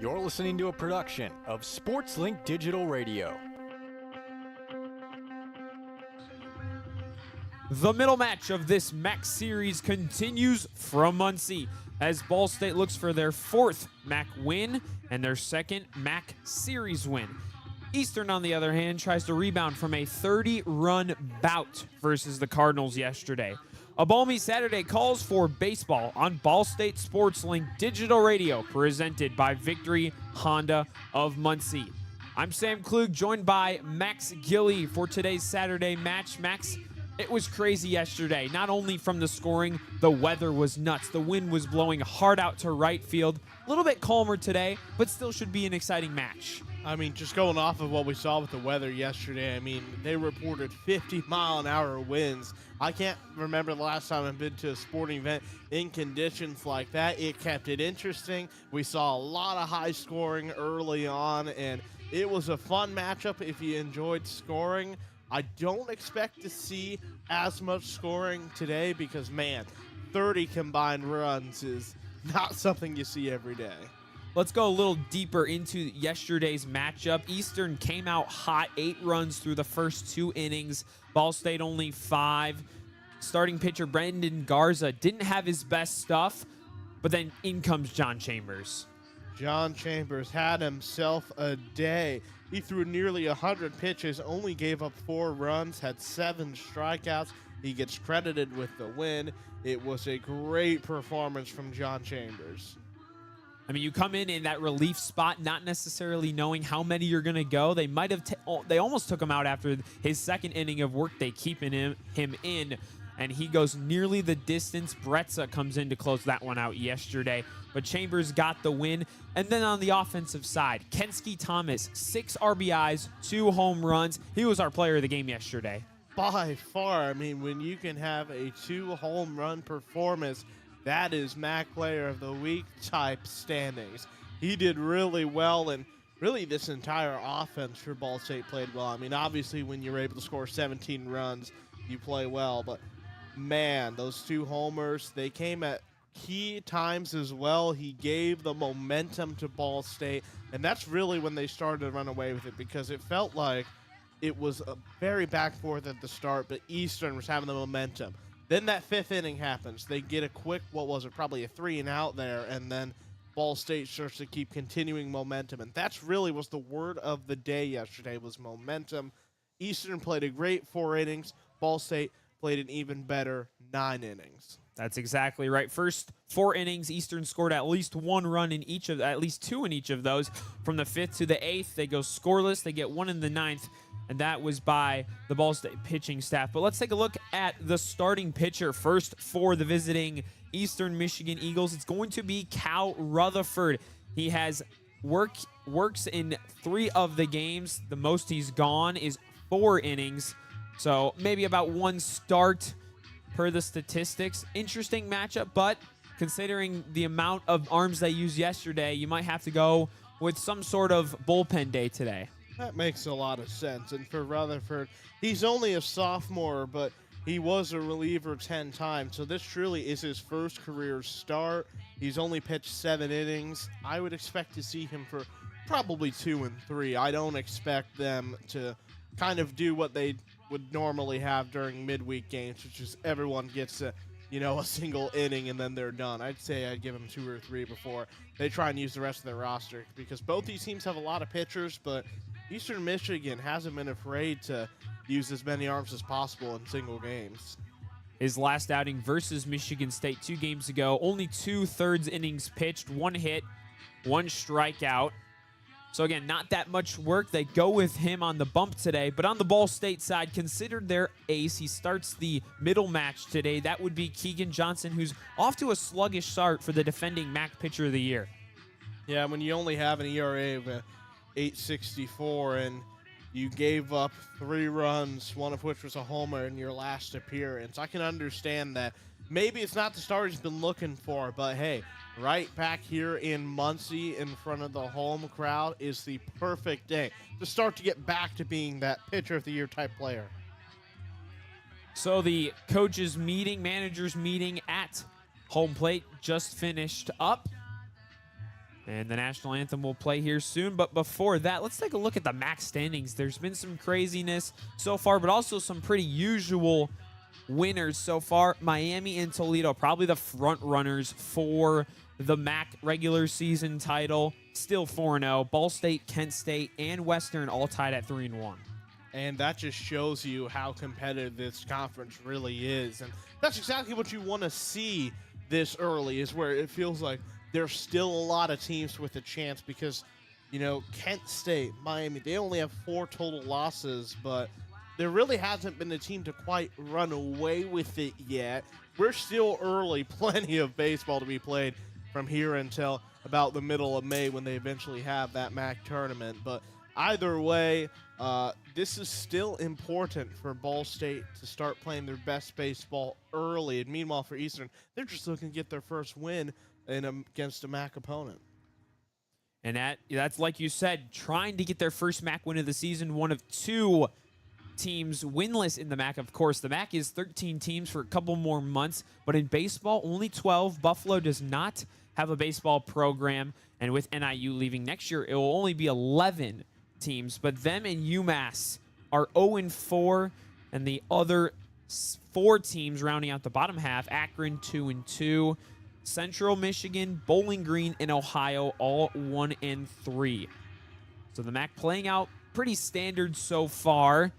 You're listening to a production of SportsLink Digital Radio. The middle match of this MAC series continues from Muncie as Ball State looks for their fourth MAC win and their second MAC series win. Eastern, on the other hand, tries to rebound from a 30-run bout versus the Cardinals yesterday. A balmy Saturday calls for baseball on Ball State SportsLink Digital Radio, presented by Victory Honda of Muncie. I'm Sam Klug, joined by Max Gillie for today's Saturday match. Max, it was crazy yesterday. Not only from the scoring, the weather was nuts. The wind was blowing hard out to right field. A little bit calmer today, but still should be an exciting match. I mean, just going off of what we saw with the weather yesterday, I mean, they reported 50-mile-an-hour winds. I can't remember the last time I've been to a sporting event in conditions like that. It kept it interesting. We saw a lot of high scoring early on, and it was a fun matchup if you enjoyed scoring. I don't expect to see as much scoring today because, man, 30 combined runs is not something you see every day. Let's go a little deeper into yesterday's matchup. Eastern came out hot, 8 runs through the first 2 innings. Ball State only 5. Starting pitcher Brendan Garza didn't have his best stuff, but then in comes John Chambers. John Chambers had himself a day. He threw nearly 100 pitches, only gave up 4 runs, had 7 strikeouts. He gets credited with the win. It was a great performance from John Chambers. I mean, you come in that relief spot, not necessarily knowing how many you're going to go. They might have, they almost took him out after his second inning of work. They keeping him in, and he goes nearly the distance. Bretza comes in to close that one out yesterday, but Chambers got the win. And then on the offensive side, Kenski Thomas, 6 RBIs, 2 home runs. He was our player of the game yesterday. By far, I mean, when you can have a 2 home run performance, that is MAC Player of the Week type standings. He did really well, and really this entire offense for Ball State played well. I mean, obviously when you're able to score 17 runs, you play well, but man, those 2 homers, they came at key times as well. He gave the momentum to Ball State, and that's really when they started to run away with it because it felt like it was a very back and forth at the start, but Eastern was having the momentum. Then that 5th inning happens. They get a quick, probably a 3-and-out there, and then Ball State starts to keep continuing momentum. And that's really was the word of the day yesterday was momentum. Eastern played a great 4 innings. Ball State played an even better 9 innings. That's exactly right. First 4 innings, Eastern scored at least 1 run in at least 2 in each of those. From the 5th to the 8th, they go scoreless. They get 1 in the 9th. And that was by the Ball State pitching staff. But let's take a look at the starting pitcher first for the visiting Eastern Michigan Eagles. It's going to be Cal Rutherford. He has works in 3 of the games. The most he's gone is 4 innings. So maybe about 1 start per the statistics. Interesting matchup, but considering the amount of arms they used yesterday, you might have to go with some sort of bullpen day today. That makes a lot of sense. And for Rutherford, he's only a sophomore, but he was a reliever 10 times. So this truly is his first career start. He's only pitched 7 innings. I would expect to see him for probably 2 and 3. I don't expect them to kind of do what they would normally have during midweek games, which is everyone gets a single inning and then they're done. I'd say I'd give them 2 or 3 before they try and use the rest of their roster because both these teams have a lot of pitchers, but Eastern Michigan hasn't been afraid to use as many arms as possible in single games. His last outing versus Michigan State 2 games ago, only 2/3 innings pitched, 1 hit, 1 strikeout. So again, not that much work. They go with him on the bump today. But on the Ball State side, considered their ace, he starts the middle match today. That would be Keegan Johnson, who's off to a sluggish start for the defending MAC Pitcher of the Year. Yeah, when you only have an ERA of 8.64 and you gave up 3 runs, one of which was a homer in your last appearance, I can understand that. Maybe it's not the start he's been looking for, but hey, right back here in Muncie in front of the home crowd is the perfect day to start to get back to being that pitcher of the year type player. So the coaches meeting, managers meeting at home plate just finished up. And the national anthem will play here soon. But before that, let's take a look at the MAC standings. There's been some craziness so far, but also some pretty usual winners so far. Miami and Toledo, probably the front runners for the MAC regular season title. Still 4-0. Ball State, Kent State, and Western all tied at 3-1. And that just shows you how competitive this conference really is. And that's exactly what you want to see this early, is where it feels like there's still a lot of teams with a chance because, you know, Kent State, Miami, they only have 4 total losses, but there really hasn't been a team to quite run away with it yet. We're still early, plenty of baseball to be played from here until about the middle of May when they eventually have that MAC tournament. But either way, this is still important for Ball State to start playing their best baseball early. And meanwhile, for Eastern, they're just looking to get their first win against a MAC opponent. And that's like you said, trying to get their first MAC win of the season. One of 2 teams winless in the MAC. Of course, the MAC is 13 teams for a couple more months, but in baseball, only 12. Buffalo does not have a baseball program, and with NIU leaving next year, it will only be 11 teams. But them and UMass are 0-4, and the other 4 teams rounding out the bottom half, Akron 2-2, Central Michigan, Bowling Green, and Ohio all 1-3. So the MAC playing out pretty standard so far.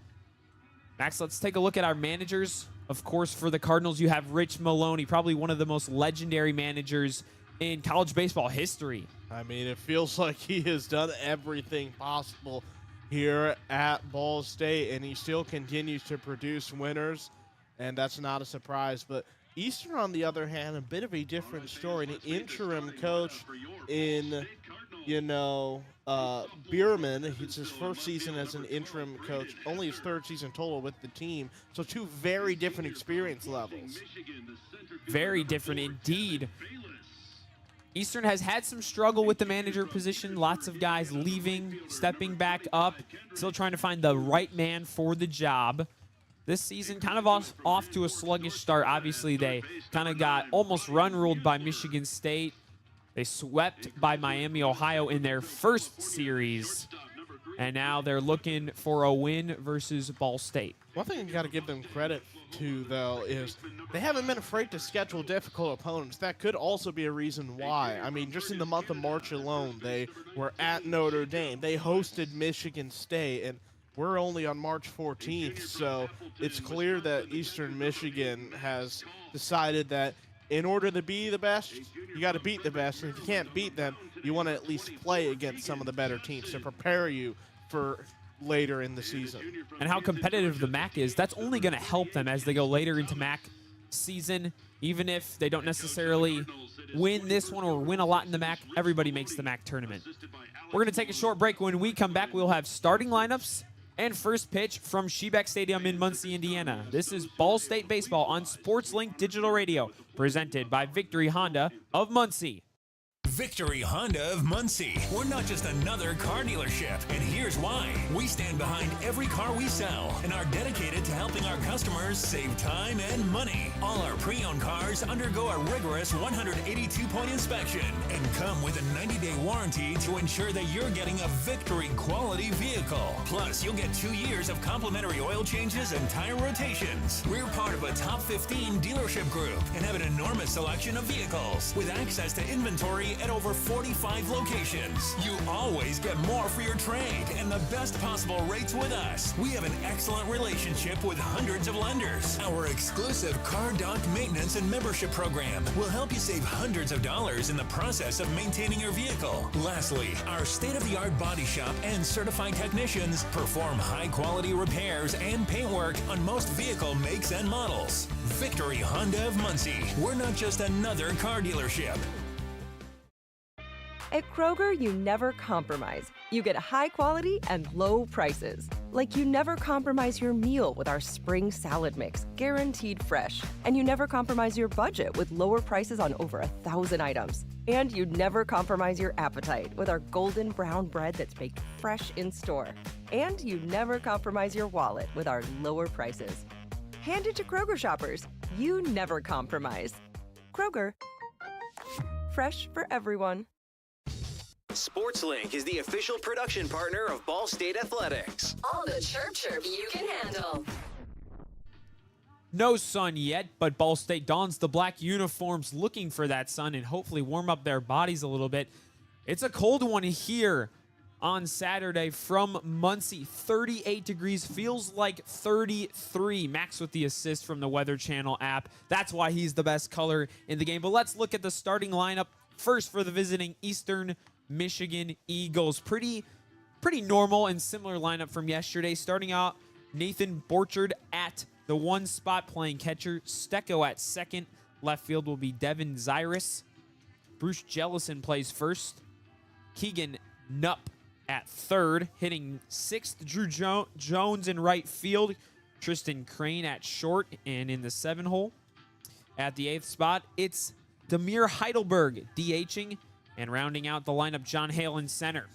Max, let's take a look at our managers. Of course, for the Cardinals, you have Rich Maloney, probably one of the most legendary managers in college baseball history. I mean, it feels like he has done everything possible here at Ball State, and he still continues to produce winners, and that's not a surprise. But Eastern, on the other hand, a bit of a different story. An interim coach in, Bierman. It's his first season as an interim coach, only his 3rd season total with the team. So 2 very different experience levels. Very different indeed. Eastern has had some struggle with the manager position. Lots of guys leaving, stepping back up, still trying to find the right man for the job. This season kind of off to a sluggish start. Obviously, they kind of got almost run-ruled by Michigan State. They swept by Miami, Ohio in their first series. And now they're looking for a win versus Ball State. One thing you got to give them credit to, though, is they haven't been afraid to schedule difficult opponents. That could also be a reason why. I mean, just in the month of March alone, they were at Notre Dame. They hosted Michigan State, and we're only on March 14th, so it's clear that Eastern Michigan has decided that in order to be the best, you got to beat the best, and if you can't beat them, you want to at least play against some of the better teams to prepare you for later in the season. And how competitive the MAC is, that's only going to help them as they go later into MAC season. Even if they don't necessarily win this one or win a lot in the MAC, everybody makes the MAC tournament. We're going to take a short break. When we come back, we'll have starting lineups and first pitch from Shebeck Stadium in Muncie, Indiana. This is Ball State Baseball on SportsLink Digital Radio, presented by Victory Honda of Muncie. Victory Honda of Muncie. We're not just another car dealership, and here's why. We stand behind every car we sell and are dedicated to helping our customers save time and money. All our pre-owned cars undergo a rigorous 182-point inspection and come with a 90-day warranty to ensure that you're getting a Victory quality vehicle. Plus, you'll get 2 years of complimentary oil changes and tire rotations. We're part of a top 15 dealership group and have an enormous selection of vehicles with access to inventory at over 45 locations. You always get more for your trade and the best possible rates with us. We have an excellent relationship with hundreds of lenders. Our exclusive car dock maintenance and membership program will help you save hundreds of dollars in the process of maintaining your vehicle. Lastly, our state-of-the-art body shop and certified technicians perform high-quality repairs and paint work on most vehicle makes and models. Victory Honda of Muncie. We're not just another car dealership. At Kroger, you never compromise. You get high quality and low prices. Like you never compromise your meal with our spring salad mix, guaranteed fresh. And you never compromise your budget with lower prices on over 1,000 items. And you never compromise your appetite with our golden brown bread that's baked fresh in store. And you never compromise your wallet with our lower prices. Hand it to Kroger shoppers. You never compromise. Kroger. Fresh for everyone. SportsLink is the official production partner of Ball State Athletics. All the chirp you can handle. No sun yet, but Ball State dons the black uniforms looking for that sun and hopefully warm up their bodies a little bit. It's a cold one here on Saturday from Muncie. 38 degrees, feels like 33. Max with the assist from the Weather Channel app. That's why he's the best color in the game. But let's look at the starting lineup first for the visiting Eastern Michigan Eagles. Pretty normal and similar lineup from yesterday. Starting out, Nathan Borchard at the one spot playing catcher. Stecco at second. Left field will be Devin Zyrus. Bruce Jellison plays first. Keegan Nupp at third. Hitting sixth, Drew Jones in right field. Tristan Crane at short and in the 7-hole. At the 8th spot, it's Demir Heidelberg DHing. And rounding out the lineup, John Hale in center.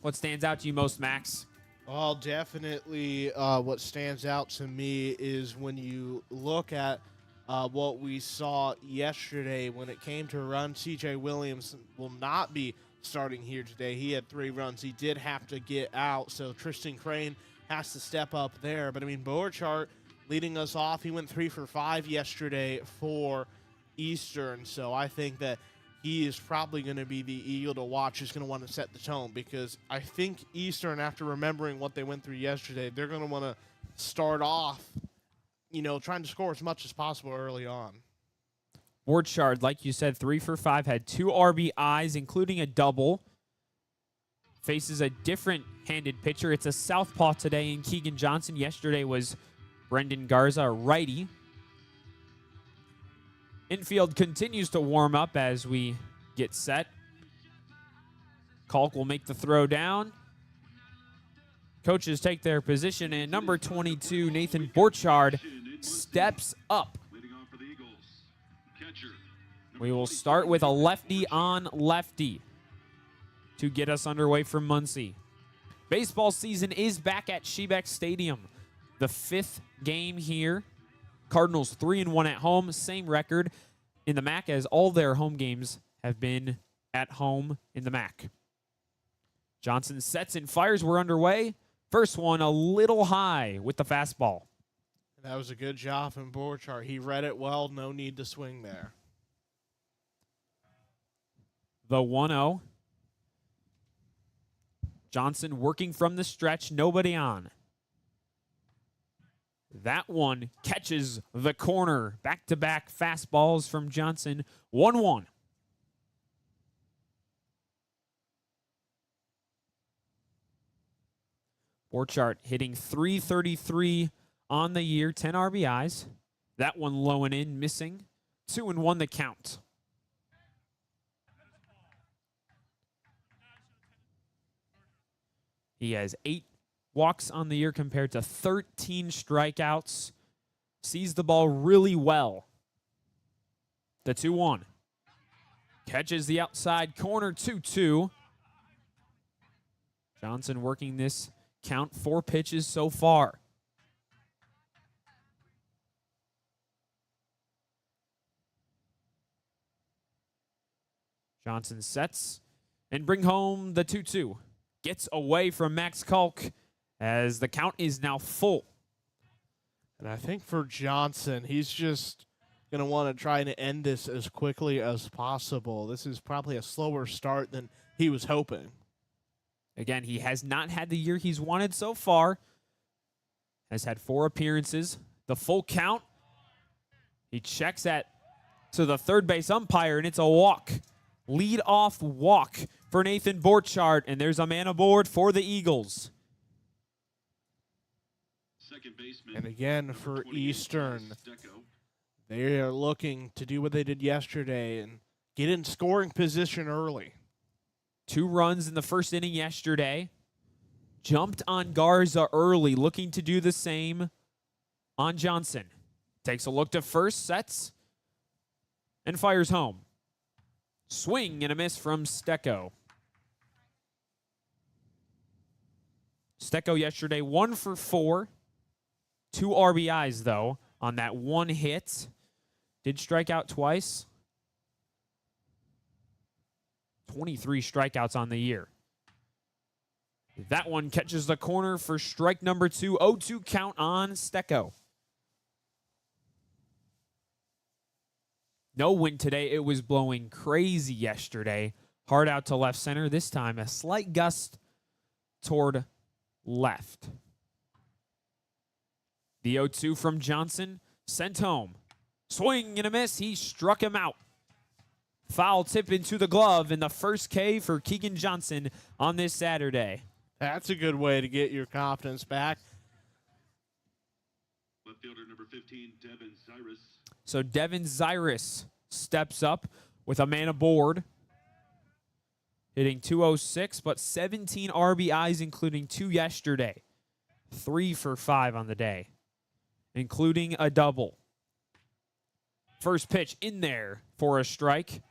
What stands out to you most, Max? Well, definitely what stands out to me is when you look at what we saw yesterday when it came to run. C.J. Williams will not be starting here today. He had 3 runs. He did have to get out, so Tristan Crane has to step up there. But, I mean, Borchardt leading us off. He went 3 for 5 yesterday for Eastern, so I think that he is probably going to be the Eagle to watch. Who's going to want to set the tone, because I think Eastern, after remembering what they went through yesterday, they're going to want to start off, trying to score as much as possible early on. Borchardt, like you said, 3 for 5, had 2 RBIs, including a double. Faces a different-handed pitcher. It's a southpaw today in Keegan Johnson. Yesterday was Brendan Garza, a righty. Infield continues to warm up as we get set. Kalk will make the throw down. Coaches take their position, and number 22, Nathan Borchardt, steps up. We will start with a lefty on lefty to get us underway from Muncie. Baseball season is back at Shebeck Stadium. The 5th game here. Cardinals 3-1 at home, same record in the MAC as all their home games have been at home in the MAC. Johnson sets and fires. We're underway. First one a little high with the fastball. That was a good job from Borchardt. He read it well. No need to swing there. The 1-0. Johnson working from the stretch. Nobody on. That one catches the corner. Back-to-back fastballs from Johnson. 1-1. Borchardt hitting .333 on the year, 10 RBIs. That one low and in, missing. 2-1 the count. He has 8 walks on the year compared to 13 strikeouts. Sees the ball really well. The 2-1. Catches the outside corner, 2-2. Johnson working this count, 4 pitches so far. Johnson sets and bring home the 2-2. Gets away from Max Kalk as the count is now full. And I think for Johnson, he's just going to want to try to end this as quickly as possible. This is probably a slower start than he was hoping. Again, he has not had the year he's wanted so far. Has had 4 appearances. The full count. He checks to the third base umpire, and it's a walk. Lead-off walk for Nathan Borchardt, and there's a man aboard for the Eagles. And again, for Eastern, they are looking to do what they did yesterday and get in scoring position early. 2 runs in the first inning yesterday. Jumped on Garza early, looking to do the same on Johnson. Takes a look to first, sets, and fires home. Swing and a miss from Stecco. Stecco yesterday 1 for 4. 2 RBIs, though, on that 1 hit. Did strike out twice. 23 strikeouts on the year. That one catches the corner for strike number 2. 0-2 count on Stecco. No wind today. It was blowing crazy yesterday. Hard out to left center. This time a slight gust toward left. The 0-2 from Johnson sent home. Swing and a miss. He struck him out. Foul tip into the glove, and the first K for Keegan Johnson on this Saturday. That's a good way to get your confidence back. Left fielder number 15, Devin Cyrus. So Devin Cyrus steps up with a man aboard. Hitting .206, but 17 RBIs, including 2 yesterday. 3 for 5 on the day, including a double. First pitch in there for a strike.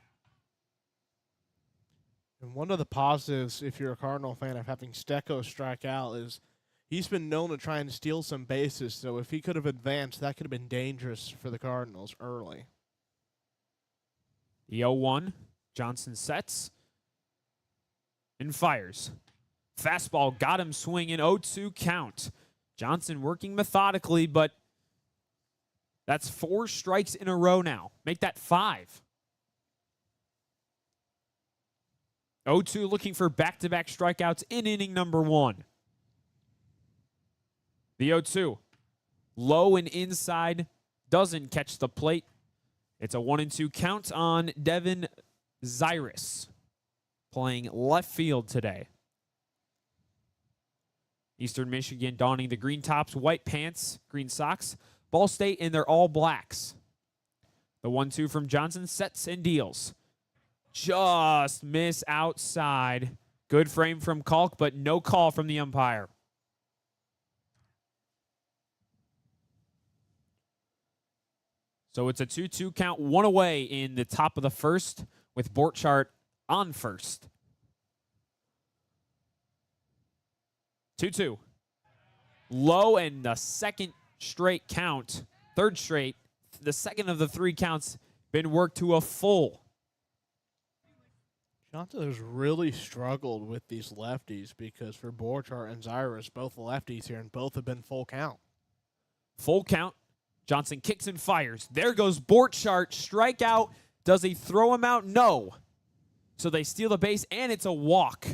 And one of the positives, if you're a Cardinal fan, of having Stecco strike out is he's been known to try and steal some bases. So if he could have advanced, that could have been dangerous for the Cardinals early. The 0-1, Johnson sets and fires. Fastball got him swinging. 0-2 count. Johnson working methodically, but that's 4 strikes in a row now. Make that 5. 0-2 looking for back-to-back strikeouts in inning number 1. The 0-2. Low and inside. Doesn't catch the plate. It's a 1-2 count on Devin Cyrus, playing left field today. Eastern Michigan donning the green tops, white pants, green socks. Ball State in their all blacks. The 1-2 from Johnson sets and deals. Just miss outside. Good frame from Kalk, but no call from the umpire. So it's a 2-2 count, 1 away in the top of the first with Borchardt on first. 2-2. Low, and the second straight count, third straight, the second of the 3 counts been worked to a full. Johnson has really struggled with these lefties because for Borchardt and Cyrus, both lefties here, and both have been full count. Full count. Johnson kicks and fires. There goes Borchardt. Strikeout. Does he throw him out? No. So they steal the base, and it's a walk.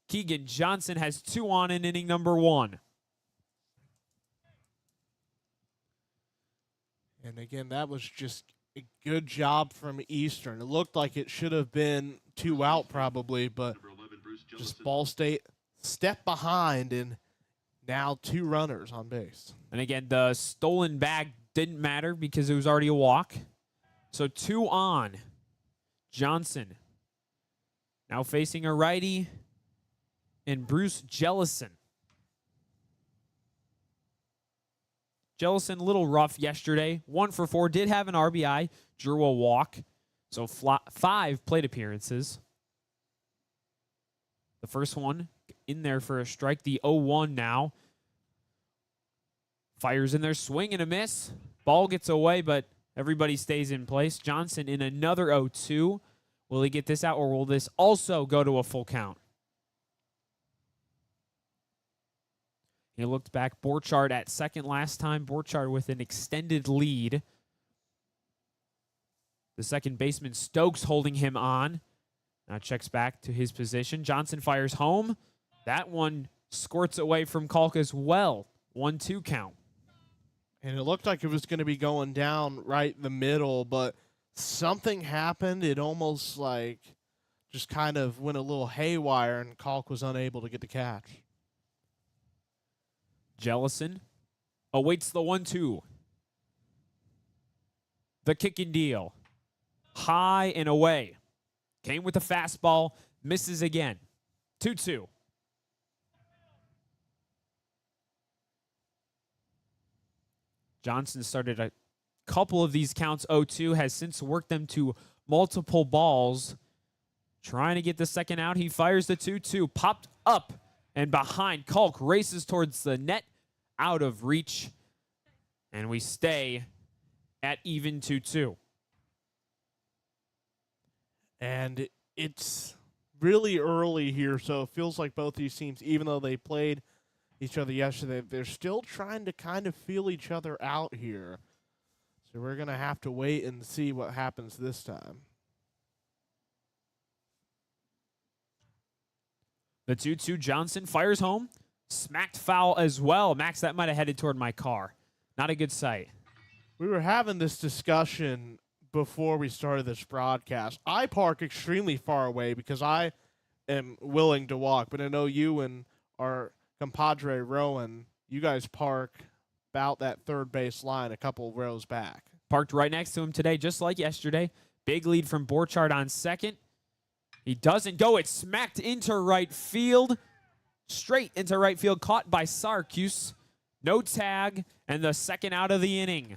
Keegan Johnson has 2 on in inning number 1. And again, that was just a good job from Eastern. It looked like it should have been 2 out probably, but just Ball State stepped behind, and now 2 runners on base. And again, the stolen bag didn't matter because it was already a walk. So 2 on. Johnson now facing a righty and Bruce Jellison. Jellison, a little rough yesterday. 1 for 4, did have an RBI, drew a walk. So 5 plate appearances. The first one in there for a strike. The 0-1 now. Fires in there, swing and a miss. Ball gets away, but everybody stays in place. Johnson in another 0-2. Will he get this out, or will this also go to a full count? He looked back. Borchardt at second last time. Borchardt with an extended lead. The second baseman, Stokes, holding him on. Now checks back to his position. Johnson fires home. That one squirts away from Kalk as well. 1-2 count. And it looked like it was going to be going down right in the middle, but something happened. It almost like just kind of went a little haywire, and Kalk was unable to get the catch. Jellison awaits the 1-2. The kick and deal. High and away. Came with a fastball. Misses again. 2-2. Johnson started a couple of these counts 0-2, has since worked them to multiple balls. Trying to get the second out. He fires the 2-2. Popped up and behind. Kalk races towards the net. Out of reach. And we stay at even 2-2. And it's really early here, so it feels like both these teams, even though they played each other yesterday, they're still trying to kind of feel each other out here. So we're going to have to wait and see what happens this time. The 2-2 Johnson fires home. Smacked foul as well. Max, that might have headed toward my car. Not a good sight. We were having this discussion before we started this broadcast. I park extremely far away because I am willing to walk, but I know you and our compadre Rowan, you guys park about that third base line a couple rows back. Parked right next to him today, just like yesterday. Big lead from Borchardt on second. He doesn't go. It's smacked into right field. Straight into right field, caught by Sarkis. No tag, and the second out of the inning.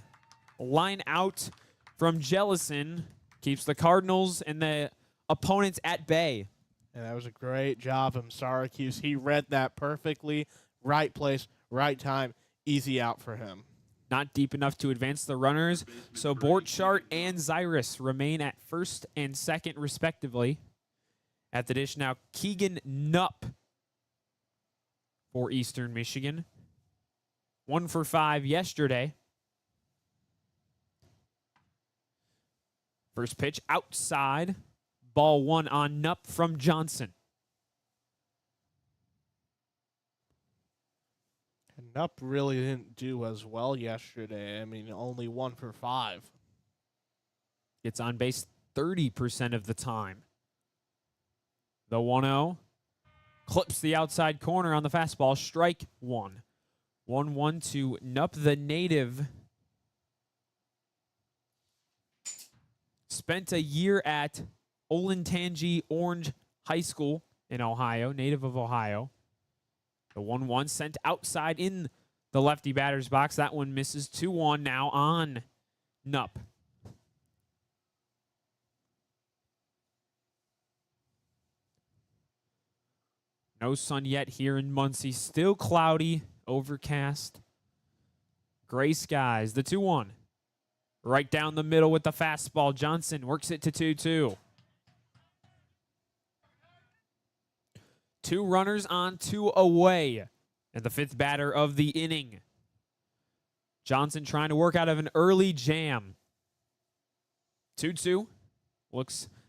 Line out from Jellison keeps the Cardinals and the opponents at bay. And that was a great job from Sarkis. He read that perfectly. Right place, right time. Easy out for him. Not deep enough to advance the runners, so Borchardt and Zyrus remain at first and second, respectively. At the dish now, Keegan Knupp for Eastern Michigan. 1 for 5 yesterday. First pitch outside. Ball 1 on Knupp from Johnson. And Knupp really didn't do as well yesterday. I mean, only 1 for 5. Gets on base 30% of the time. The 1-0. Clips the outside corner on the fastball. Strike 1. 1-1 to Knupp, the native. Spent a year at Olentangy Orange High School in Ohio, native of Ohio. The 1-1 sent outside in the lefty batter's box. That one misses. 2-1 now on Knupp. No sun yet here in Muncie. Still cloudy, overcast, gray skies. The 2-1. Right down the middle with the fastball. Johnson works it to 2-2. 2 runners on, 2 away. And the 5th batter of the inning. Johnson trying to work out of an early jam. 2-2.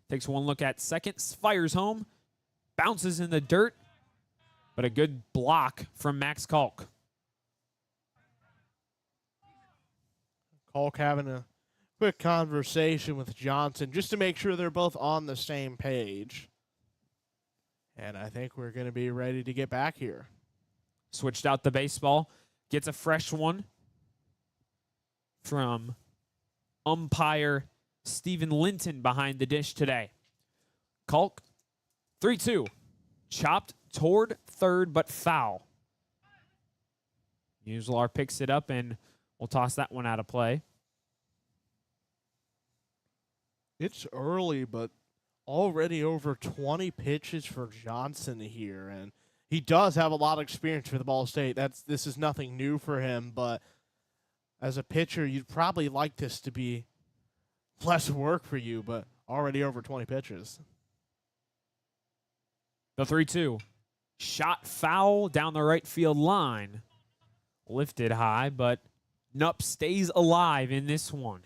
Takes one look at second. Fires home. Bounces in the dirt. But a good block from Max Kalk. Kalk having a quick conversation with Johnson just to make sure they're both on the same page. And I think we're going to be ready to get back here. Switched out the baseball. Gets a fresh one from umpire Stephen Linton behind the dish today. Kalk, 3-2. Chopped toward third, but foul. Muslar picks it up, and we'll toss that one out of play. It's early, but already over 20 pitches for Johnson here, and he does have a lot of experience for the Ball State. This is nothing new for him, but as a pitcher, you'd probably like this to be less work for you, but already over 20 pitches. The 3-2. Shot foul down the right field line. Lifted high, but Knupp stays alive in this one.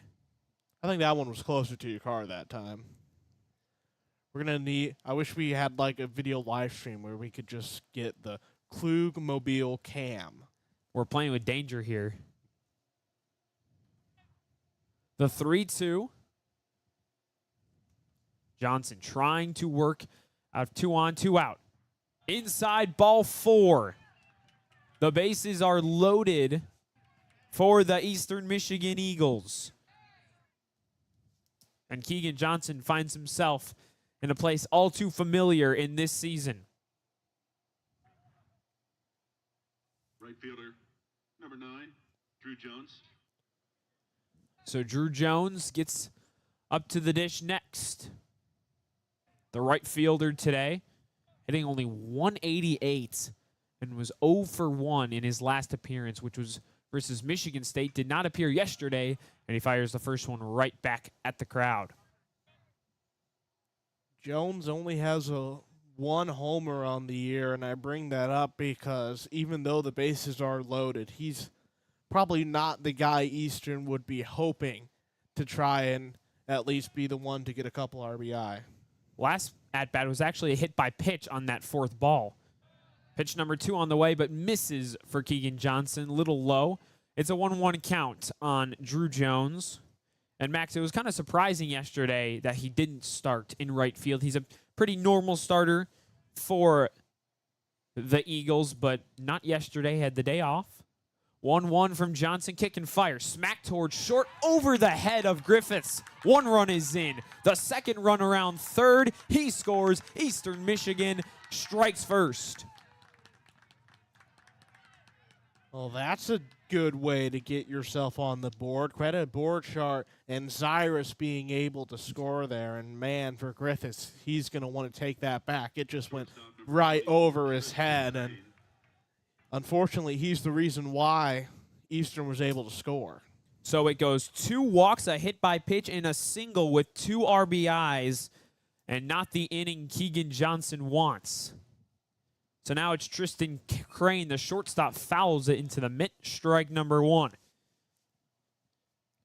I think that one was closer to your car that time. We're going to need, I wish we had like a video live stream where we could just get the Klug Mobile cam. We're playing with danger here. The 3-2. Johnson trying to work out 2 on, 2 out. Inside, ball 4. The bases are loaded for the Eastern Michigan Eagles. And Keegan Johnson finds himself in a place all too familiar in this season. Right fielder, number 9, Drew Jones. So Drew Jones gets up to the dish next. The right fielder today, hitting only 188 and was 0 for 1 in his last appearance, which was versus Michigan State. Did not appear yesterday, and he fires the first one right back at the crowd. Jones only has one homer on the year, and I bring that up because even though the bases are loaded, he's probably not the guy Eastern would be hoping to try and at least be the one to get a couple RBI. Last at-bat was actually a hit by pitch on that fourth ball. Pitch number 2 on the way, but misses for Keegan Johnson. Little low. It's a 1-1 count on Drew Jones. And Max, it was kind of surprising yesterday that he didn't start in right field. He's a pretty normal starter for the Eagles, but not yesterday. Had the day off. 1-1 from Johnson, kick and fire. Smack towards short over the head of Griffiths. 1 run is in. The second run around third. He scores. Eastern Michigan strikes first. Well, that's a good way to get yourself on the board. Credit Borchardt and Cyrus being able to score there. And, man, for Griffiths, he's going to want to take that back. It just went right over his head. And, unfortunately, he's the reason why Eastern was able to score. So it goes 2 walks, a hit by pitch, and a single with 2 RBIs, and not the inning Keegan Johnson wants. So now it's Tristan Crane, the shortstop, fouls it into the mitt, strike number 1.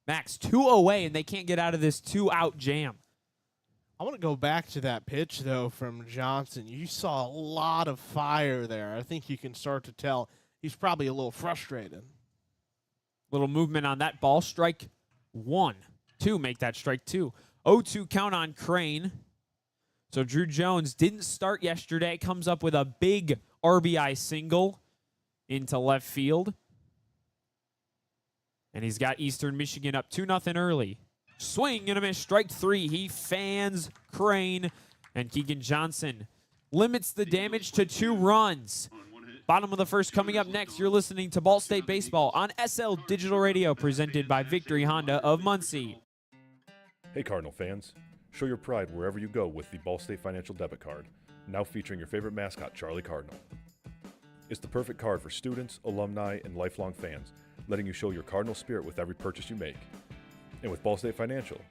Max, 2 away, and they can't get out of this 2-out jam. I want to go back to that pitch, though, from Johnson. You saw a lot of fire there. I think you can start to tell he's probably a little frustrated. Little movement on that ball. Strike 1. 2 make that strike 2. 0-2 count on Crane. So Drew Jones didn't start yesterday. Comes up with a big RBI single into left field. And he's got Eastern Michigan up 2-0 early. Swing and a miss. Strike 3. He fans Crane. And Keegan Johnson limits the damage to 2 runs. Bottom of the first coming up next. You're listening to Ball State Baseball on SL Digital Radio, presented by Victory Honda of Muncie. Hey Cardinal fans, show your pride wherever you go with the Ball State Financial Debit Card, now featuring your favorite mascot, Charlie Cardinal. It's the perfect card for students, alumni, and lifelong fans, letting you show your Cardinal spirit with every purchase you make. And with Ball State Financial,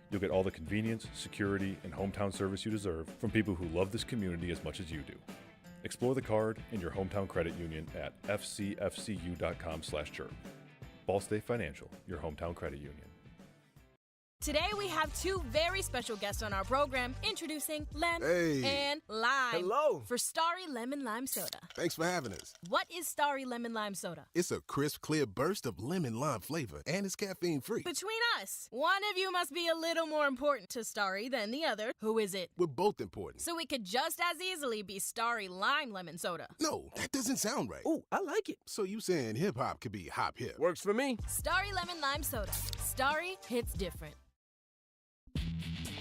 you'll get all the convenience, security, and hometown service you deserve from people who love this community as much as you do. Explore the card in your hometown credit union at fcfcu.com/chirp. Ball State Financial, your hometown credit union. Today we have 2 very special guests on our program, introducing Lem and Lime. Hello. For Starry Lemon Lime Soda. Thanks for having us. What is Starry Lemon Lime Soda? It's a crisp, clear burst of lemon lime flavor, and it's caffeine-free. Between us, one of you must be a little more important to Starry than the other. Who is it? We're both important. So it could just as easily be Starry Lime Lemon Soda. No, that doesn't sound right. Oh, I like it. So you saying hip-hop could be hop-hip? Works for me. Starry Lemon Lime Soda. Starry hits different.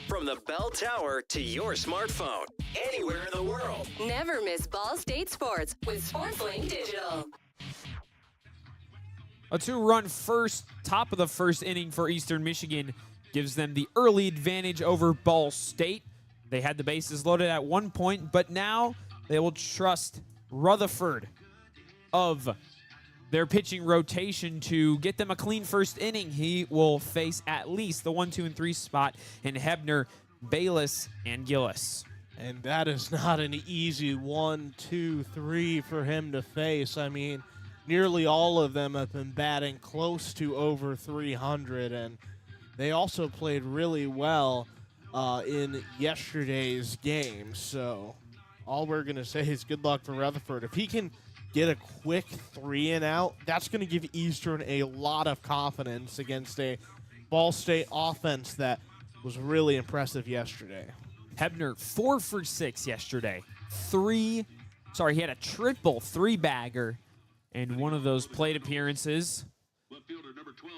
From the bell tower to your smartphone, anywhere in the world. Never miss Ball State Sports with SportsLink Digital. A 2-run first, top of the first inning for Eastern Michigan gives them the early advantage over Ball State. They had the bases loaded at one point, but now they will trust Rutherford of their pitching rotation to get them a clean first inning. He will face at least the 1, 2, and 3 spot in Hebner, Bayless, and Gillis. And that is not an easy 1, 2, 3 for him to face. I mean, nearly all of them have been batting close to over 300, and they also played really well in yesterday's game. So all we're going to say is good luck for Rutherford. If he can get a quick 3-and-out, that's going to give Eastern a lot of confidence against a Ball State offense that was really impressive yesterday. Hebner, 4 for 6 yesterday. He had a triple 3-bagger in one of those plate appearances.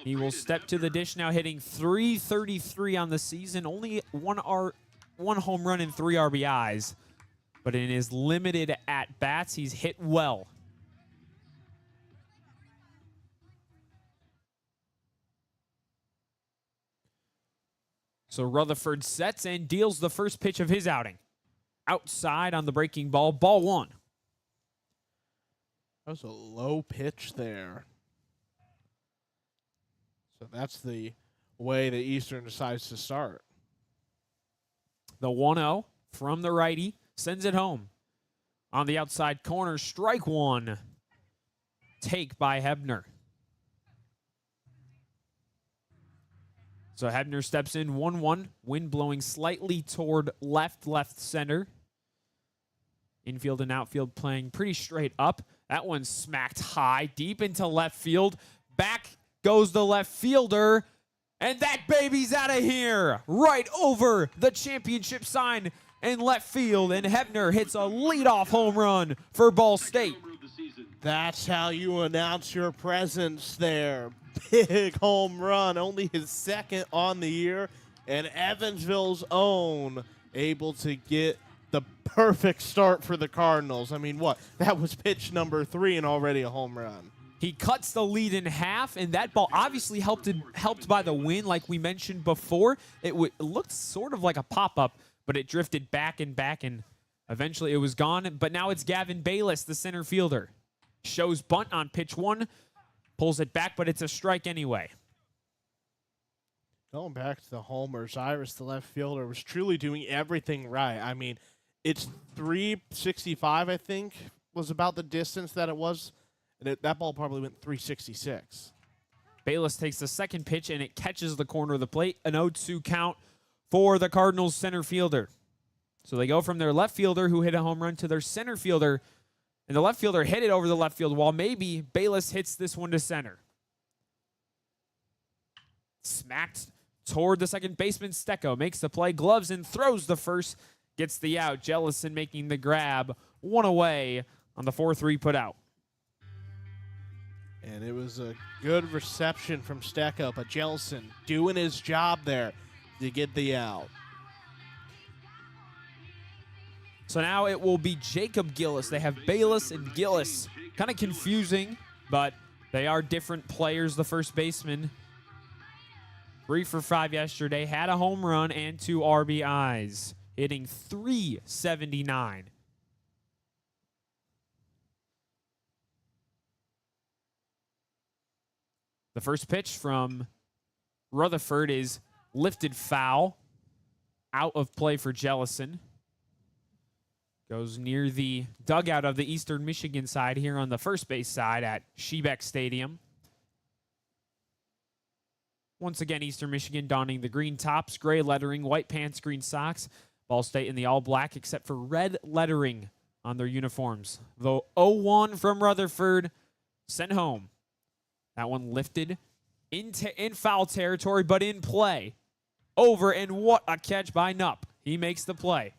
He will step to the dish now, hitting .333 on the season. Only one home run and 3 RBIs. But in his limited at-bats, he's hit well. So Rutherford sets and deals the first pitch of his outing. Outside on the breaking ball, ball 1. That was a low pitch there. So that's the way that Eastern decides to start. The 1-0 from the righty, sends it home. On the outside corner, strike one. Take by Hebner. So Hebner steps in 1-1. Wind blowing slightly toward left center. Infield and outfield playing pretty straight up. That one smacked high, deep into left field. Back goes the left fielder. And that baby's out of here. Right over the championship sign in left field. And Hebner hits a leadoff home run for Ball State. That's how you announce your presence there. Big home run, only his second on the year. And Evansville's own able to get the perfect start for the Cardinals. I mean, what? That was pitch number 3 and already a home run. He cuts the lead in half, and that ball obviously helped by the wind, like we mentioned before. It looked sort of like a pop-up, but it drifted back, and eventually it was gone. But now it's Gavin Bayless, the center fielder. Shows bunt on pitch 1, pulls it back, but it's a strike anyway. Going back to the homers, Iris, the left fielder, was truly doing everything right. I mean, it's 365, I think, was about the distance that it was. And that ball probably went 366. Bayless takes the second pitch, and it catches the corner of the plate. An 0-2 count for the Cardinals center fielder. So they go from their left fielder, who hit a home run, to their center fielder. And the left fielder hit it over the left field wall. Maybe Bayless hits this one to center. Smacked toward the second baseman. Stecco makes the play, gloves and throws the first. Gets the out. Jellison making the grab. One away on the 4-3 put out. And it was a good reception from Stecco, but Jellison doing his job there to get the out. So now it will be Jacob Gillis. They have Bayless and Gillis. Kind of confusing, but they are different players. The first baseman, 3 for 5 yesterday, had a home run and 2 RBIs, hitting .379. The first pitch from Rutherford is lifted foul, out of play for Jellison. Goes near the dugout of the Eastern Michigan side here on the first base side at Shebeck Stadium. Once again, Eastern Michigan donning the green tops, gray lettering, white pants, green socks. Ball State in the all black except for red lettering on their uniforms. The 0-1 from Rutherford, sent home. That one lifted in foul territory, but in play. Over, and what a catch by Nupp. He makes the play.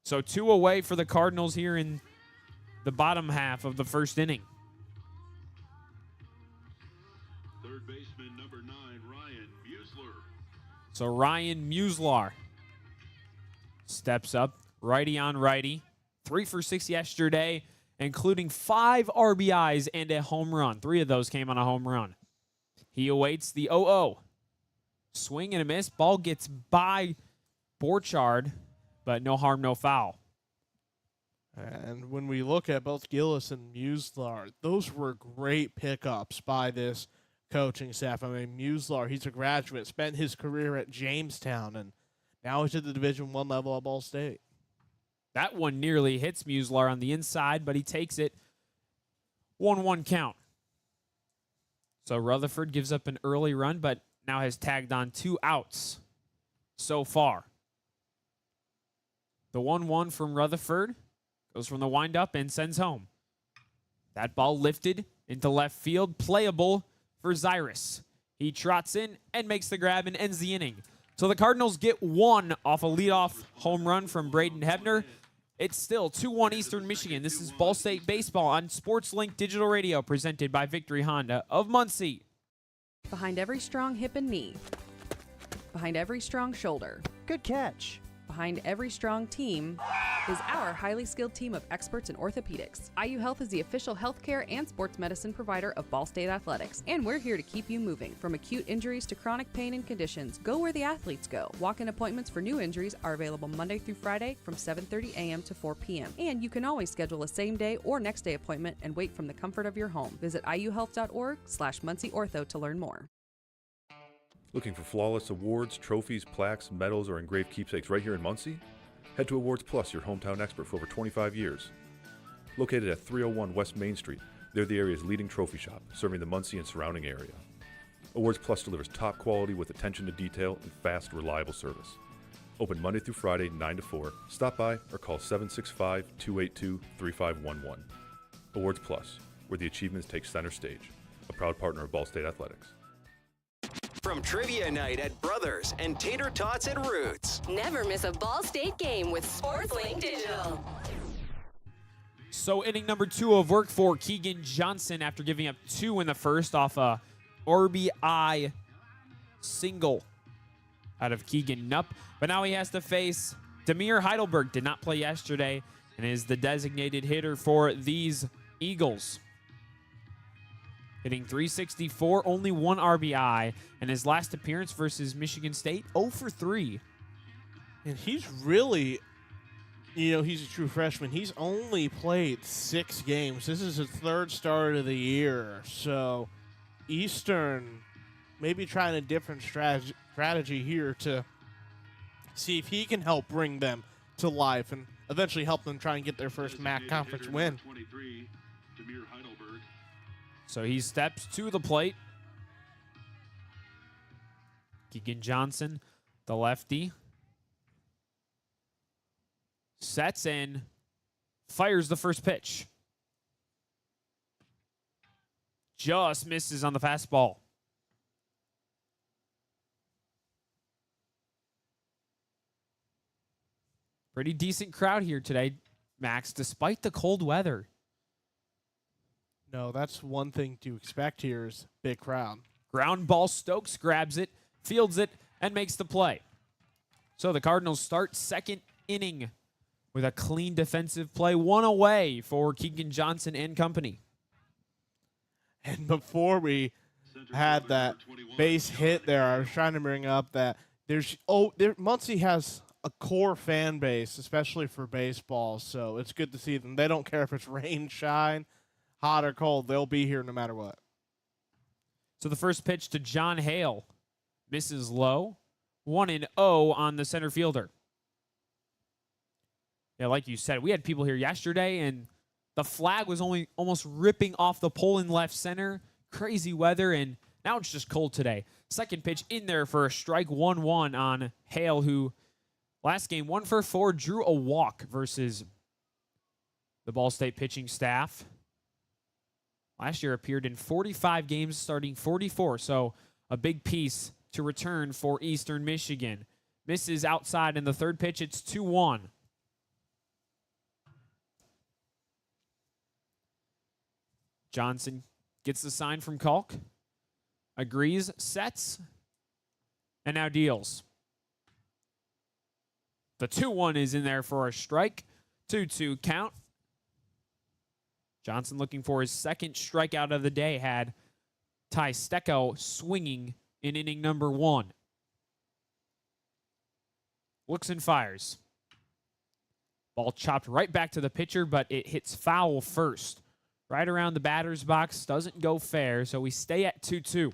So 2 away for the Cardinals here in the bottom half of the first inning. Third baseman, number 9, Ryan Musler. So Ryan Muslar steps up, righty on righty. 3 for 6 yesterday, including 5 RBIs and a home run. 3 of those came on a home run. He awaits the 0-0. Swing and a miss. Ball gets by Borchard, but no harm, no foul. And when we look at both Gillis and Muslar, those were great pickups by this coaching staff. I mean, Muslar, he's a graduate, spent his career at Jamestown, and now he's at the Division I level at Ball State. That one nearly hits Muslar on the inside, but he takes it. 1-1 count. So Rutherford gives up an early run, but now has tagged on 2 outs so far. The 1-1 from Rutherford goes from the windup and sends home. That ball lifted into left field, playable for Zyrus. He trots in and makes the grab and ends the inning. So the Cardinals get 1 off a leadoff home run from Braden Hebner. It's still 2-1 Eastern Michigan. This is Ball State Baseball on SportsLink Digital Radio, presented by Victory Honda of Muncie. Behind every strong hip and knee. Behind every strong shoulder. Good catch. Behind every strong team is our highly skilled team of experts in orthopedics. IU Health is the official healthcare and sports medicine provider of Ball State Athletics, and we're here to keep you moving. From acute injuries to chronic pain and conditions, go where the athletes go. Walk-in appointments for new injuries are available Monday through Friday from 7:30 a.m. to 4 p.m. And you can always schedule a same-day or next-day appointment and wait from the comfort of your home. Visit iuhealth.org/MuncieOrtho to learn more. Looking for flawless awards, trophies, plaques, medals, or engraved keepsakes right here in Muncie? Head to Awards Plus, your hometown expert for over 25 years. Located at 301 West Main Street, they're the area's leading trophy shop, serving the Muncie and surrounding area. Awards Plus delivers top quality with attention to detail and fast, reliable service. Open Monday through Friday, 9 to 4. Stop by or call 765-282-3511. Awards Plus, where the achievements take center stage. A proud partner of Ball State Athletics. From trivia night at Brothers and tater tots at Roots. Never miss a Ball State game with SportsLink Digital. So inning number 2 of work for Keegan Johnson after giving up 2 in the first off a RBI single out of Keegan Nupp. But now he has to face Demir Heidelberg. Did not play yesterday and is the designated hitter for these Eagles. Hitting .364, only 1 RBI, and his last appearance versus Michigan State, 0 for 3. And he's really, he's a true freshman. He's only played 6 games. This is his 3rd start of the year. So Eastern maybe trying a different strategy here to see if he can help bring them to life and eventually help them try and get their first MAC conference win. So he steps to the plate. Keegan Johnson, the lefty, sets in, fires the first pitch. Just misses on the fastball. Pretty decent crowd here today, Max, despite the cold weather. No, that's one thing to expect here is big crowd. Ground ball, Stokes grabs it, fields it, and makes the play. So the Cardinals start second inning with a clean defensive play, 1 away for Keegan Johnson and company. And before we had that base hit there, I was trying to bring up that Muncie has a core fan base, especially for baseball, so it's good to see them. They don't care if it's rain, shine, hot or cold. They'll be here no matter what. So the first pitch to John Hale misses low. 1-0 on the center fielder. Yeah, like you said, we had people here yesterday, and the flag was only almost ripping off the pole in left center. Crazy weather, and now it's just cold today. Second pitch in there for a strike, 1-1 on Hale, who last game 1 for 4, drew a walk versus the Ball State pitching staff. Last year appeared in 45 games, starting 44, so a big piece to return for Eastern Michigan. Misses outside in the third pitch. It's 2-1. Johnson gets the sign from Kalk, agrees, sets, and now deals. The 2-1 is in there for a strike. 2-2 count. Johnson looking for his second strikeout of the day, had Ty Stecco swinging in inning number 1. Looks and fires. Ball chopped right back to the pitcher, but it hits foul first. Right around the batter's box, doesn't go fair, so we stay at 2-2.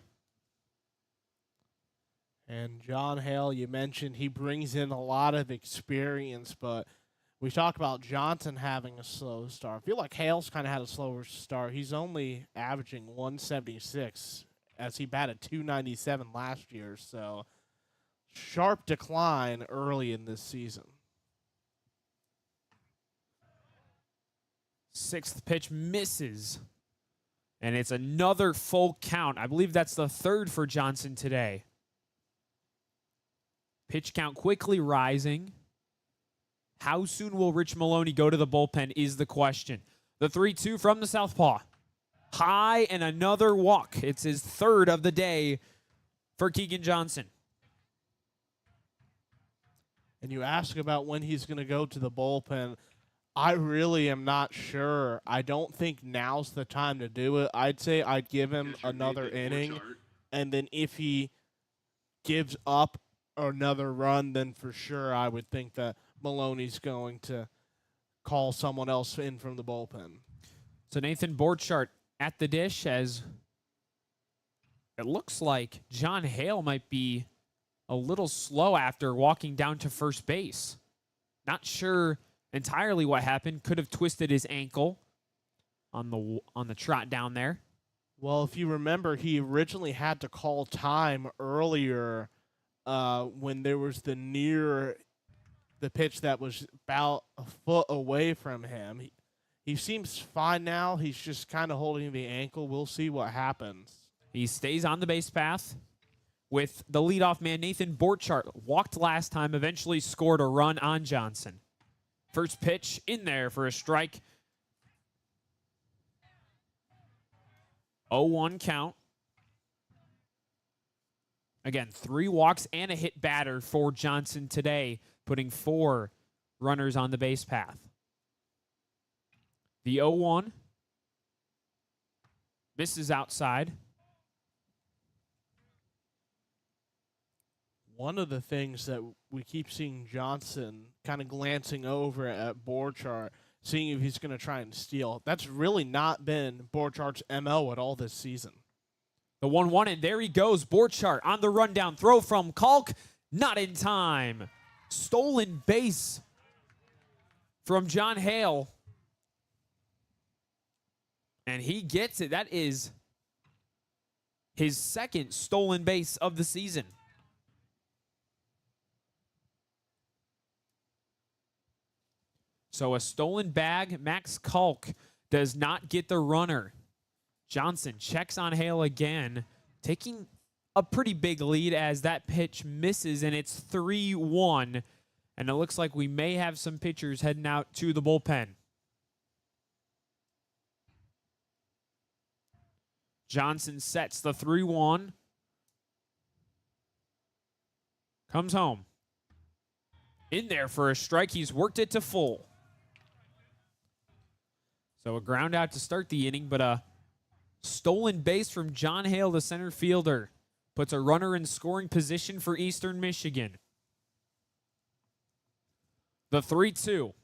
And John Hale, you mentioned he brings in a lot of experience, but we talk about Johnson having a slow start. I feel like Hale's kind of had a slower start. He's only averaging 176 as he batted 297 last year, so sharp decline early in this season. Sixth pitch misses, and it's another full count. I believe that's the third for Johnson today. Pitch count quickly rising. How soon will Rich Maloney go to the bullpen is the question. The 3-2 from the southpaw. High and another walk. It's his third of the day for Keegan Johnson. And you ask about when he's going to go to the bullpen. I really am not sure. I don't think now's the time to do it. I'd say I'd give him another inning, and then if he gives up another run, then for sure I would think that Maloney's going to call someone else in from the bullpen. So Nathan Borchardt at the dish as It looks like John Hale might be a little slow after walking down to first base. Not sure entirely what happened. Could have twisted his ankle on the trot down there. Well, if you remember, he originally had to call time earlier when there was the pitch that was about a foot away from him. He seems fine now. He's just kind of holding the ankle. We'll see what happens. He stays on the base path with the leadoff man, Nathan Borchardt. Walked last time, eventually scored a run on Johnson. First pitch in there for a strike. 0-1 count. Again, 3 walks and a hit batter for Johnson today, putting 4 runners on the base path. The 0-1 misses outside. One of the things that we keep seeing Johnson kind of glancing over at Borchardt, seeing if he's going to try and steal. That's really not been Borchardt's MO at all this season. The 1-1, and there he goes. Borchardt on the rundown. Throw from Klug, not in time. Stolen base from John Hale. And he gets it. That is his second stolen base of the season. So a stolen bag. Max Kalk does not get the runner. Johnson checks on Hale again, taking a pretty big lead as that pitch misses, and it's 3-1. And it looks like we may have some pitchers heading out to the bullpen. Johnson sets the 3-1. Comes home. In there for a strike. He's worked it to full. So a ground out to start the inning, but a stolen base from John Hale, the center fielder, puts a runner in scoring position for Eastern Michigan. The 3-2.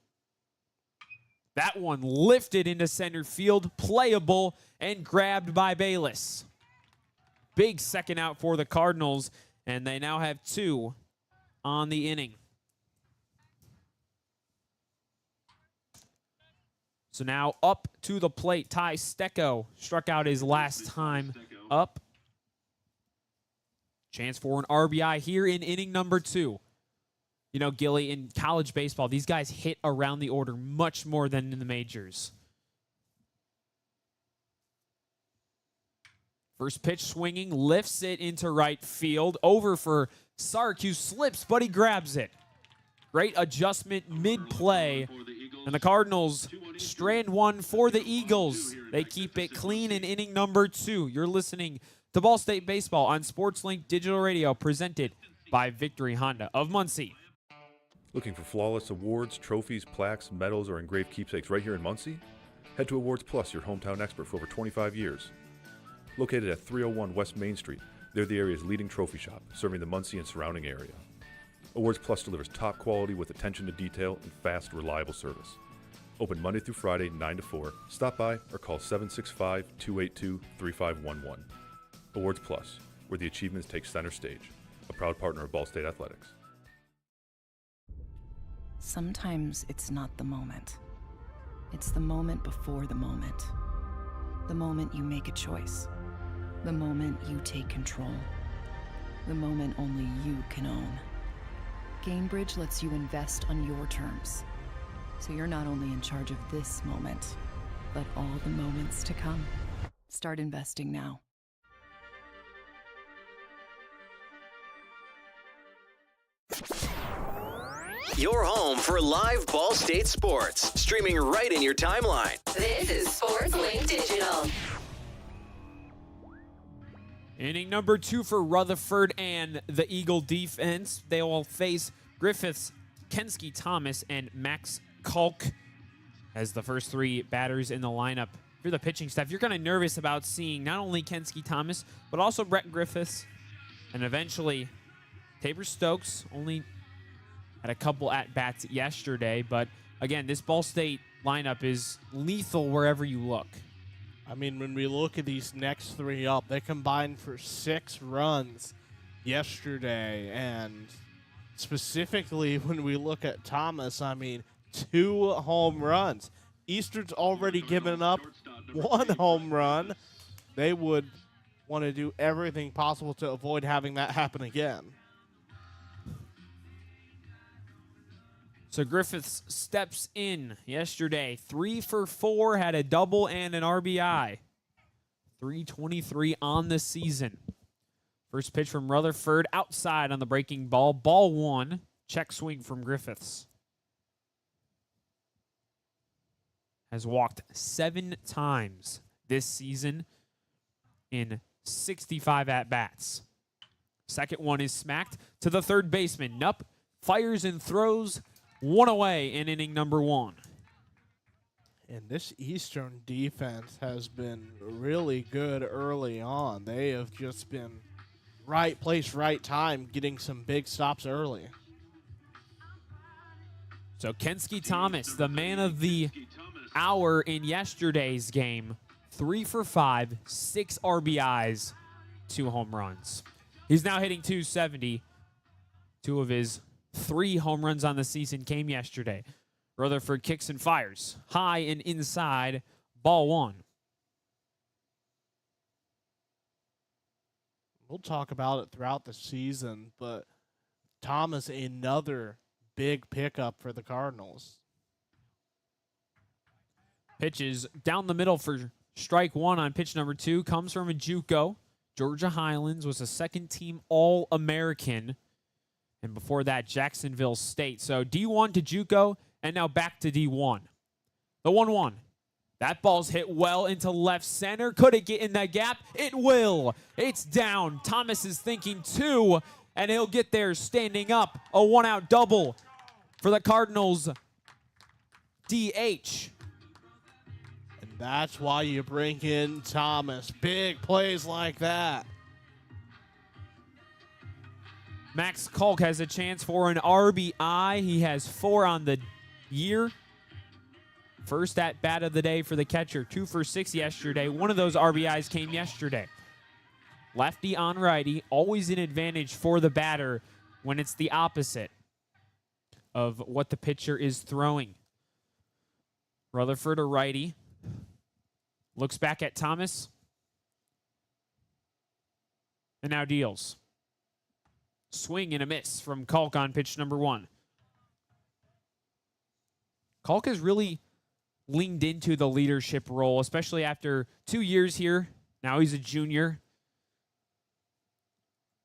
That one lifted into center field, playable, and grabbed by Bayless. Big second out for the Cardinals, and they now have 2 on the inning. So now up to the plate, Ty Stecco struck out his last time up. Chance for an RBI here in inning number 2. You know, Gillie, in college baseball, these guys hit around the order much more than in the majors. First pitch swinging, lifts it into right field. Over for Sark, who slips, but he grabs it. Great adjustment mid-play. And the Cardinals strand 1 for the Eagles. They keep it clean in inning number 2. You're listening to Ball State Baseball on SportsLink Digital Radio, presented by Victory Honda of Muncie. Looking for flawless awards, trophies, plaques, medals, or engraved keepsakes right here in Muncie? Head to Awards Plus, your hometown expert for over 25 years. Located at 301 West Main Street, they're the area's leading trophy shop, serving the Muncie and surrounding area. Awards Plus delivers top quality with attention to detail and fast, reliable service. Open Monday through Friday, 9 to 4. Stop by or call 765-282-3511. Awards Plus, where the achievements take center stage. A proud partner of Ball State Athletics. Sometimes it's not the moment. It's the moment before the moment. The moment you make a choice. The moment you take control. The moment only you can own. Gainbridge lets you invest on your terms. So you're not only in charge of this moment, but all the moments to come. Start investing now. Your home for live Ball State sports, streaming right in your timeline. This is SportsLink Digital. Inning number 2 for Rutherford and the Eagle defense. They will face Griffiths, Kensky Thomas, and Max Kalk as the first 3 batters in the lineup. For the pitching staff, you're kind of nervous about seeing not only Kensky Thomas, but also Brett Griffiths, and eventually Tabor Stokes. Only had a couple at-bats yesterday, but again, this Ball State lineup is lethal wherever you look. I mean, when we look at these next three up, they combined for 6 runs yesterday. And specifically, when we look at Thomas, I mean, 2 home runs. Eastern's already given up 1 home run. They would want to do everything possible to avoid having that happen again. So Griffiths steps in yesterday. 3 for 4, had a double and an RBI. 323 on the season. First pitch from Rutherford outside on the breaking ball. Ball 1. Check swing from Griffiths. Has walked 7 times this season in 65 at-bats. Second one is smacked to the third baseman. Nupp fires and throws. 1 away in inning number 1. And this Eastern defense has been really good early on. They have just been right place, right time, getting some big stops early. So Kensky Thomas, the man of the hour in yesterday's game, 3 for 5, 6 RBIs, 2 home runs. He's now hitting .270. 2 of his 3 home runs on the season came yesterday. Rutherford kicks and fires. High and inside, ball 1. We'll talk about it throughout the season, but Thomas, another big pickup for the Cardinals. Pitches down the middle for strike 1 on pitch number 2. Comes from a JUCO. Georgia Highlands was a second-team All-American. And before that, Jacksonville State. So D1 to JUCO, and now back to D1. The 1-1. That ball's hit well into left center. Could it get in that gap? It will. It's down. Thomas is thinking 2, and he'll get there standing up. A 1-out double for the Cardinals DH. And that's why you bring in Thomas. Big plays like that. Max Klug has a chance for an RBI. He has 4 on the year. First at bat of the day for the catcher. 2 for 6 yesterday. One of those RBIs came yesterday. Lefty on righty. Always an advantage for the batter when it's the opposite of what the pitcher is throwing. Rutherford, a righty. Looks back at Thomas. And now deals. Swing and a miss from Kalk on pitch number 1. Kalk has really leaned into the leadership role, especially after 2 years here. Now he's a junior.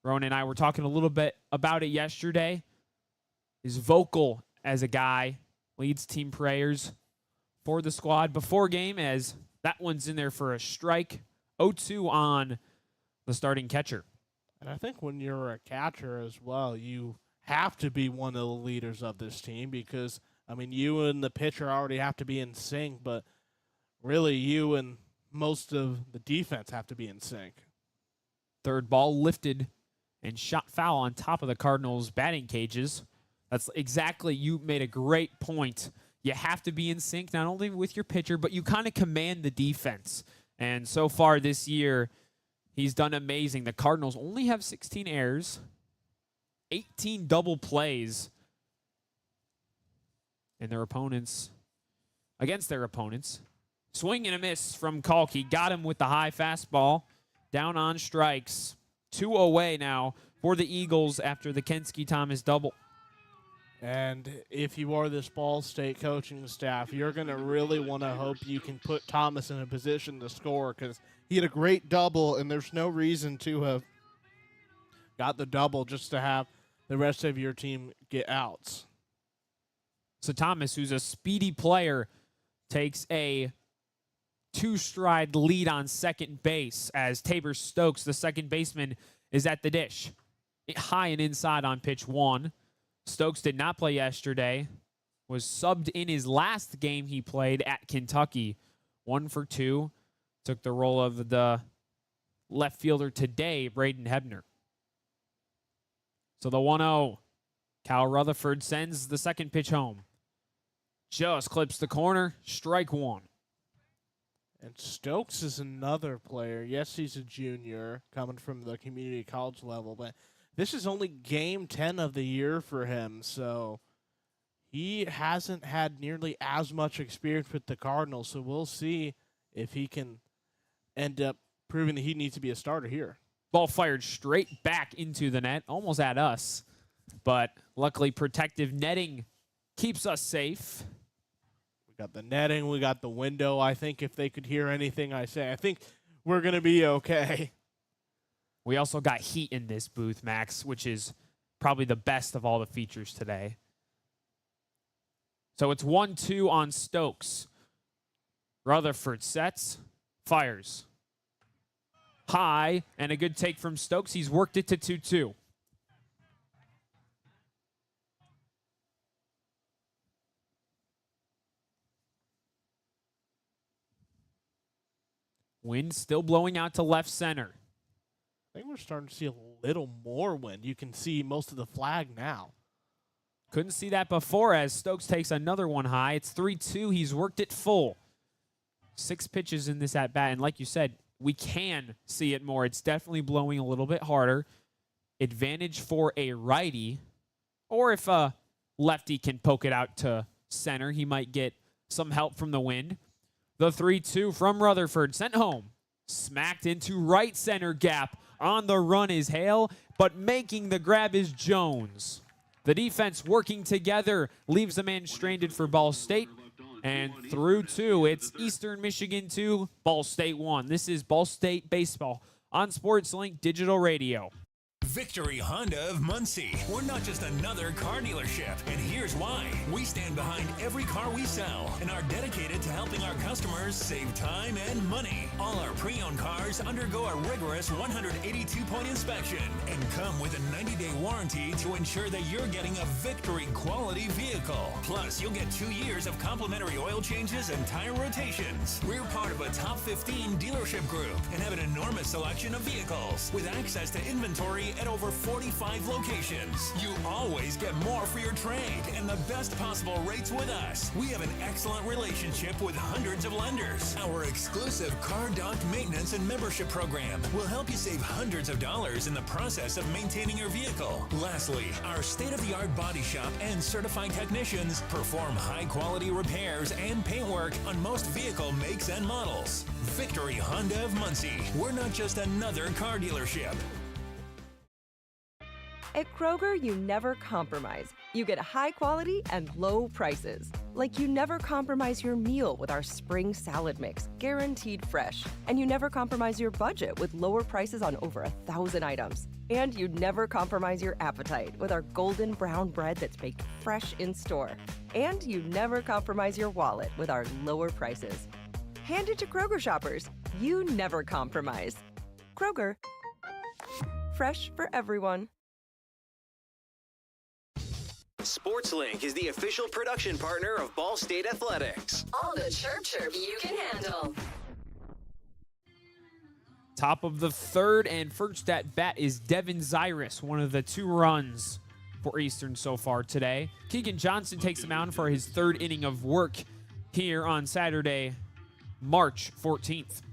Rowan and I were talking a little bit about it yesterday. He's vocal as a guy, leads team prayers for the squad before game, as that one's in there for a strike. 0-2 on the starting catcher. And I think when you're a catcher as well, you have to be one of the leaders of this team because, I mean, you and the pitcher already have to be in sync, but really you and most of the defense have to be in sync. Third ball lifted and shot foul on top of the Cardinals' batting cages. That's exactly, you made a great point. You have to be in sync not only with your pitcher, but you kind of command the defense. And so far this year, he's done amazing. The Cardinals only have 16 errors, 18 double plays, and their opponents, against their opponents. Swing and a miss from Kalk. He got him with the high fastball. Down on strikes. 2 away now for the Eagles after the Kensky Thomas double. And if you are this Ball State coaching staff, you're going to really want to hope you can put Thomas in a position to score because he had a great double, and there's no reason to have got the double just to have the rest of your team get outs. So Thomas, who's a speedy player, takes a 2-stride lead on second base as Tabor Stokes, the second baseman, is at the dish. High and inside on pitch 1. Stokes did not play yesterday. Was subbed in his last game he played at Kentucky. 1 for 2. Took the role of the left fielder today, Braden Hebner. So the 1-0. Cal Rutherford sends the second pitch home. Just clips the corner. Strike 1. And Stokes is another player. Yes, he's a junior coming from the community college level, but this is only game 10 of the year for him, so he hasn't had nearly as much experience with the Cardinals, so we'll see if he can end up proving that he needs to be a starter here. Ball fired straight back into the net, almost at us, but luckily protective netting keeps us safe. We got the netting, we got the window. I think if they could hear anything I say, I think we're going to be okay. We also got heat in this booth, Max, which is probably the best of all the features today. So it's 1-2 on Stokes. Rutherford sets, fires. High, and a good take from Stokes. He's worked it to 2-2. Wind still blowing out to left center. I think we're starting to see a little more wind. You can see most of the flag now. Couldn't see that before as Stokes takes another one high. It's 3-2. He's worked it full. 6 pitches in this at-bat, and like you said, we can see it more. It's definitely blowing a little bit harder. Advantage for a righty, or if a lefty can poke it out to center, he might get some help from the wind. The 3-2 from Rutherford, sent home. Smacked into right center gap. On the run is Hale, but making the grab is Jones. The defense working together leaves a man stranded for Ball State. And through 2, it's Eastern Michigan 2, Ball State 1. This is Ball State Baseball on SportsLink Digital Radio. Victory Honda of Muncie. We're not just another car dealership, and here's why. We stand behind every car we sell and are dedicated to helping our customers save time and money. All our pre-owned cars undergo a rigorous 182-point inspection and come with a 90-day warranty to ensure that you're getting a Victory quality vehicle. Plus, you'll get 2 years of complimentary oil changes and tire rotations. We're part of a top 15 dealership group and have an enormous selection of vehicles with access to inventory at over 45 locations. You always get more for your trade and the best possible rates with us. We have an excellent relationship with hundreds of lenders. Our exclusive car dock maintenance and membership program will help you save hundreds of dollars in the process of maintaining your vehicle. Lastly, our state-of-the-art body shop and certified technicians perform high-quality repairs and paintwork on most vehicle makes and models. Victory Honda of Muncie. We're not just another car dealership. At Kroger, you never compromise. You get high quality and low prices. Like you never compromise your meal with our spring salad mix, guaranteed fresh. And you never compromise your budget with lower prices on over 1,000 items. And you never compromise your appetite with our golden brown bread that's baked fresh in store. And you never compromise your wallet with our lower prices. Hand it to Kroger shoppers. You never compromise. Kroger. Fresh for everyone. SportsLink is the official production partner of Ball State Athletics. All the chirp you can handle. Top of the 3rd, and first at bat is Devin Zyrus, one of the 2 runs for Eastern so far today. Keegan Johnson takes the mound for his 3rd inning of work here on Saturday, March 14th.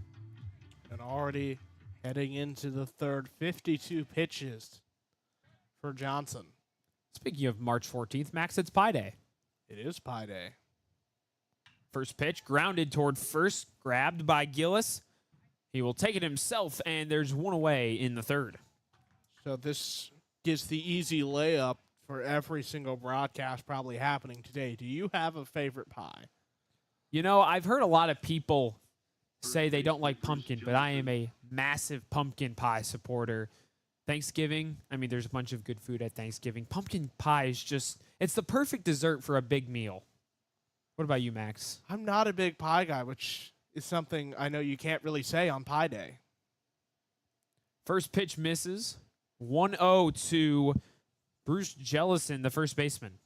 And already heading into the 3rd, 52 pitches for Johnson. Speaking of March 14th, Max, it's Pi Day. It is Pi Day. First pitch, grounded toward first, grabbed by Gillis. He will take it himself, and there's one away in the 3rd. So this gives the easy layup for every single broadcast probably happening today. Do you have a favorite pie? You know, I've heard a lot of people say they don't like pumpkin, but I am a massive pumpkin pie supporter. Thanksgiving, I mean, there's a bunch of good food at Thanksgiving. Pumpkin pie is just, it's the perfect dessert for a big meal. What about you, Max? I'm not a big pie guy, which is something I know you can't really say on Pie Day. First pitch misses. 1-0 to Bruce Jellison, the first baseman.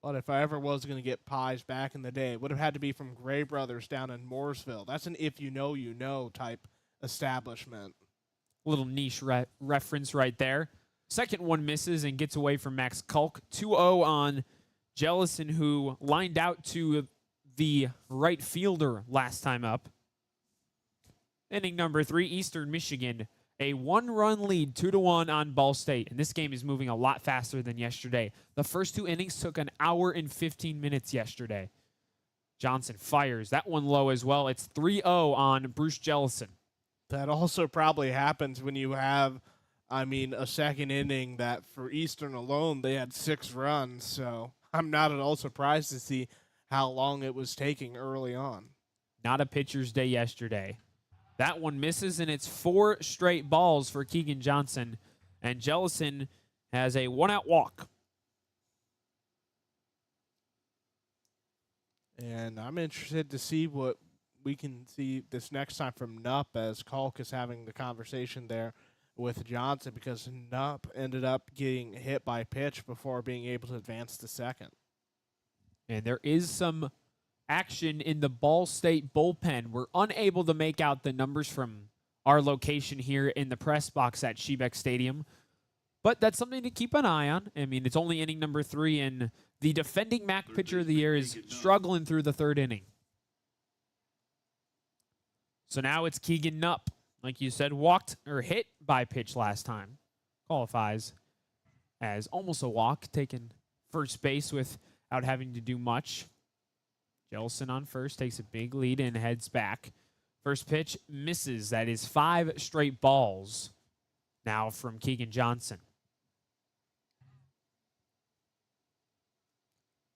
But if I ever was going to get pies back in the day, it would have had to be from Gray Brothers down in Mooresville. That's an if you know type establishment. Little niche reference right there. Second one misses and gets away from Max Kulk. 2-0 on Jellison, who lined out to the right fielder last time up. Inning number 3, Eastern Michigan, a 1-run lead, 2-1 on Ball State. And this game is moving a lot faster than yesterday. The first 2 innings took an hour and 15 minutes yesterday. Johnson fires. That one low as well. It's 3-0 on Bruce Jellison. That also probably happens when you have, a second inning that for Eastern alone, they had 6 runs. So I'm not at all surprised to see how long it was taking early on. Not a pitcher's day yesterday. That one misses, and it's 4 straight balls for Keegan Johnson. And Jellison has a 1-out walk. And I'm interested to see what we can see this next time from Nupp, as Kalk is having the conversation there with Johnson, because Nupp ended up getting hit by pitch before being able to advance to second. And there is some action in the Ball State bullpen. We're unable to make out the numbers from our location here in the press box at Shebeck Stadium, but that's something to keep an eye on. It's only inning number 3, and the defending MAC pitcher of the year is struggling through the 3rd inning. So now it's Keegan Nupp. Like you said, walked or hit by pitch last time. Qualifies as almost a walk, taking first base without having to do much. Jellison on first, takes a big lead and heads back. First pitch misses. That is 5 straight balls now from Keegan Johnson.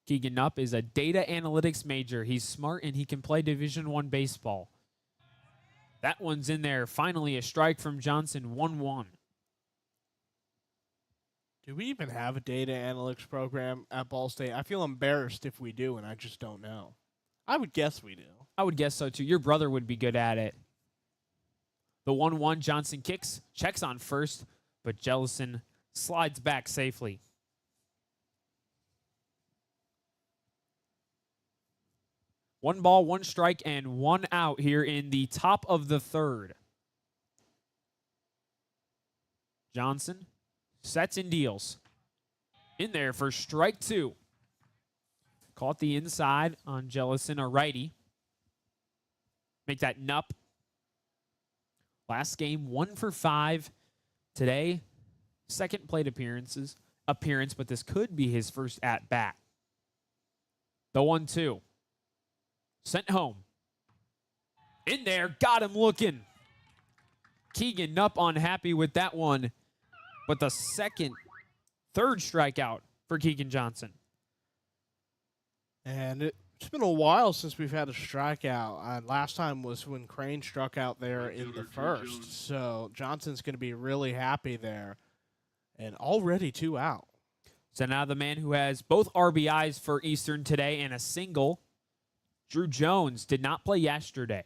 Keegan Nupp is a data analytics major. He's smart and he can play Division I baseball. That one's in there. Finally, a strike from Johnson, 1-1. Do we even have a data analytics program at Ball State? I feel embarrassed if we do, and I just don't know. I would guess we do. I would guess so, too. Your brother would be good at it. The 1-1, Johnson kicks, checks on first, but Jellison slides back safely. One ball, 1 strike, and 1 out here in the top of the 3rd. Johnson sets and deals. In there for strike 2. Caught the inside on Jellison, a righty. Make that Nupp. Last game, 1 for 5. Today, second plate appearance, but this could be his first at-bat. The 1-2. Sent home. In there, got him looking. Keegan Nupp unhappy with that one, but the third strikeout for Keegan Johnson. And it's been a while since we've had a strikeout. Last time was when Crane struck out there in the first. So Johnson's going to be really happy there. And already 2 out. So now the man who has both RBIs for Eastern today and a single, Drew Jones, did not play yesterday.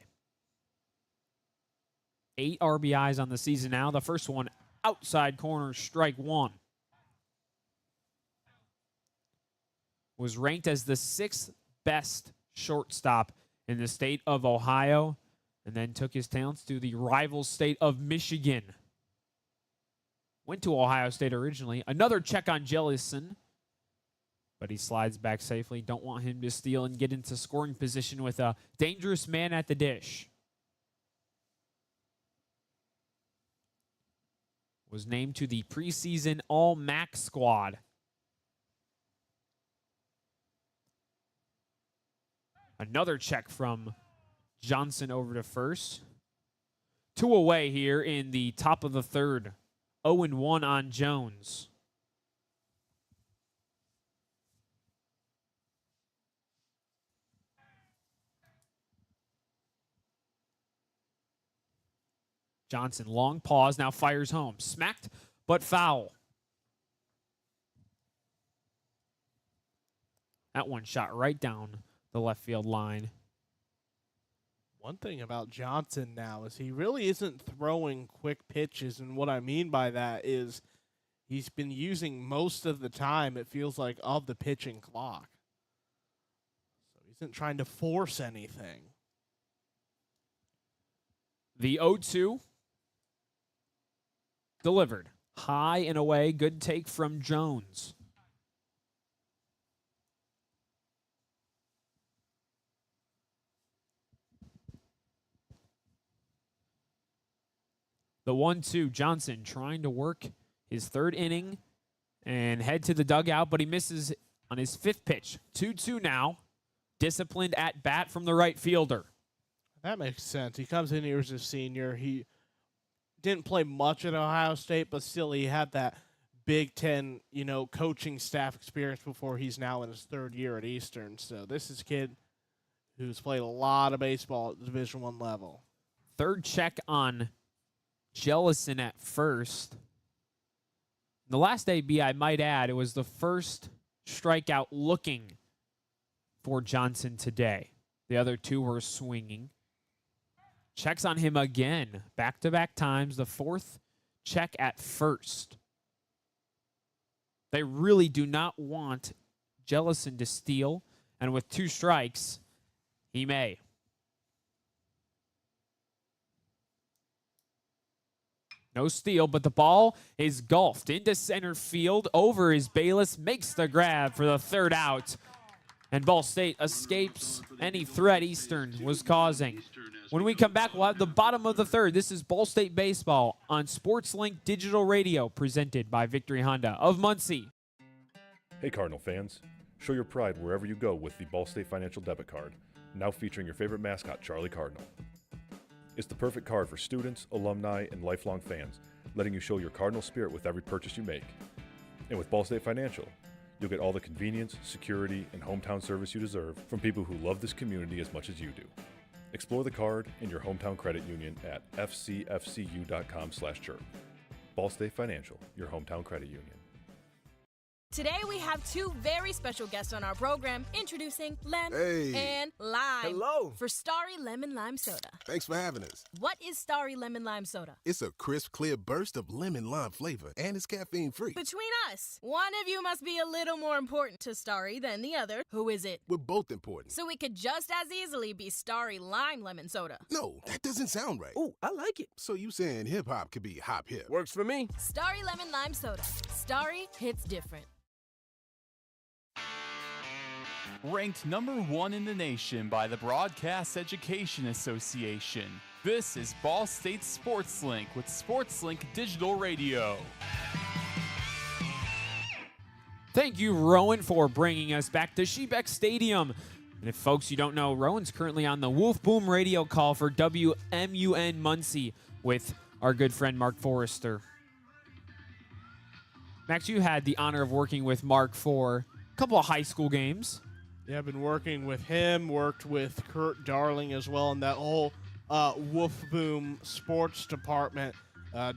8 RBIs on the season now. The first one outside corner, strike 1. Was ranked as the 6th best shortstop in the state of Ohio, and then took his talents to the rival state of Michigan. Went to Ohio State originally. Another check on Jellison, but he slides back safely. Don't want him to steal and get into scoring position with a dangerous man at the dish. Was named to the preseason All-MAC squad. Another check from Johnson over to first. 2 away here in the top of the 3rd. 0-1 on Jones. Johnson, long pause, now fires home. Smacked, but foul. That one shot right down the left field line. One thing about Johnson now is he really isn't throwing quick pitches, and what I mean by that is he's been using most of the time, it feels like, of the pitching clock. So he isn't trying to force anything. The 0-2 delivered. High and away, good take from Jones. The 1-2, Johnson trying to work his third inning and head to the dugout, but he misses on his fifth pitch. 2-2 now. Disciplined at bat from the right fielder. That makes sense. He comes in here as a senior. He didn't play much at Ohio State, but still he had that Big Ten, coaching staff experience before he's now in his third year at Eastern. So this is a kid who's played a lot of baseball at the Division I level. Third check on Jellison at first. The last AB, I might add, it was the first strikeout looking for Johnson today. The other two were swinging. Checks on him again, back-to-back times. The fourth check at first. They really do not want Jellison to steal, and with 2 strikes, he may. No steal, but the ball is golfed into center field. Over is Bayless, makes the grab for the third out. And Ball State escapes any threat Eastern was causing. When we come back, we'll have the bottom of the third. This is Ball State Baseball on SportsLink Digital Radio, presented by Victory Honda of Muncie. Hey Cardinal fans, show your pride wherever you go with the Ball State Financial Debit Card, now featuring your favorite mascot, Charlie Cardinal. It's the perfect card for students, alumni, and lifelong fans, letting you show your Cardinal spirit with every purchase you make. And with Ball State Financial, you'll get all the convenience, security, and hometown service you deserve from people who love this community as much as you do. Explore the card in your hometown credit union at fcfcu.com/chirp. Ball State Financial, your hometown credit union. Today we have 2 very special guests on our program, introducing Lem and Lime. Hello. For Starry Lemon Lime Soda. Thanks for having us. What is Starry Lemon Lime Soda? It's a crisp, clear burst of lemon lime flavor, and it's caffeine-free. Between us, one of you must be a little more important to Starry than the other. Who is it? We're both important. So it could just as easily be Starry Lime Lemon Soda. No, that doesn't sound right. Oh, I like it. So you saying hip-hop could be hop-hip? Works for me. Starry Lemon Lime Soda. Starry hits different. Ranked #1 in the nation by the Broadcast Education Association. This is Ball State SportsLink with SportsLink Digital Radio. Thank you, Rowan, for bringing us back to Shebeck Stadium. And if folks you don't know, Rowan's currently on the Wolf Boom radio call for WMUN Muncie with our good friend Mark Forrester. Max, you had the honor of working with Mark for a couple of high school games. Yeah, I've been working with him, worked with Kurt Darling as well in that whole Wolf Boom sports department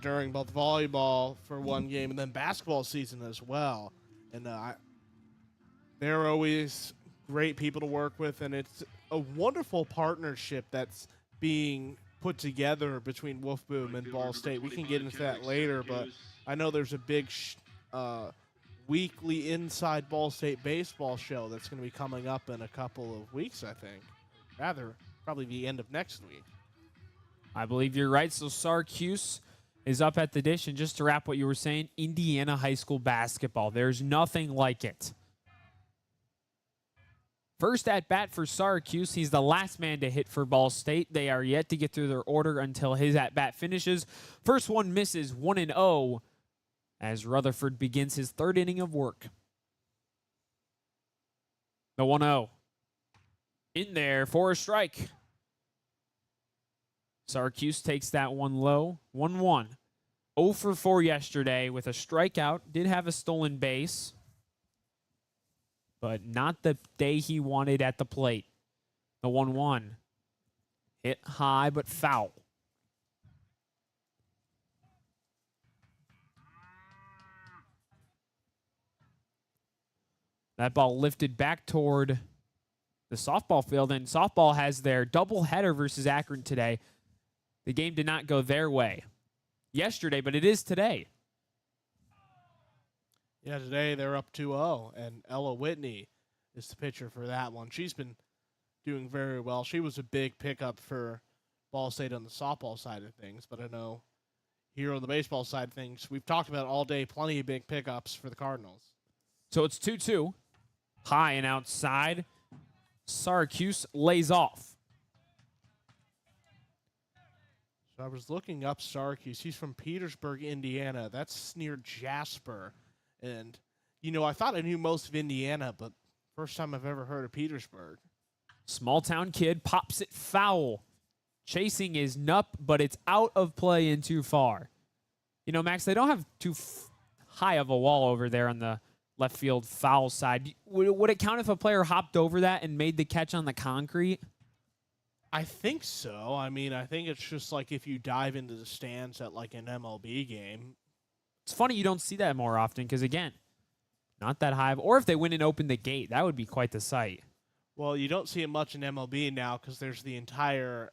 during both volleyball for one game and then basketball season as well. And they're always great people to work with, and it's a wonderful partnership that's being put together between Wolf Boom and Ball State. We can get into that later, but I know there's a big weekly Inside Ball State baseball show that's going to be coming up in a couple of weeks, I think. Rather, probably the end of next week. I believe you're right. So Syracuse is up at the dish. And just to wrap what you were saying, Indiana high school basketball. There's nothing like it. First at bat for Syracuse. He's the last man to hit for Ball State. They are yet to get through their order until his at bat finishes. First one misses, 1-0. As Rutherford begins his third inning of work. The 1-0. In there for a strike. Syracuse takes that one low. 1-1. 0 for 4 yesterday with a strikeout. Did have a stolen base. But not the day he wanted at the plate. The 1-1. Hit high but foul. That ball lifted back toward the softball field, and softball has their doubleheader versus Akron today. The game did not go their way yesterday, but it is today. Yeah, today they're up 2-0, and Ella Whitney is the pitcher for that one. She's been doing very well. She was a big pickup for Ball State on the softball side of things, but I know here on the baseball side of things, we've talked about all day, plenty of big pickups for the Cardinals. So it's 2-2. High and outside. Syracuse lays off. I was looking up Syracuse. He's from Petersburg, Indiana. That's near Jasper. And, I thought I knew most of Indiana, but first time I've ever heard of Petersburg. Small town kid pops it foul. Chasing is nup, but it's out of play and too far. Max, they don't have too high of a wall over there on the left field foul side. Would it count if a player hopped over that and made the catch on the concrete? I think so. I think it's just like if you dive into the stands at like an MLB game. It's funny you don't see that more often because, again, not that high. Or if they went and opened the gate, that would be quite the sight. Well, you don't see it much in MLB now because there's the entire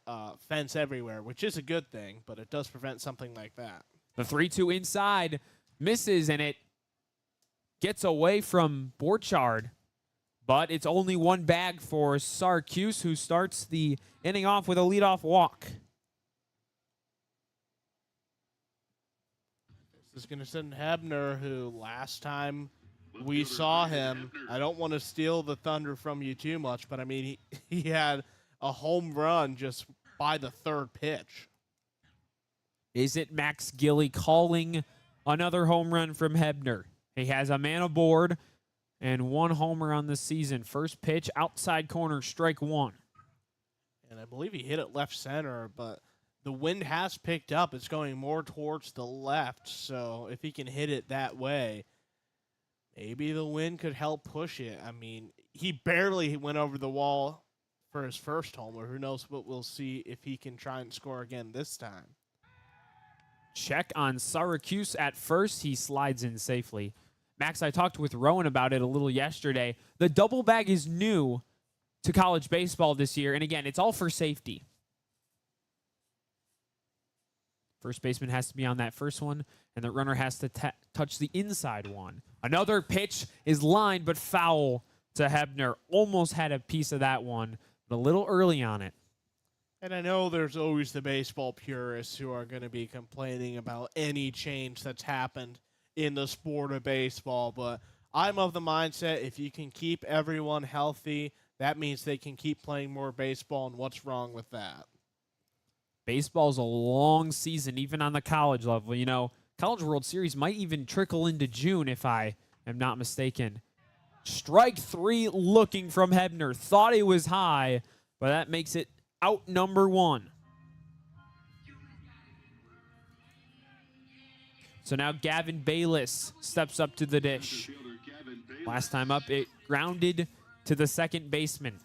fence everywhere, which is a good thing, but it does prevent something like that. The 3-2 inside misses, and it gets away from Borchardt. But it's only one bag for Syracuse, who starts the inning off with a leadoff walk. This is going to send Hebner, who last time we saw him, I don't want to steal the thunder from you too much, but he had a home run just by the third pitch. Is it Max Gillie calling another home run from Hebner? He has a man aboard and one homer on the season. First pitch, outside corner, strike one. And I believe he hit it left center, but the wind has picked up. It's going more towards the left, so if he can hit it that way, maybe the wind could help push it. He barely went over the wall for his first homer. Who knows what we'll see if he can try and score again this time. Check on Syracuse at first. He slides in safely. Max, I talked with Rowan about it a little yesterday. The double bag is new to college baseball this year, and again, it's all for safety. First baseman has to be on that first one, and the runner has to touch the inside one. Another pitch is lined, but foul to Hebner. Almost had a piece of that one, but a little early on it. And I know there's always the baseball purists who are going to be complaining about any change that's happened in the sport of baseball, but I'm of the mindset if you can keep everyone healthy, that means they can keep playing more baseball, and what's wrong with that? Baseball's a long season, even on the college level. College World Series might even trickle into June, if I am not mistaken. Strike three looking from Hebner. Thought it was high, but that makes it out number one. So now Gavin Bayless steps up to the dish. Last time up, it grounded to the second baseman.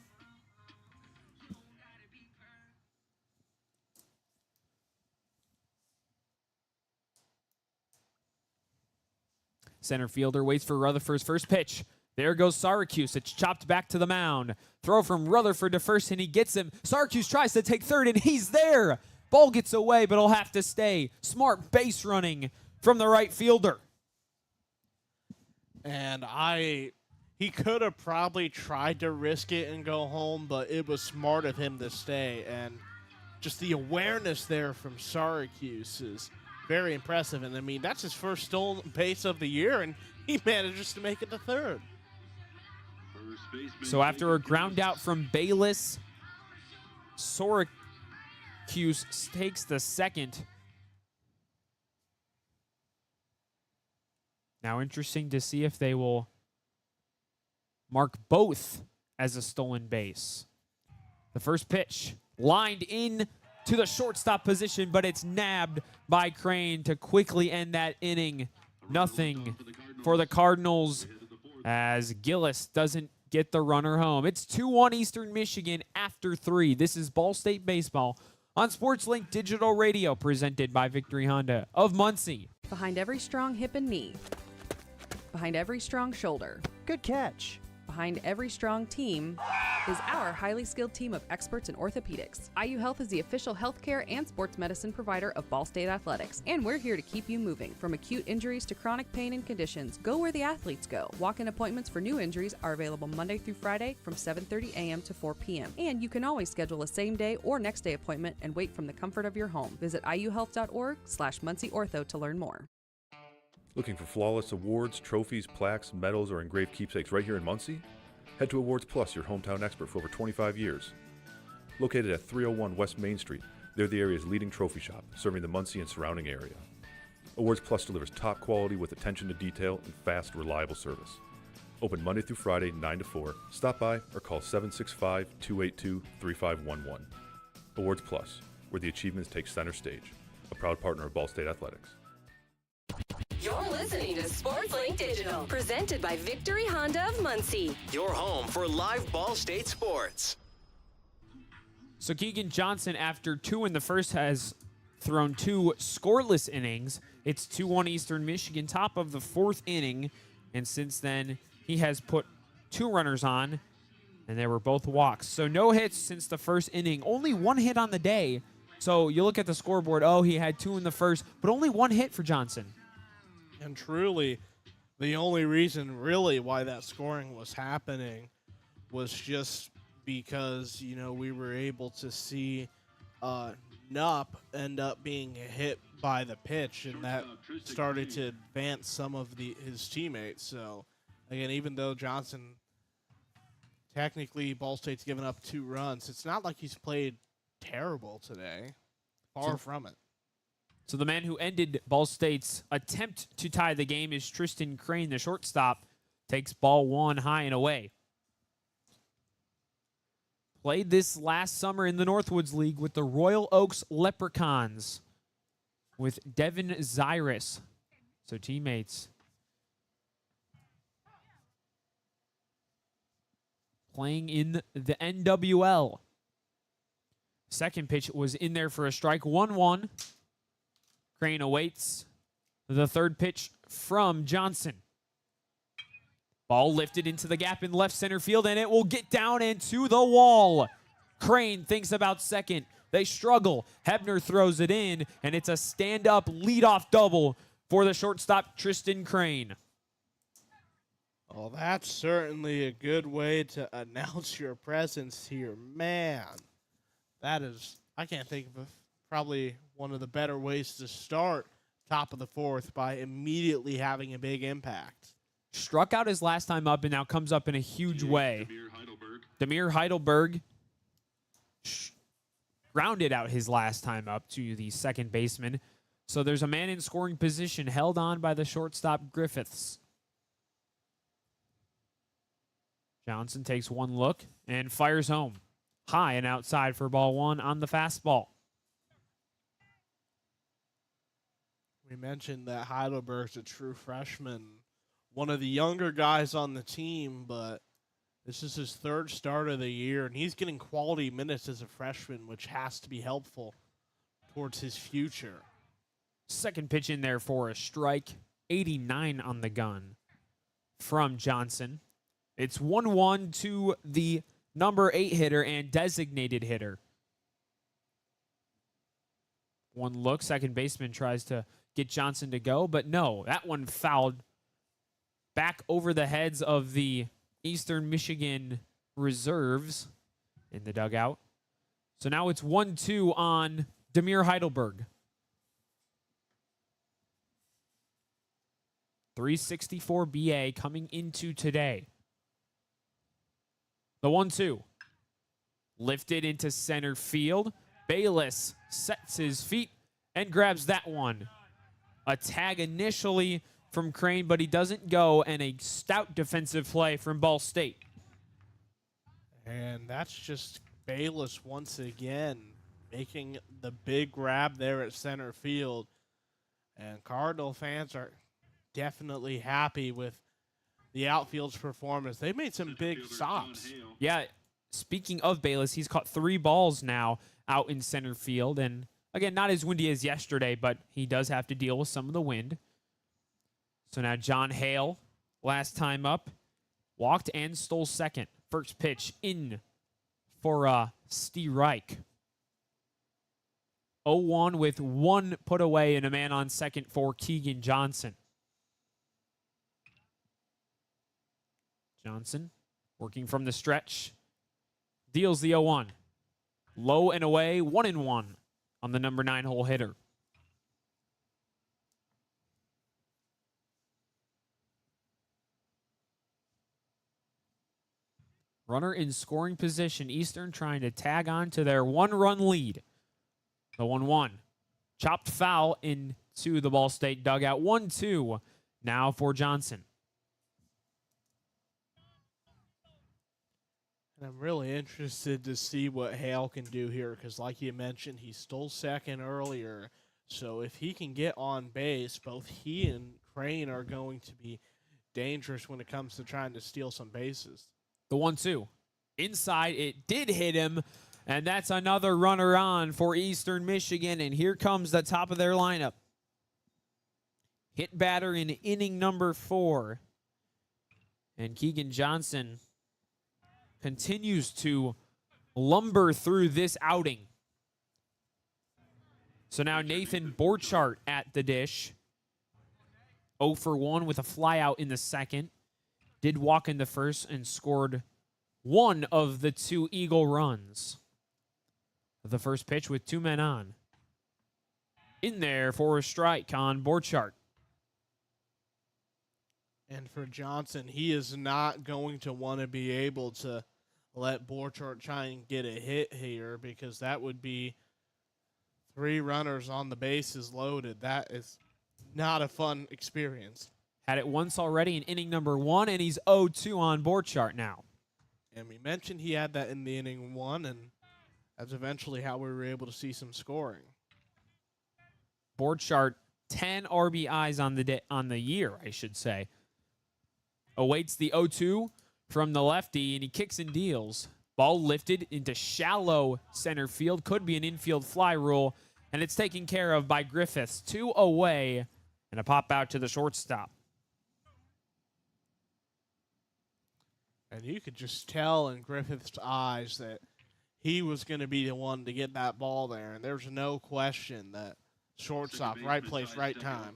Center fielder waits for Rutherford's first pitch. There goes Syracuse. It's chopped back to the mound. Throw from Rutherford to first, and he gets him. Syracuse tries to take third, and he's there. Ball gets away, but he'll have to stay. Smart base running from the right fielder. And he could have probably tried to risk it and go home, but it was smart of him to stay. And just the awareness there from Syracuse is very impressive. And, that's his first stolen base of the year, and he manages to make it to third. So after a ground out from Bayless, Syracuse takes the second. Now interesting to see if they will mark both as a stolen base. The first pitch lined in to the shortstop position, but it's nabbed by Crane to quickly end that inning. Nothing for the Cardinals as Gillis doesn't get the runner home. It's 2-1 Eastern Michigan after 3. This is Ball State Baseball on SportsLink Digital Radio, presented by Victory Honda of Muncie. Behind every strong hip and knee. Behind every strong shoulder. Good catch. Behind every strong team is our highly skilled team of experts in orthopedics. IU Health is the official healthcare and sports medicine provider of Ball State Athletics, and we're here to keep you moving. From acute injuries to chronic pain and conditions, go where the athletes go. Walk-in appointments for new injuries are available Monday through Friday from 7:30 a.m. to 4 p.m. And you can always schedule a same-day or next-day appointment and wait from the comfort of your home. Visit iuhealth.org/MuncieOrtho to learn more. Looking for flawless awards, trophies, plaques, medals, or engraved keepsakes right here in Muncie? Head to Awards Plus, your hometown expert for over 25 years. Located at 301 West Main Street, They're the area's leading trophy shop, serving the Muncie and surrounding area. Awards Plus delivers top quality with attention to detail and fast, reliable service. Open Monday through Friday, 9 to 4. Stop by or call 765-282-3511. Awards Plus, where the achievements take center stage. A proud partner of Ball State Athletics. You're listening to SportsLink Digital, presented by Victory Honda of Muncie. Your home for live Ball State sports. So Keegan Johnson, after 2 in the first, has thrown 2 scoreless innings. It's 2-1 Eastern Michigan, top of the 4th inning. And since then, he has put 2 runners on, and they were both walks. So no hits since the first inning. Only 1 hit on the day. So you look at the scoreboard, oh, he had 2 in the first, but only 1 hit for Johnson. And truly, the only reason really why that scoring was happening was just because, you know, we were able to see Nupp end up being hit by the pitch, and that started to advance some of his teammates. So, again, even though Johnson, technically Ball State's given up 2 runs, it's not like he's played terrible today. Far from it. So the man who ended Ball State's attempt to tie the game is Tristan Crane, the shortstop, takes ball 1 high and away. Played this last summer in the Northwoods League with the Royal Oaks Leprechauns with Devin Zyrus. So teammates playing in the NWL. Second pitch was in there for a strike, 1-1. Crane awaits the third pitch from Johnson. Ball lifted into the gap in left center field, and it will get down and to the wall. Crane thinks about second. They struggle. Hebner throws it in, and it's a stand-up leadoff double for the shortstop, Tristan Crane. Well, that's certainly a good way to announce your presence here. Man, that is, I can't think of probably one of the better ways to start top of the 4th by immediately having a big impact. Struck out his last time up and now comes up in a huge way. Demir Heidelberg grounded out his last time up to the second baseman. So there's a man in scoring position held on by the shortstop Griffiths. Johnson takes one look and fires home. High and outside for ball 1 on the fastball. We mentioned that Heidelberg's a true freshman, one of the younger guys on the team, but this is his 3rd start of the year, and he's getting quality minutes as a freshman, which has to be helpful towards his future. Second pitch in there for a strike, 89 on the gun from Johnson. It's 1-1 to the number 8 hitter and designated hitter. One look, second baseman tries to get Johnson to go, but no, that one fouled back over the heads of the Eastern Michigan reserves in the dugout. So now it's 1-2 on Demir Heidelberg. 364 BA coming into today. The 1-2. Lifted into center field. Bayless sets his feet and grabs that one. A tag initially from Crane, but he doesn't go, and a stout defensive play from Ball State. And that's just Bayless once again making the big grab there at center field. And Cardinal fans are definitely happy with the outfield's performance. They've made some big stops. Yeah, speaking of Bayless, he's caught 3 balls now out in center field. And again, not as windy as yesterday, but he does have to deal with some of the wind. So now John Hale, last time up, walked and stole second. First pitch in for Steve Reich. 0-1 with 1 put away and a man on second for Keegan Johnson. Johnson working from the stretch. Deals the 0-1. Low and away, 1-1 on the number 9 hole hitter. Runner in scoring position. Eastern trying to tag on to their 1-run lead. The 1-1. Chopped foul into the Ball State dugout. 1-2 now for Johnson. And I'm really interested to see what Hale can do here because, like you mentioned, he stole second earlier. So if he can get on base, both he and Crane are going to be dangerous when it comes to trying to steal some bases. The 1-2. Inside, it did hit him, and that's another runner on for Eastern Michigan, and here comes the top of their lineup. Hit batter in inning number 4. And Keegan Johnson continues to lumber through this outing. So now Nathan Borchardt at the dish. 0 for 1 with a flyout in the second. Did walk in the first and scored one of the 2 Eagle runs. The first pitch with 2 men on. In there for a strike on Borchardt. And for Johnson, he is not going to want to be able to let Borchardt try and get a hit here because that would be 3 runners on the bases loaded. That is not a fun experience. Had it once already in inning number 1, and he's 0-2 on Borchardt now. And we mentioned he had that in the inning 1, and that's eventually how we were able to see some scoring. Borchardt, 10 RBIs on the year, I should say. Awaits the 0-2 from the lefty, and he kicks and deals. Ball lifted into shallow center field. Could be an infield fly rule, and it's taken care of by Griffiths. 2 away, and a pop out to the shortstop. And you could just tell in Griffith's eyes that he was going to be the one to get that ball there, and there's no question that shortstop, right place, right time.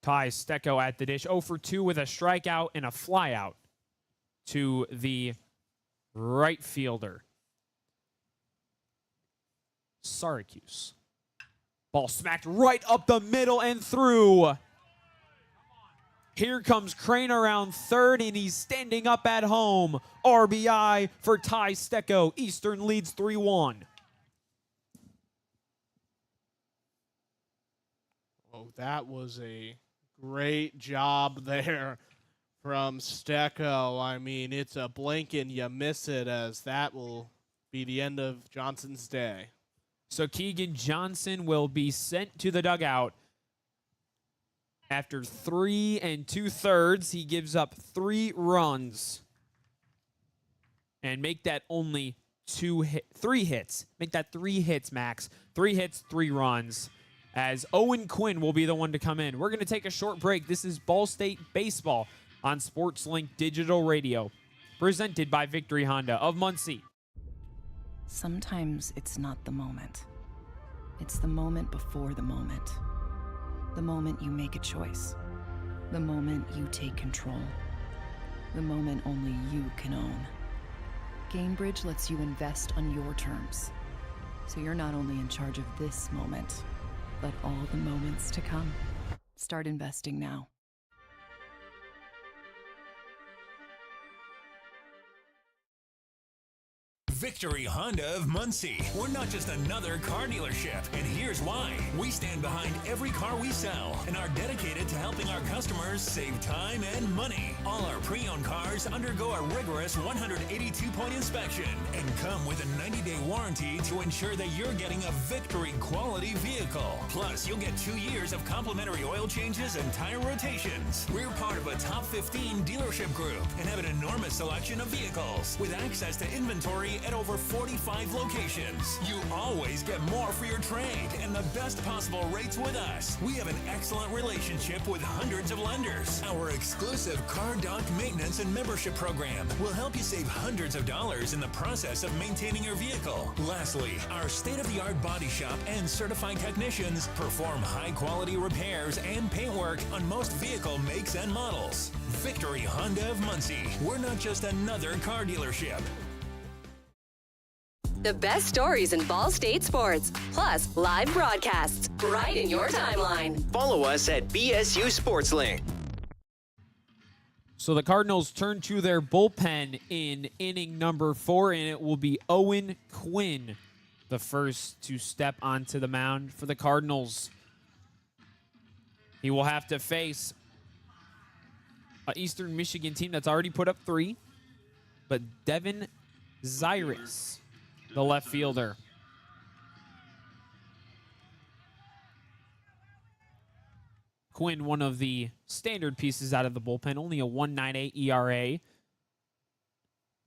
Ty Stecco at the dish, 0 for 2 with a strikeout and a flyout to the right fielder, Syracuse. Ball smacked right up the middle and through. Here comes Crane around third, and he's standing up at home. RBI for Ty Stecco. Eastern leads 3-1. Oh, that was a great job there from Stecco. I mean, it's a blink and you miss it, as that will be the end of Johnson's day. So Keegan Johnson will be sent to the dugout. After 3 2/3, he gives up 3 runs. And make that only 3 hits. Make that 3 hits, Max. 3 hits, 3 runs. As Owen Quinn will be the one to come in. We're going to take a short break. This is Ball State Baseball on SportsLink Digital Radio, presented by Victory Honda of Muncie. Sometimes it's not the moment. It's the moment before the moment. The moment you make a choice. The moment you take control. The moment only you can own. Gainbridge lets you invest on your terms. So you're not only in charge of this moment, but all the moments to come. Start investing now. Victory Honda of Muncie. We're not just another car dealership, and here's why. We stand behind every car we sell and are dedicated to helping our customers save time and money. All our pre-owned cars undergo a rigorous 182-point inspection and come with a 90-day warranty to ensure that you're getting a Victory quality vehicle. Plus, you'll get 2 years of complimentary oil changes and tire rotations. We're part of a top 15 dealership group and have an enormous selection of vehicles with access to inventory at over 45 locations. You always get more for your trade and the best possible rates with us. We have an excellent relationship with hundreds of lenders. Our exclusive Car Doc maintenance and membership program will help you save hundreds of dollars in the process of maintaining your vehicle. Lastly, our state-of-the-art body shop and certified technicians perform high-quality repairs and paint work on most vehicle makes and models. Victory Honda of Muncie. We're not just another car dealership. The best stories in Ball State sports, plus live broadcasts right in your timeline. Follow us at BSU SportsLink. So the Cardinals turn to their bullpen in inning number 4, and it will be Owen Quinn the first to step onto the mound for the Cardinals. He will have to face an Eastern Michigan team that's already put up 3, but Devin Zyrus, the left fielder. Quinn, one of the standard pieces out of the bullpen, only a 1.98 ERA,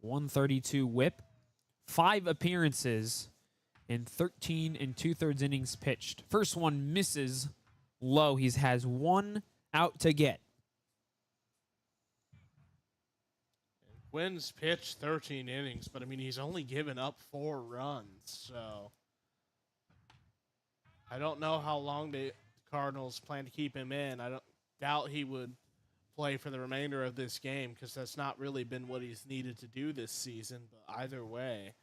132 WHIP, 5 appearances, and 13 2/3 innings pitched. First one misses low. He has 1 out to get. Quinn's pitched 13 innings, but I mean, he's only given up 4 runs, so I don't know how long the Cardinals plan to keep him in. I don't doubt he would play for the remainder of this game because that's not really been what he's needed to do this season. But either way,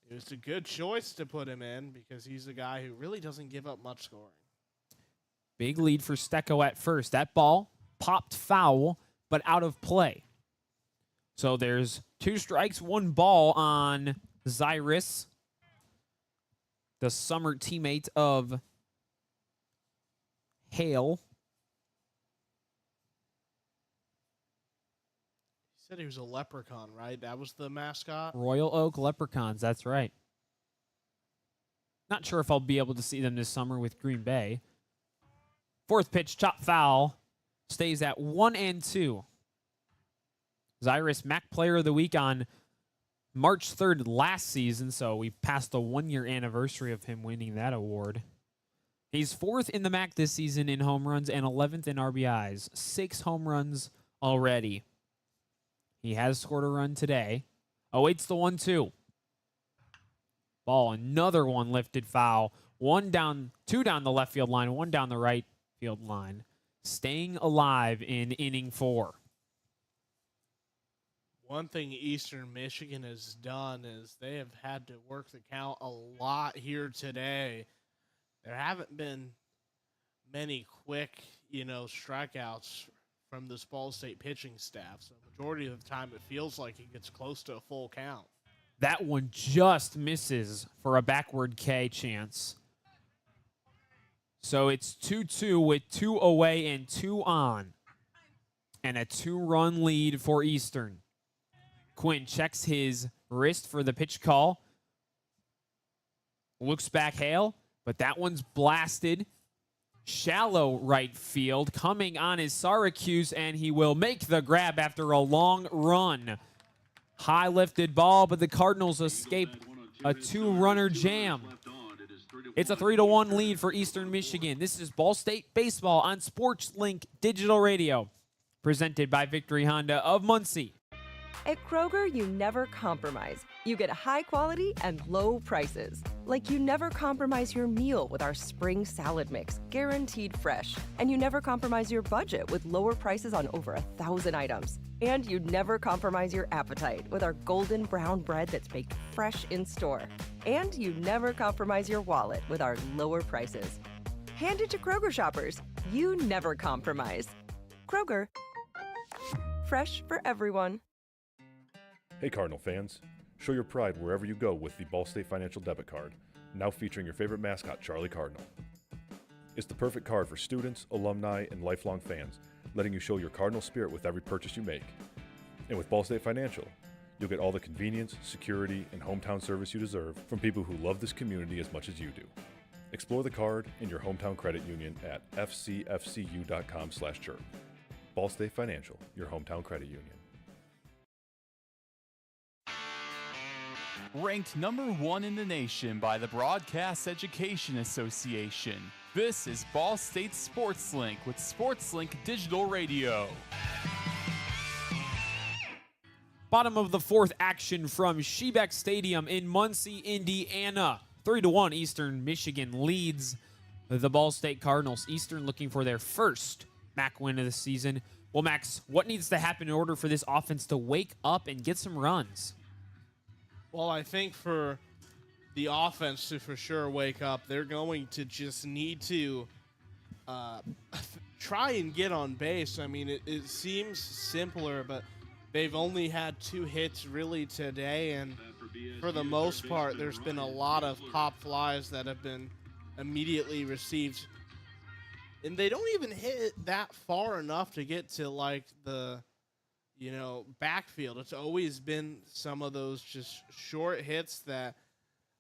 it was a good choice to put him in because he's a guy who really doesn't give up much scoring. Big lead for Stecco at first. That ball popped foul, but out of play. So there's 2 strikes, 1 ball on Zyrus, the summer teammate of Hale. He said he was a leprechaun, right? That was the mascot? Royal Oak Leprechauns, that's right. Not sure if I'll be able to see them this summer with Green Bay. 4th pitch, chop foul, stays at 1-2. Zyrus, MAC Player of the Week on March 3rd last season, so we passed the 1-year anniversary of him winning that award. He's 4th in the MAC this season in home runs and 11th in RBIs. 6 home runs already. He has scored a run today. Awaits the 1-2. Ball, another one lifted foul. 2 down the left field line, 1 down the right field line. Staying alive in inning 4. One thing Eastern Michigan has done is they have had to work the count a lot here today. There haven't been many quick, strikeouts from this Ball State pitching staff. So the majority of the time it feels like it gets close to a full count. That one just misses for a backward K chance. So it's 2-2 with 2 away and 2 on. And a 2-run lead for Eastern. Quinn checks his wrist for the pitch call. Looks back Hale, but that one's blasted. Shallow right field. Coming on is Syracuse, and he will make the grab after a long run. High lifted ball, but the Cardinals escape a 2-runner jam. It's a 3-1 lead for Eastern Michigan. This is Ball State Baseball on SportsLink Digital Radio, presented by Victory Honda of Muncie. At Kroger, you never compromise. You get high quality and low prices. Like you never compromise your meal with our spring salad mix, guaranteed fresh. And you never compromise your budget with lower prices on over 1,000 items. And you never compromise your appetite with our golden brown bread that's baked fresh in store. And you never compromise your wallet with our lower prices. Hand it to Kroger shoppers. You never compromise. Kroger. Fresh for everyone. Hey Cardinal fans, show your pride wherever you go with the Ball State Financial Debit Card, now featuring your favorite mascot, Charlie Cardinal. It's the perfect card for students, alumni, and lifelong fans, letting you show your Cardinal spirit with every purchase you make. And with Ball State Financial, you'll get all the convenience, security, and hometown service you deserve from people who love this community as much as you do. Explore the card in your hometown credit union at fcfcu.com/chirp. Ball State Financial, your hometown credit union. Ranked number 1 in the nation by the Broadcast Education Association. This is Ball State Sports Link with SportsLink Digital Radio. Bottom of the 4th action from Shebeck Stadium in Muncie, Indiana. 3-1, Eastern Michigan leads the Ball State Cardinals. Eastern looking for their first MAC win of the season. Well, Max, what needs to happen in order for this offense to wake up and get some runs? Well, I think for the offense to for sure wake up, they're going to just need to try and get on base. I mean, it seems simpler, but they've only had 2 hits really today, and for the most part, there's been a lot of pop flies that have been immediately received. And they don't even hit that far enough to get to, like, the, backfield. It's always been some of those just short hits that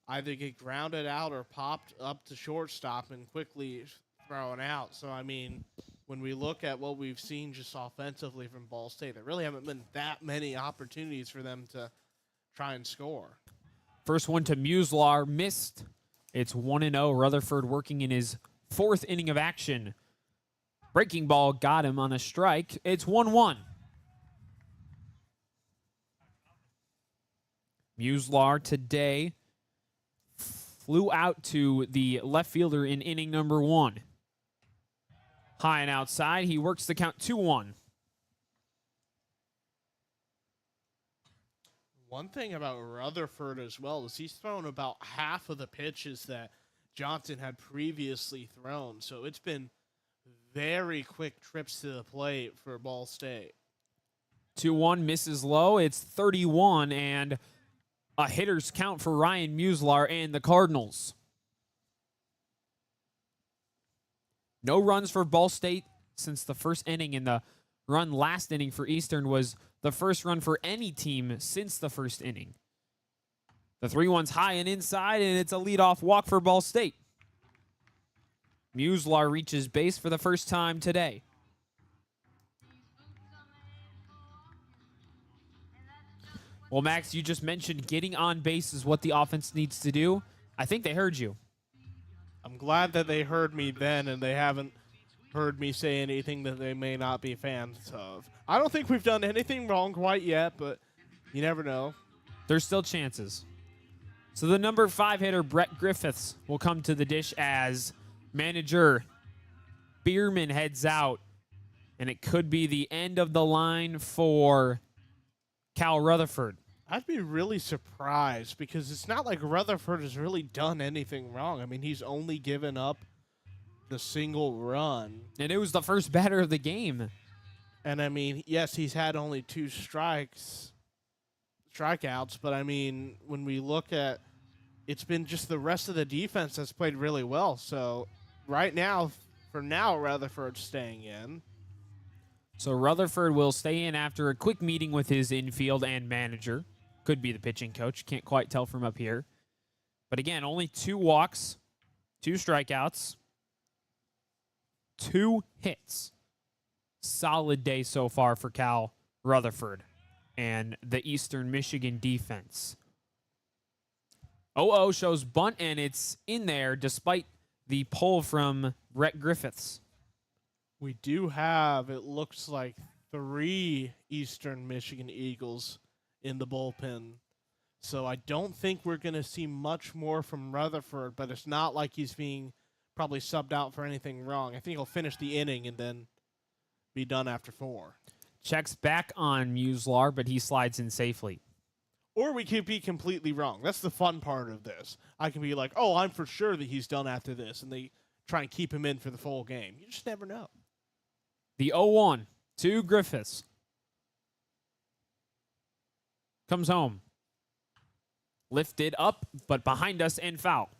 either get grounded out or popped up to shortstop and quickly thrown out. So, I mean, when we look at what we've seen just offensively from Ball State, there really haven't been that many opportunities for them to try and score. First one to Muslar, missed. It's 1-0. Rutherford working in his fourth inning of action. Breaking ball got him on a strike. It's 1-1. Muslar today flew out to the left fielder in inning number 1. High and outside, he works the count 2-1. One thing about Rutherford as well is he's thrown about half of the pitches that Johnson had previously thrown. So it's been very quick trips to the plate for Ball State. 2-1 misses low. It's 31 and a hitter's count for Ryan Muslar and the Cardinals. No runs for Ball State since the first inning, and the run last inning for Eastern was the first run for any team since the first inning. The 3-1's high and inside, and it's a leadoff walk for Ball State. Muslar reaches base for the first time today. Well, Max, you just mentioned getting on base is what the offense needs to do. I think they heard you. I'm glad that they heard me then and they haven't heard me say anything that they may not be fans of. I don't think we've done anything wrong quite yet, but you never know. There's still chances. So the number 5 hitter, Brett Griffiths, will come to the dish as manager Bierman heads out. And it could be the end of the line for Cal Rutherford. I'd be really surprised because it's not like Rutherford has really done anything wrong. I mean, he's only given up the single run. And it was the first batter of the game. And, I mean, yes, he's had only 2 strikeouts. But, I mean, when we look at it's been just the rest of the defense that's played really well. So, right now, for now, Rutherford's staying in. So Rutherford will stay in after a quick meeting with his infield and manager. Could be the pitching coach. Can't quite tell from up here. But again, only 2 walks, 2 strikeouts, 2 hits. Solid day so far for Cal Rutherford and the Eastern Michigan defense. 0-0 shows bunt, and it's in there despite the pull from Brett Griffiths. We do have, it looks like, 3 Eastern Michigan Eagles in the bullpen. So I don't think we're going to see much more from Rutherford, but it's not like he's being probably subbed out for anything wrong. I think he'll finish the inning and then be done after 4. Checks back on Muslar, but he slides in safely. Or we could be completely wrong. That's the fun part of this. I can be like, oh, I'm for sure that he's done after this, and they try and keep him in for the full game. You just never know. The 0-1 to Griffiths. Comes home. Lifted up, but behind us and foul.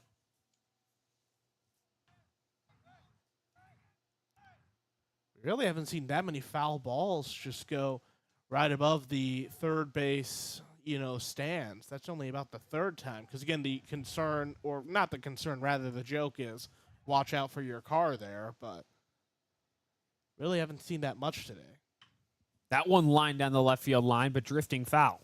We really haven't seen that many foul balls just go right above the third base, stands. That's only about the 3rd time. Because, again, the concern, or not the concern, rather the joke is watch out for your car there, but really haven't seen that much today. That one lined down the left field line, but drifting foul.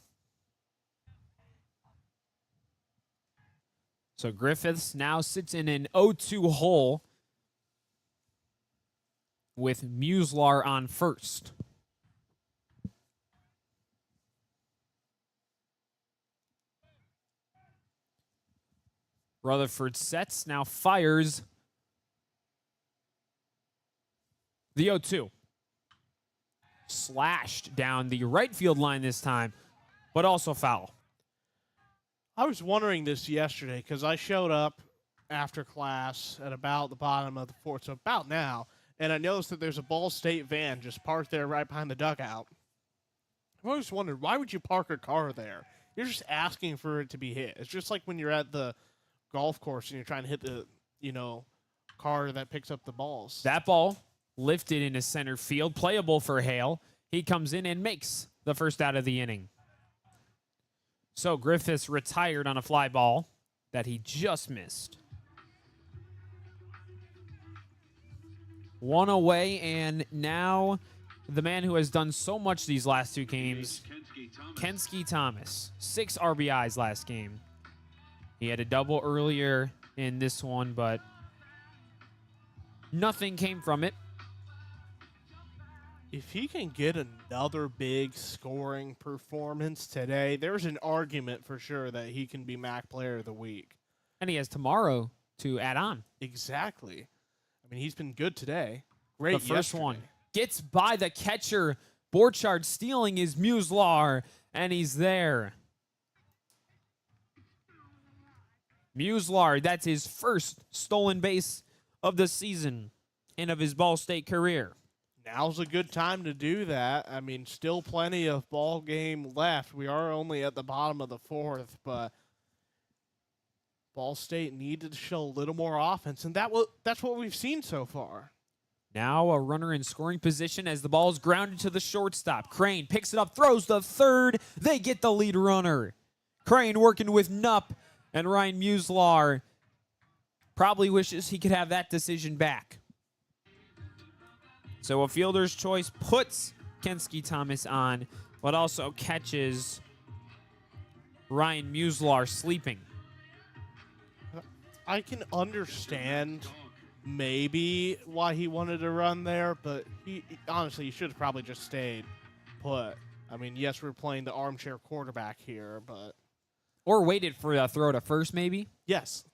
So Griffiths now sits in an 0-2 hole with Muslar on first. Rutherford sets, now fires the 0-2. Slashed down the right field line this time, but also foul. I was wondering this yesterday because I showed up after class at about the bottom of the 4th, so about now, and I noticed that there's a Ball State van just parked there right behind the dugout. I've always wondered, why would you park a car there? you're just asking for it to be hit. It's just like when you're at the golf course and you're trying to hit the, car that picks up the balls. That ball lifted into center field, playable for Hale. He comes in and makes the first out of the inning. So Griffiths retired on a fly ball that he just missed. One away, and now the man who has done so much these last two games, Kensky Thomas. 6 RBIs last game. He had a double earlier in this one, but nothing came from it. If he can get another big scoring performance today, there's an argument for sure that he can be MAC Player of the Week. And he has tomorrow to add on. Exactly. I mean, he's been good today. Great. The first one gets by the catcher. Borchardt stealing his Muslar, and he's there. Muslar, that's his first stolen base of the season and of his Ball State career. Now's a good time to do that. I mean, still plenty of ball game left. We are only at the bottom of the 4th, but Ball State needed to show a little more offense, and that's what we've seen so far. Now a runner in scoring position as the ball is grounded to the shortstop. Crane picks it up, throws the third. They get the lead runner. Crane working with Nupp, and Ryan Muslar probably wishes he could have that decision back. So a fielder's choice puts Kensky Thomas on, but also catches Ryan Muslar sleeping. I can understand maybe why he wanted to run there, but honestly, he should have probably just stayed put. I mean, yes, we're playing the armchair quarterback here, but... Or waited for a throw to first, maybe? Yes.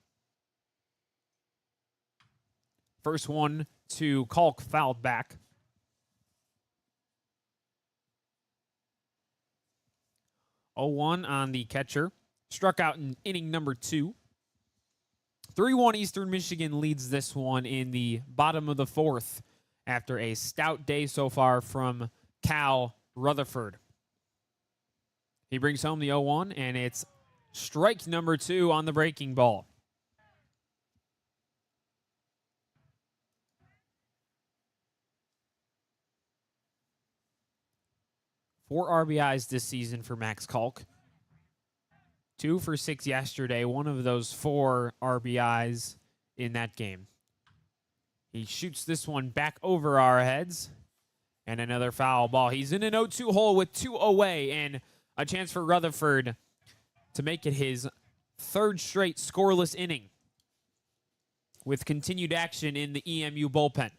First one to Kalk, fouled back. 0-1 on the catcher. Struck out in inning number 2. 3-1 Eastern Michigan leads this one in the bottom of the 4th after a stout day so far from Cal Rutherford. He brings home the 0-1, and it's strike number 2 on the breaking ball. Four RBIs this season for Max Kalk. 2 for 6 yesterday. One of those 4 RBIs in that game. He shoots this one back over our heads. And another foul ball. He's in an 0-2 hole with 2 away. And a chance for Rutherford to make it his 3rd straight scoreless inning, with continued action in the EMU bullpen.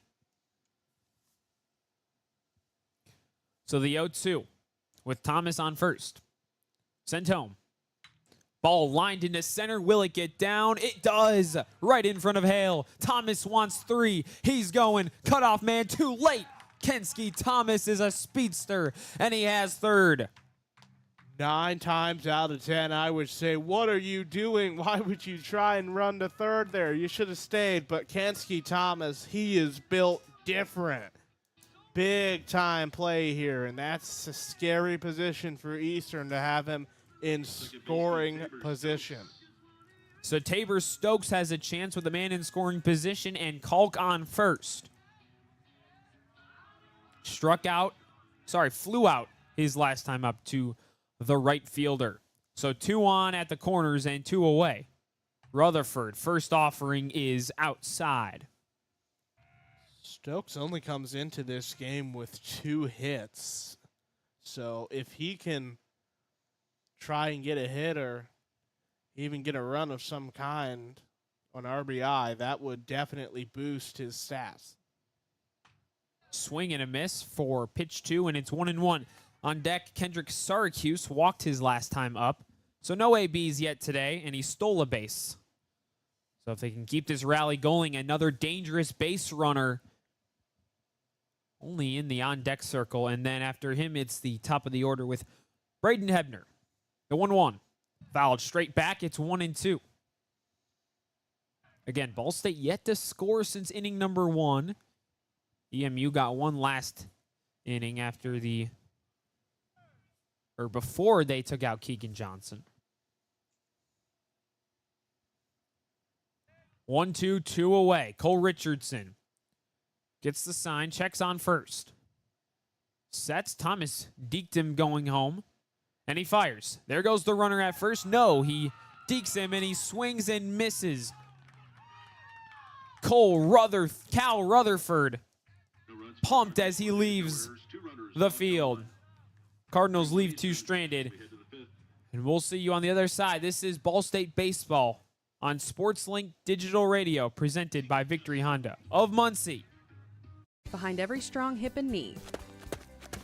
So the 0-2 with Thomas on first. Sent home. Ball lined into center. Will it get down? It does. Right in front of Hale. Thomas wants 3. He's going. Cutoff man too late. Kensky Thomas is a speedster, and he has 3rd. 9 times out of 10, I would say, what are you doing? Why would you try and run to 3rd there? You should have stayed. But Kensky Thomas, he is built different. Big time play here, and that's a scary position for Eastern to have him in scoring position. So Tabor Stokes has a chance with a man in scoring position, and Kalk on first. Flew out his last time up to the right fielder. So 2 on at the corners and 2 away. Rutherford, first offering is outside. Stokes only comes into this game with 2 hits. So if he can try and get a hit or even get a run of some kind on RBI, that would definitely boost his stats. Swing and a miss for pitch 2, and it's 1-1. On deck, Kendrick Syracuse walked his last time up. So no ABs yet today, and he stole a base. So if they can keep this rally going, another dangerous base runner only in the on-deck circle. And then after him, it's the top of the order with Braden Hebner. The 1-1. Fouled straight back. It's 1-2. Again, Ball State yet to score since inning number 1. EMU got one last inning after the or before they took out Keegan Johnson. 1-2, 2 away. Cole Richardson gets the sign, checks on first. Sets. Thomas deked him going home, and he fires. There goes the runner at first. No, he dekes him, and he swings and misses. Cal Rutherford pumped as he leaves the field. Cardinals leave two stranded. And we'll see you on the other side. This is Ball State Baseball on SportsLink Digital Radio, presented by Victory Honda of Muncie. Behind every strong hip and knee.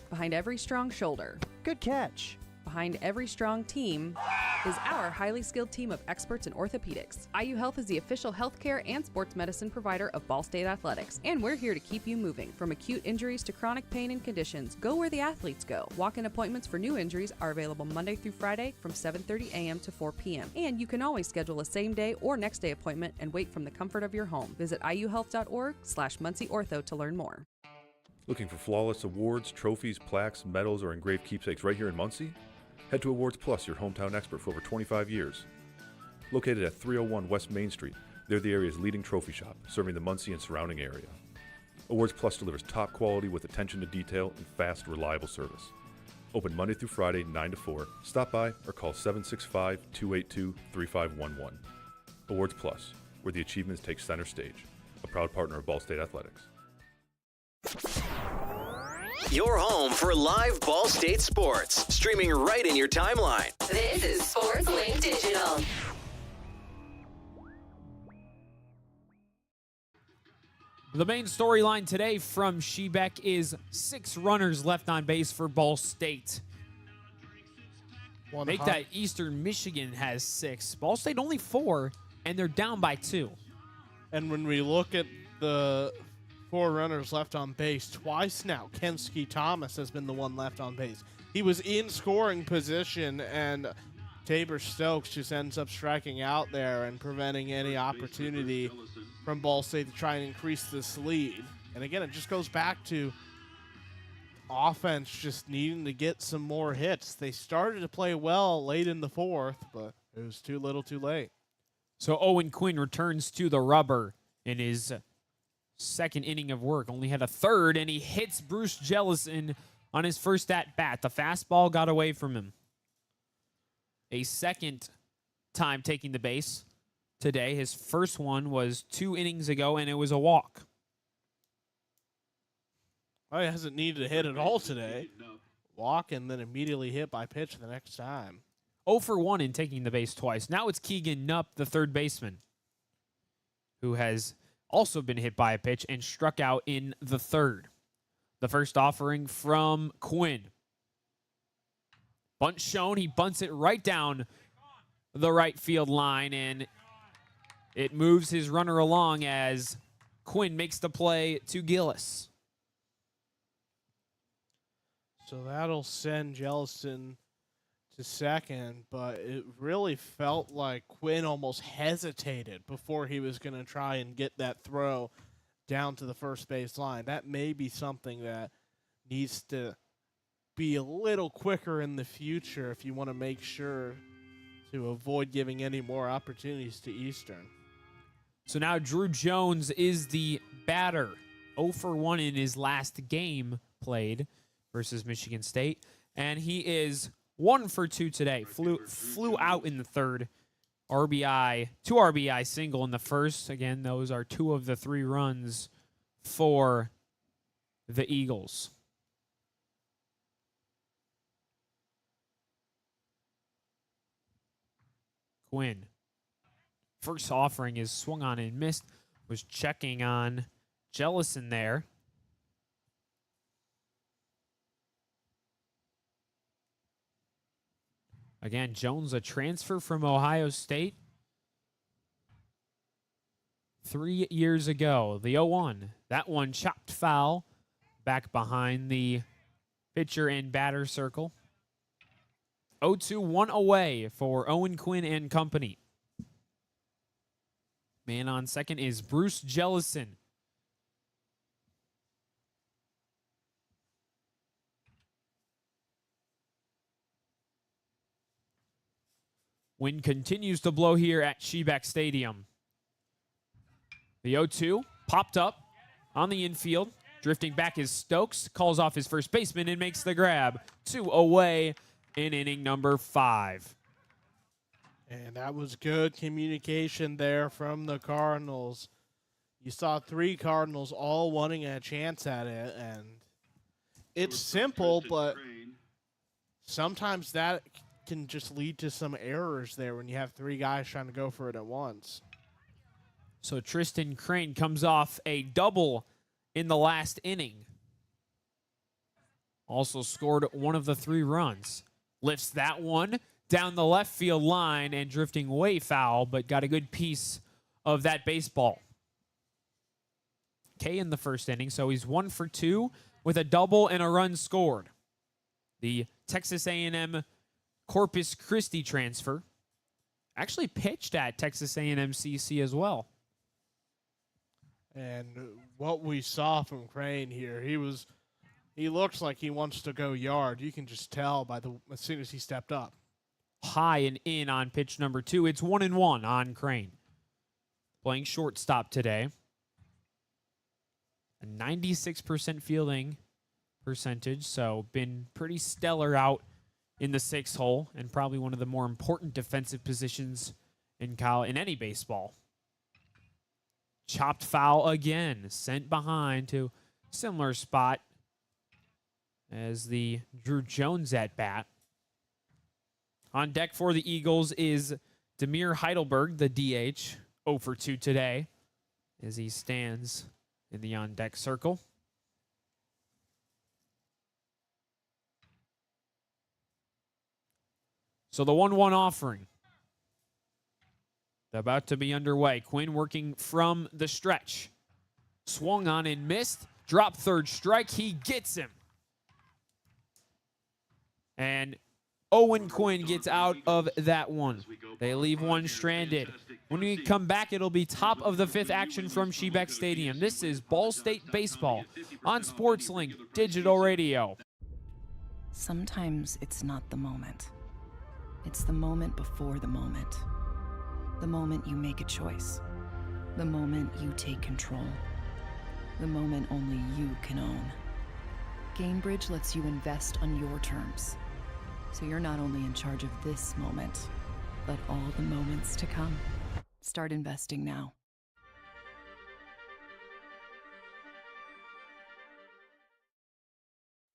Behind every strong shoulder. Good catch. Behind every strong team is our highly skilled team of experts in orthopedics. IU Health is the official healthcare and sports medicine provider of Ball State Athletics, and we're here to keep you moving. From acute injuries to chronic pain and conditions, go where the athletes go. Walk-in appointments for new injuries are available Monday through Friday from 7:30 a.m. to 4 p.m. And you can always schedule a same-day or next-day appointment and wait from the comfort of your home. Visit iuhealth.org/MuncieOrtho to learn more. Looking for flawless awards, trophies, plaques, medals, or engraved keepsakes right here in Muncie? Head to Awards Plus, your hometown expert for over 25 years. Located at 301 West Main Street, they're the area's leading trophy shop, serving the Muncie and surrounding area. Awards Plus delivers top quality with attention to detail and fast, reliable service. Open Monday through Friday, 9 to 4. Stop by or call 765-282-3511. Awards Plus, where the achievements take center stage. A proud partner of Ball State Athletics. Your home for live Ball State sports, streaming right in your timeline. This is SportsLink Digital. The main storyline today from Shebeck is 6 runners left on base for Ball State. Make that Eastern Michigan has 6. Ball State only 4, and they're down by 2. And when we look at the 4 runners left on base, twice now Kensky Thomas has been the one left on base. He was in scoring position, and Tabor Stokes just ends up striking out there and preventing any opportunity from Ball State to try and increase this lead. And again, it just goes back to offense just needing to get some more hits. They started to play well late in the 4th, but it was too little too late. So Owen Quinn returns to the rubber in his second inning of work. Only had a third, and he hits Bruce Jellison on his first at-bat. The fastball got away from him. A second time taking the base today. His first one was 2 innings ago, and it was a walk. Oh, he hasn't needed a hit at all today. Walk and then immediately hit by pitch the next time. 0 for 1 in taking the base twice. Now it's Keegan Knupp, the third baseman, who has also been hit by a pitch and struck out in the third. The first offering from Quinn. Bunt shown. He bunts it right down the right field line, and it moves his runner along as Quinn makes the play to Gillis. So that'll send Jellison to second, but it really felt like Quinn almost hesitated before he was going to try and get that throw down to the first base line. That may be something that needs to be a little quicker in the future if you want to make sure to avoid giving any more opportunities to Eastern. So now Drew Jones is the batter. 0 for 1 in his last game played versus Michigan State, and he is 1 for 2 today. Flew out in the third. Two RBI single in the first. Again, those are 2 of the 3 runs for the Eagles. Quinn. First offering is swung on and missed. Was checking on Jellison there. Again, Jones, a transfer from Ohio State 3 years ago. The 0-1. That one chopped foul back behind the pitcher and batter circle. 0-2, 1 away for Owen Quinn and company. Man on second is Bruce Jellison. Wind continues to blow here at Shebeck Stadium. The 0-2 popped up on the infield. Drifting back is Stokes. Calls off his first baseman and makes the grab. 2 away in inning number 5. And that was good communication there from the Cardinals. You saw 3 Cardinals all wanting a chance at it, and it's simple, but sometimes that can just lead to some errors there when you have 3 guys trying to go for it at once. So Tristan Crane comes off a double in the last inning. Also scored one of the 3 runs. Lifts that one down the left field line and drifting way foul, but got a good piece of that baseball. K in the first inning, so he's 1 for 2 with a double and a run scored. The Texas A&M Corpus Christi transfer actually pitched at Texas A&M CC as well. And what we saw from Crane here, he looks like he wants to go yard. You can just tell as soon as he stepped up. High and in on pitch number 2. It's 1-1 on Crane. Playing shortstop today. A 96% fielding percentage, so been pretty stellar out in the 6 hole, and probably one of the more important defensive positions in any baseball. Chopped foul again, sent behind to similar spot as the Drew Jones at bat. On deck for the Eagles is Demir Heidelberg, the DH, 0 for 2 today, as he stands in the on-deck circle. So the 1-1 offering about to be underway. Quinn working from the stretch. Swung on and missed. Drop third strike. He gets him. And Owen Quinn gets out of that one. They leave one stranded. When we come back, it'll be top of the 5th action from Shebeck Stadium. This is Ball State Baseball on SportsLink Digital Radio. Sometimes it's not the moment. It's the moment before the moment. The moment you make a choice. The moment you take control. The moment only you can own. GameBridge lets you invest on your terms. So you're not only in charge of this moment, but all the moments to come. Start investing now.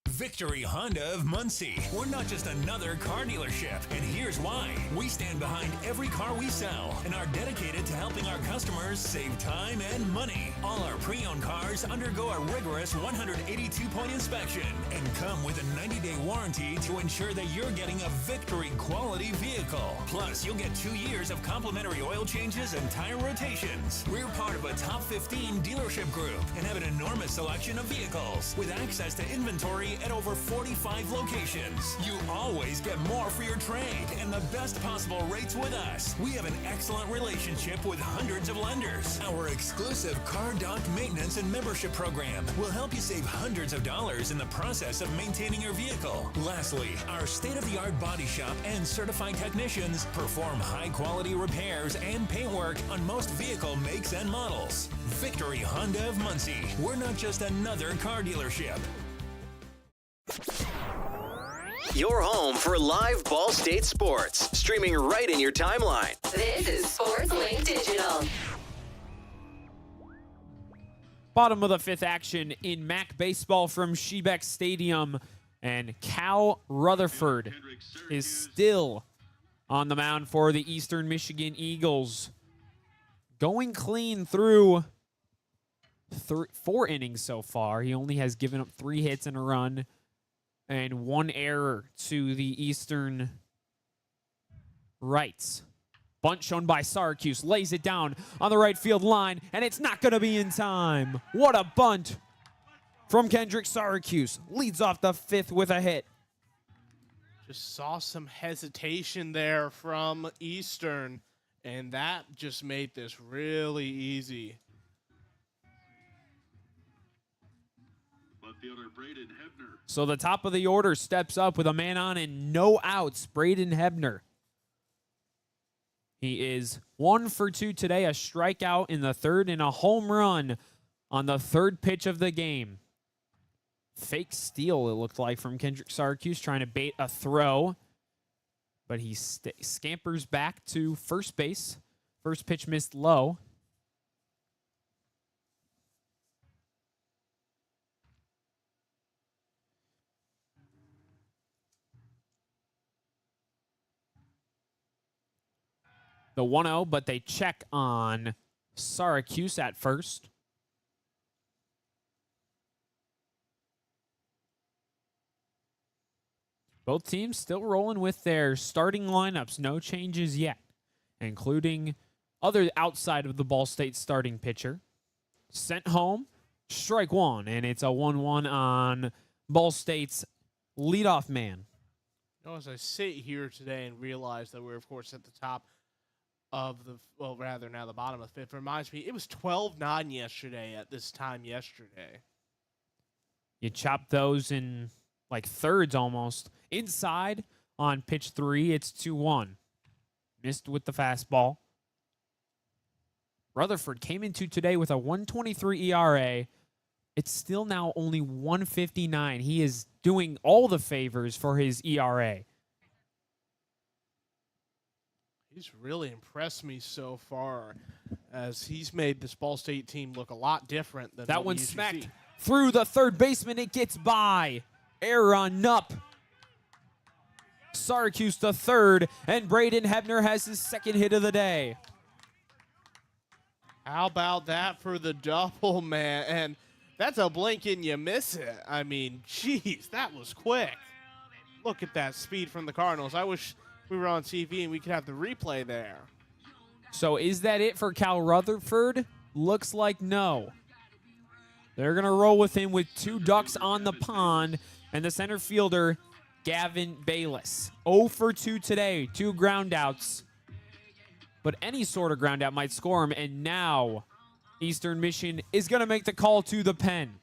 Victory Honda of Muncie. We're not just another car dealership, and here's why. We stand behind every car we sell and are dedicated to helping our customers save time and money. All our pre-owned cars undergo a rigorous 182-point inspection and come with a 90-day warranty to ensure that you're getting a Victory quality vehicle. Plus, you'll get 2 years of complimentary oil changes and tire rotations. We're part of a top 15 dealership group and have an enormous selection of vehicles with access to inventory at over 45 locations. You always get more for your trade and the best possible rates with us. We have an excellent relationship with hundreds of lenders. Our exclusive Car Doc maintenance and membership program will help you save hundreds of dollars in the process of maintaining your vehicle. Lastly, our state-of-the-art body shop and certified technicians perform high-quality repairs and paint work on most vehicle makes and models. Victory Honda of Muncie. We're not just another car dealership. Your home for live Ball State sports, streaming right in your timeline. This is SportsLink Digital. Bottom of the 5th action in MAC baseball from Shebeck Stadium, and Cal Rutherford is still on the mound for the Eastern Michigan Eagles. Going clean through 4 innings so far. He only has given up 3 hits and a run and 1 error to the Eastern rights. Bunt shown by Syracuse. Lays it down on the right field line, and it's not going to be in time. What a bunt from Kendrick Syracuse. Leads off the 5th with a hit. Just saw some hesitation there from Eastern, and that just made this really easy. So the top of the order steps up with a man on and no outs. Braden Hebner. He is 1 for 2 today, a strikeout in the third and a home run on the third pitch of the game. Fake steal, it looked like, from Kendrick Syracuse, trying to bait a throw. But he scampers back to first base. First pitch missed low. The 1-0, but they check on Syracuse at first. Both teams still rolling with their starting lineups. No changes yet, including other outside of the Ball State starting pitcher. Sent home, strike one, and it's a 1-1 on Ball State's leadoff man. You know, as I sit here today and realize that we're, of course, at the top of the, well, rather now the bottom of the fifth, reminds me, it was 12-9 yesterday at this time yesterday. You chop those in like thirds almost. Inside on pitch 3, it's 2-1. Missed with the fastball. Rutherford came into today with a 1.23 ERA. It's still now only 1.59. He is doing all the favors for his ERA. He's really impressed me so far, as he's made this Ball State team look a lot different than that what one we usually smacked see. through the third baseman. It gets by. Error on Nupp. Syracuse to third, and Braden Hebner has his second hit of the day. How about that for the double, man? And that's a blink and you miss it. I mean, geez, that was quick. Look at that speed from the Cardinals. I wish we were on TV and we could have the replay there. So is that it for Cal Rutherford? Looks like no. They're going to roll with him with 2 ducks on the pond, and the center fielder, Gavin Bayless. 0 for 2 today, 2 groundouts. But any sort of groundout might score him, and now Eastern Michigan is going to make the call to the pen.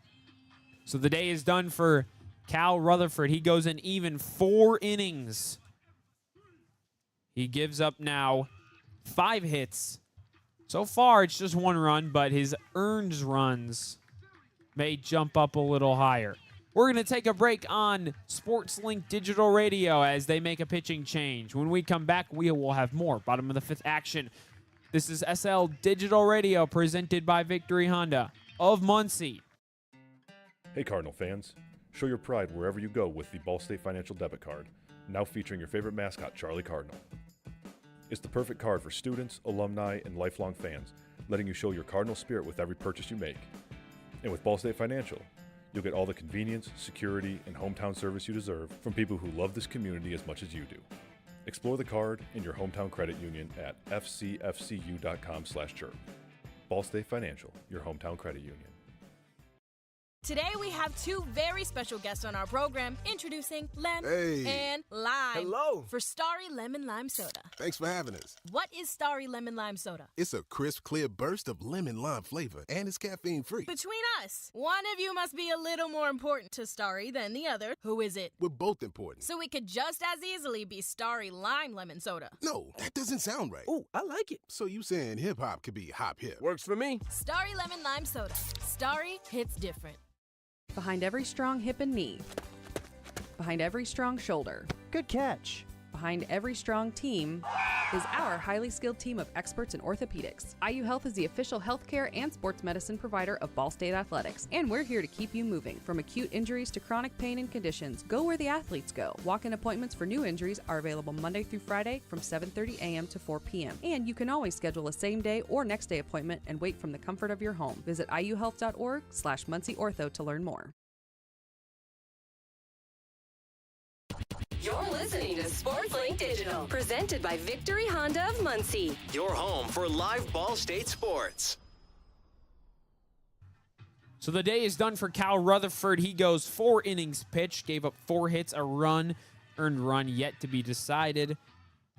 So the day is done for Cal Rutherford. He goes an even 4 innings. He gives up now 5 hits. So far, it's just 1 run, but his earned runs may jump up a little higher. We're going to take a break on SportsLink Digital Radio as they make a pitching change. When we come back, we will have more bottom of the 5th action. This is SL Digital Radio presented by Victory Honda of Muncie. Hey Cardinal fans, show your pride wherever you go with the Ball State Financial Debit Card, now featuring your favorite mascot, Charlie Cardinal. It's the perfect card for students, alumni, and lifelong fans, letting you show your Cardinal spirit with every purchase you make. And with Ball State Financial, you'll get all the convenience, security, and hometown service you deserve from people who love this community as much as you do. Explore the card in your hometown credit union at fcfcu.com/chirp. Ball State Financial, your hometown credit union. Today we have 2 very special guests on our program, introducing Lem and Lime. Hello. For Starry Lemon Lime Soda. Thanks for having us. What is Starry Lemon Lime Soda? It's a crisp, clear burst of lemon lime flavor, and it's caffeine-free. Between us, one of you must be a little more important to Starry than the other. Who is it? We're both important. So it could just as easily be Starry Lime Lemon Soda. No, that doesn't sound right. Oh, I like it. So you saying hip-hop could be hop-hip? Works for me. Starry Lemon Lime Soda. Starry hits different. Behind every strong hip and knee. Behind every strong shoulder. Good catch. Behind every strong team is our highly skilled team of experts in orthopedics. IU Health is the official healthcare and sports medicine provider of Ball State Athletics, and we're here to keep you moving. From acute injuries to chronic pain and conditions, go where the athletes go. Walk-in appointments for new injuries are available Monday through Friday from 7:30 a.m. to 4 p.m. And you can always schedule a same-day or next-day appointment and wait from the comfort of your home. Visit iuhealth.org/MuncieOrtho to learn more. You're listening to SportsLink Digital, presented by Victory Honda of Muncie. Your home for live Ball State sports. So the day is done for Cal Rutherford. He goes 4 innings pitched, gave up 4 hits, a run, earned run yet to be decided,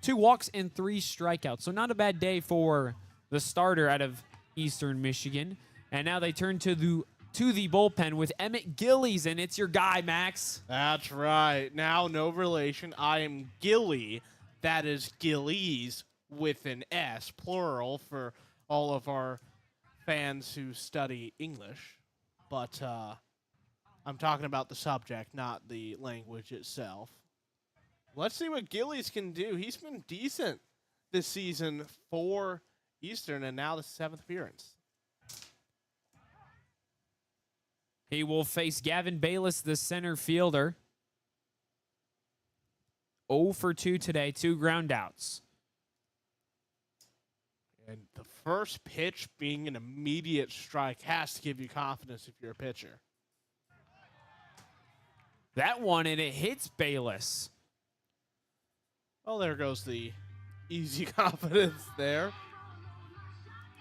2 walks and 3 strikeouts. So not a bad day for the starter out of Eastern Michigan. And now they turn to the bullpen with Emmett Gillies, and it's your guy, Max. That's right. Now, no relation. I am Gillie. That is Gillies. with an S, plural, for all of our fans who study English. But I'm talking about the subject, not the language itself. Let's see what Gillies can do. He's been decent this season for Eastern, and now the 7th appearance. He will face Gavin Bayless, the center fielder. 0 for 2 today, 2 ground outs. And the first pitch being an immediate strike has to give you confidence if you're a pitcher. That one, and it hits Bayless. Well, there goes the easy confidence there.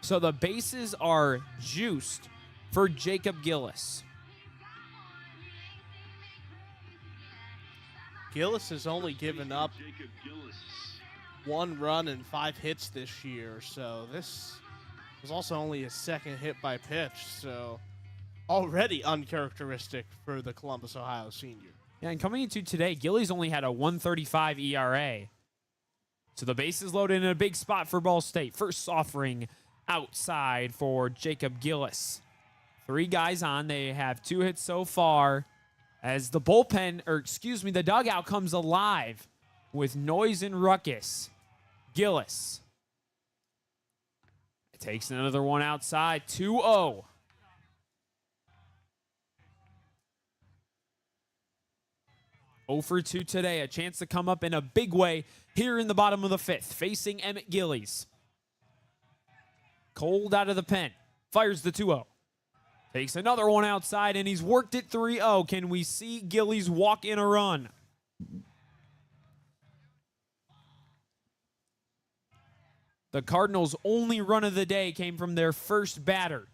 So the bases are juiced for Jacob Gillis. Gillis has only given up 1 run and 5 hits this year, so this was also only his 2nd hit by pitch, so already uncharacteristic for the Columbus, Ohio senior. Yeah, and coming into today, Gillies only had a 1.35 ERA. So the bases loaded in a big spot for Ball State. First offering outside for Jacob Gillis. 3 guys on. They have 2 hits so far as the the dugout comes alive with noise and ruckus. Gillis takes another one outside. 2-0. For 2 today. A chance to come up in a big way here in the bottom of the 5th, facing Emmett Gillies. Cold out of the pen. Fires the 2-0. Takes another one outside, and he's worked it 3-0. Can we see Gillies walk in a run? The Cardinals' only run of the day came from their first batter.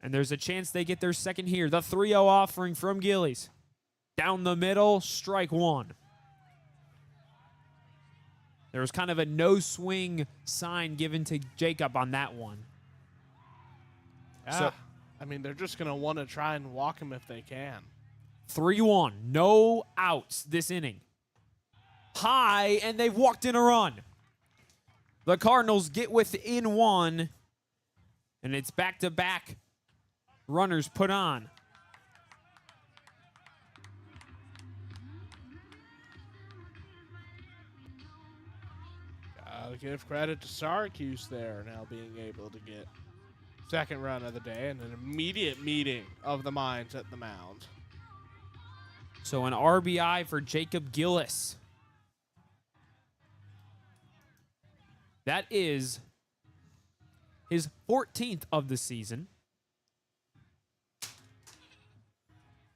And there's a chance they get their second here. The 3-0 offering from Gillies. Down the middle, strike 1. There was kind of a no-swing sign given to Jacob on that one. Yeah, So, I mean, they're just going to want to try and walk him if they can. 3-1, no outs this inning. High, and they've walked in a run. The Cardinals get within 1, and it's back-to-back runners put on. I'll give credit to Syracuse there, now being able to get 2nd run of the day and an immediate meeting of the minds at the mound. So an RBI for Jacob Gillis. That is his 14th of the season.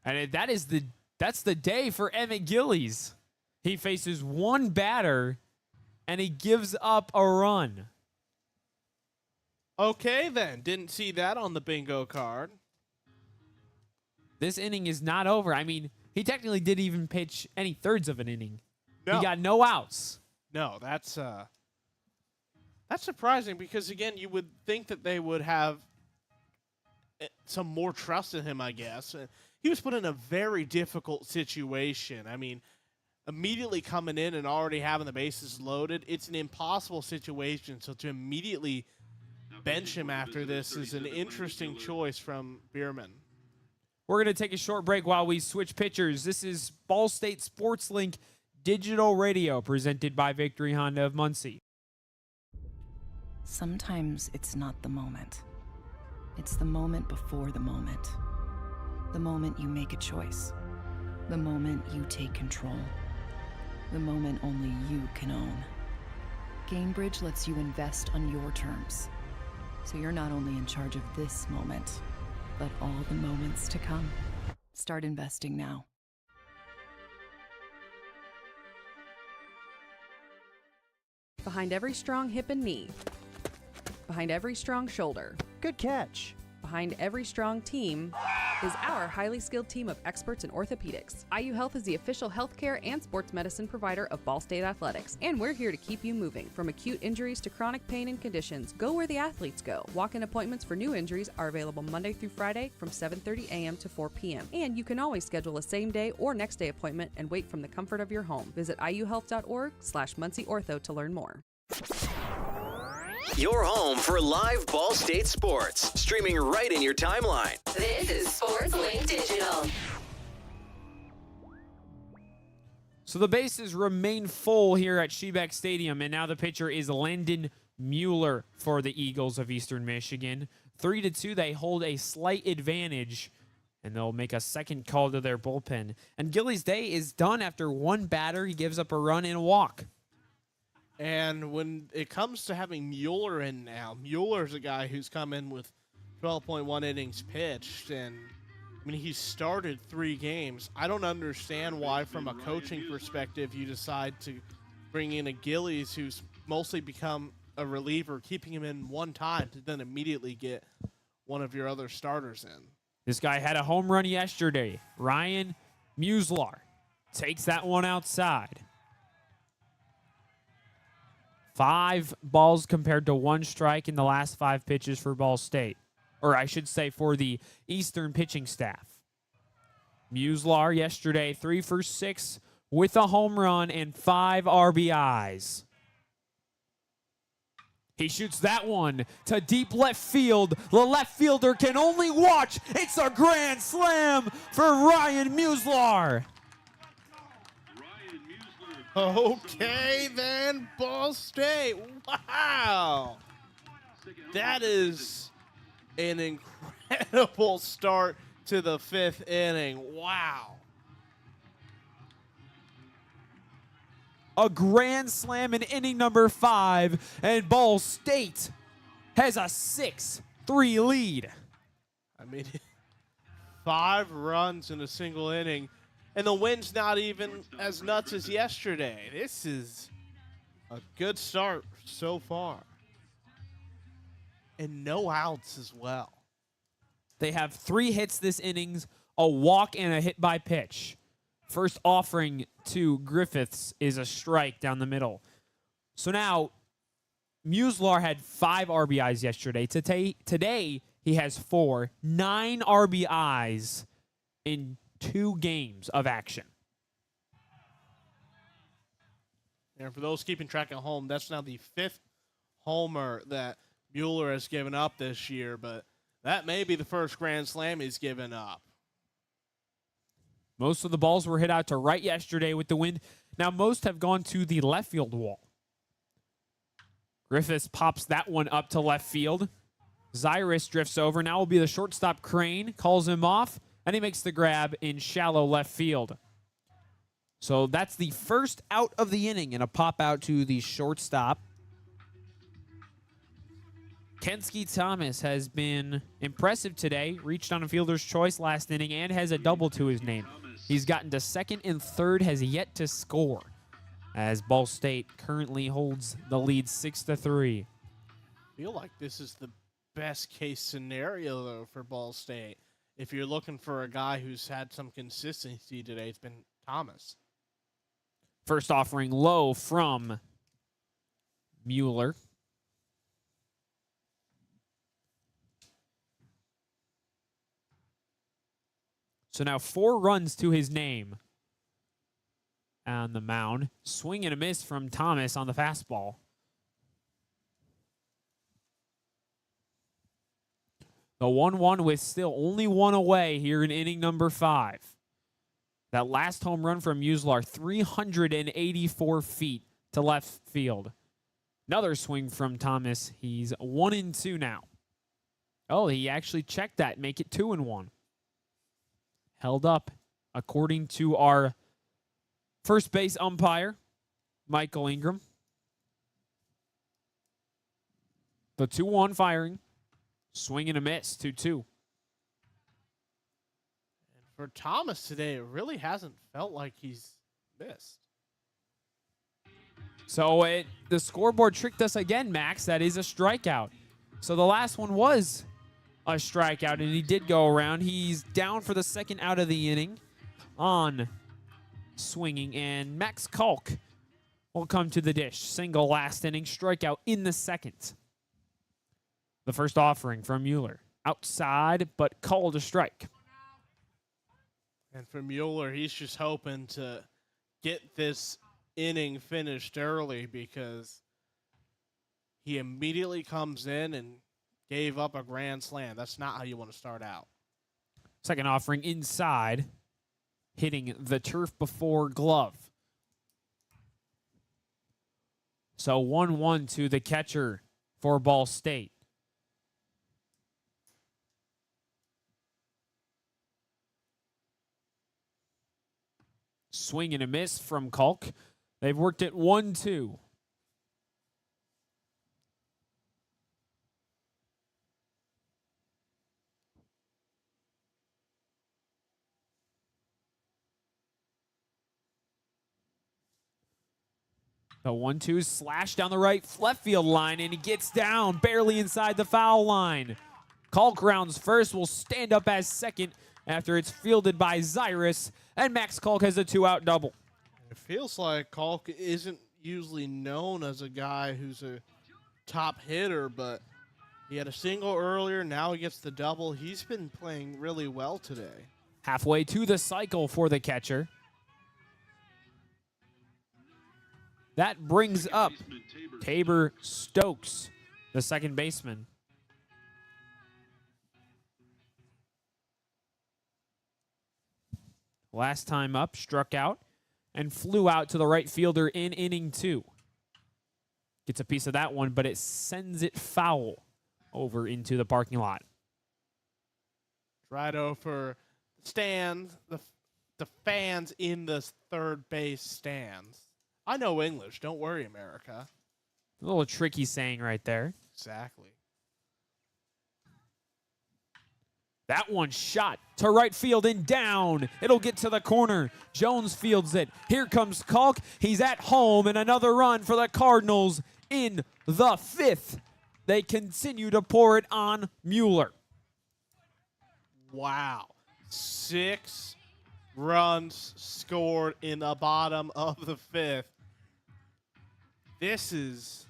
And that's the day for Emmett Gillies. He faces 1 batter, and he gives up a run. Okay, then. Didn't see that on the bingo card. This inning is not over. I mean, he technically didn't even pitch any thirds of an inning. No. He got no outs. No, that's surprising because, again, you would think that they would have some more trust in him, I guess. He was put in a very difficult situation. I mean, immediately coming in and already having the bases loaded, it's an impossible situation. So to immediately bench him after this is an interesting choice from Bierman. We're going to take a short break while we switch pitchers. This is Ball State Sports Link Digital Radio presented by Victory Honda of Muncie. Sometimes it's not the moment. It's the moment before the moment. The moment you make a choice. The moment you take control. The moment only you can own. GameBridge lets you invest on your terms. So you're not only in charge of this moment, but all the moments to come. Start investing now. Behind every strong hip and knee. Behind every strong shoulder. Good catch. Behind every strong team is our highly skilled team of experts in orthopedics. IU Health is the official healthcare and sports medicine provider of Ball State Athletics, and we're here to keep you moving. From acute injuries to chronic pain and conditions, go where the athletes go. Walk-in appointments for new injuries are available Monday through Friday from 7:30 a.m. to 4 p.m. And you can always schedule a same-day or next-day appointment and wait from the comfort of your home. Visit iuhealth.org/MuncieOrtho to learn more. Your home for live Ball State sports, streaming right in your timeline. This is Sports Link Digital. So the bases remain full here at Shebeck Stadium, and now the pitcher is Landon Mueller for the Eagles of Eastern Michigan. 3-2, they hold a slight advantage, and they'll make a second call to their bullpen. And Gillie's day is done after one batter. He gives up a run and a walk. And when it comes to having Mueller in now, Mueller's a guy who's come in with 12.1 innings pitched, and I mean, he started 3 games. I don't understand why, from a coaching perspective, you decide to bring in a Gillies who's mostly become a reliever, keeping him in one time to then immediately get one of your other starters in. This guy had a home run yesterday. Ryan Muslar takes that one outside. 5 balls compared to 1 strike in the last 5 pitches for Ball State. Or I should say for the Eastern pitching staff. Muslar yesterday, 3 for 6 with a home run and 5 RBIs. He shoots that one to deep left field. The left fielder can only watch. It's a grand slam for Ryan Muslar. Okay, then, Ball State. Wow. That is an incredible start to the 5th inning. Wow. A grand slam in inning number 5, and Ball State has a 6-3 lead. I mean, 5 runs in a single inning, and the wind's not even as nuts as yesterday. This is a good start so far. And no outs as well. They have 3 hits this innings, a walk, and a hit by pitch. First offering to Griffiths is a strike down the middle. So now, Muslar had 5 RBIs yesterday. Today, he has 4. 9 RBIs in 2 games of action. And for those keeping track at home, that's now the 5th homer that Mueller has given up this year, but that may be the first grand slam he's given up. Most of the balls were hit out to right yesterday with the wind. Now most have gone to the left field wall. Griffiths pops that one up to left field. Zyrus drifts over. Now will be the shortstop Crane. Calls him off, and he makes the grab in shallow left field. So that's the first out of the inning, and a pop out to the shortstop. Kensky Thomas has been impressive today. Reached on a fielder's choice last inning and has a double to his name. He's gotten to 2nd and 3rd, has yet to score, as Ball State currently holds the lead 6-3. I feel like this is the best case scenario, though, for Ball State. If you're looking for a guy who's had some consistency today, it's been Thomas. First offering low from Mueller. So now 4 runs to his name on the mound. Swing and a miss from Thomas on the fastball. The 1-1 with still only 1 away here in inning number 5. That last home run from Muslar, 384 feet to left field. Another swing from Thomas. He's 1-2 now. Oh, he actually checked that, make it 2-1. Held up, according to our first base umpire, Michael Ingram. The 2-1 firing. Swing and a miss, 2-2. For Thomas today, it really hasn't felt like he's missed. So the scoreboard tricked us again, Max. That is a strikeout. So the last one was a strikeout, and he did go around. He's down for the 2nd out of the inning on swinging, and Max Kalk will come to the dish. Single last inning, strikeout in the 2nd. The first offering from Mueller. Outside, but called a strike. And for Mueller, he's just hoping to get this inning finished early, because he immediately comes in and gave up a grand slam. That's not how you want to start out. Second offering inside, hitting the turf before glove. So 1-1 to the catcher for Ball State. Swing and a miss from Klug. They've worked it 1-2. The 1-2 slash down the right left field line, and he gets down barely inside the foul line. Klug rounds first, will stand up as second after it's fielded by Zyrus, and Max Klug has a 2-out double. It feels like Klug isn't usually known as a guy who's a top hitter, but he had a single earlier. Now he gets the double. He's been playing really well today. Halfway to the cycle for the catcher. That brings up Tabor Stokes, the second baseman. Last time up, struck out and flew out to the right fielder in inning 2. Gets a piece of that one, but it sends it foul over into the parking lot. Right over the stands, the fans in the third base stands. I know English. Don't worry, America. A little tricky saying right there. Exactly. That one shot to right field and down. It'll get to the corner. Jones fields it. Here comes Klug. He's at home, and another run for the Cardinals in the 5th. They continue to pour it on Mueller. Wow. 6 runs scored in the bottom of the 5th. This is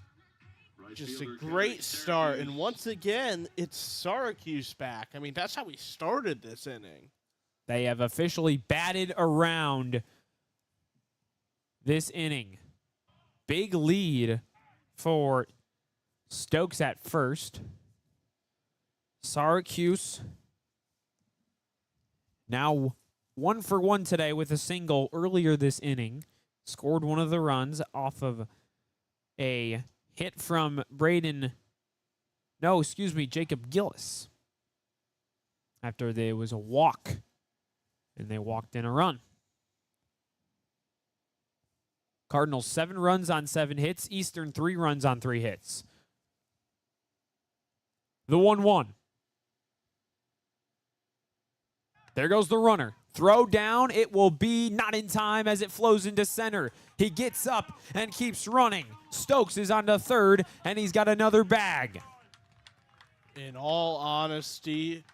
just a great start. And once again, it's Syracuse back. I mean, that's how we started this inning. They have officially batted around this inning. Big lead for Stokes at first. Syracuse now 1 for 1 today with a single earlier this inning. Scored one of the runs off of a hit from Jacob Gillis. After there was a walk, and they walked in a run. Cardinals 7 runs on 7 hits. Eastern 3 runs on 3 hits. The 1-1. There goes the runner. Throw down. It will be not in time as it flows into center. He gets up and keeps running. Stokes is on to third, and he's got another bag. In all honesty,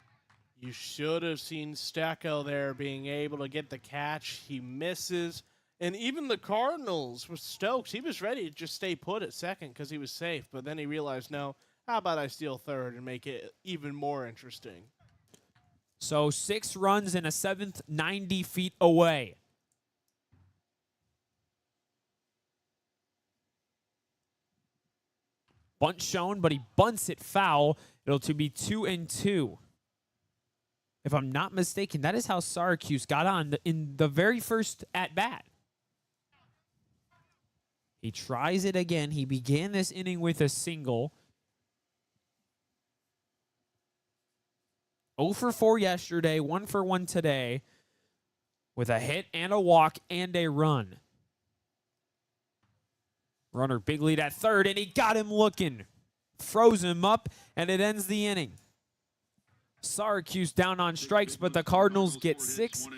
you should have seen Stecco there being able to get the catch. He misses. And even the Cardinals with Stokes, he was ready to just stay put at second because he was safe. But then he realized, no, how about I steal third and make it even more interesting? So 6 runs in a 7th, 90 feet away. Bunt shown, but he bunts it foul. It'll to be 2-2. If I'm not mistaken, that is how Syracuse got on in the very first at-bat. He tries it again. He began this inning with a single. 0 for 4 yesterday, 1 for 1 today, with a hit and a walk and a run. Runner big lead at third, and he got him looking. Froze him up, and it ends the inning. Syracuse down on strikes, but the Cardinals get 6,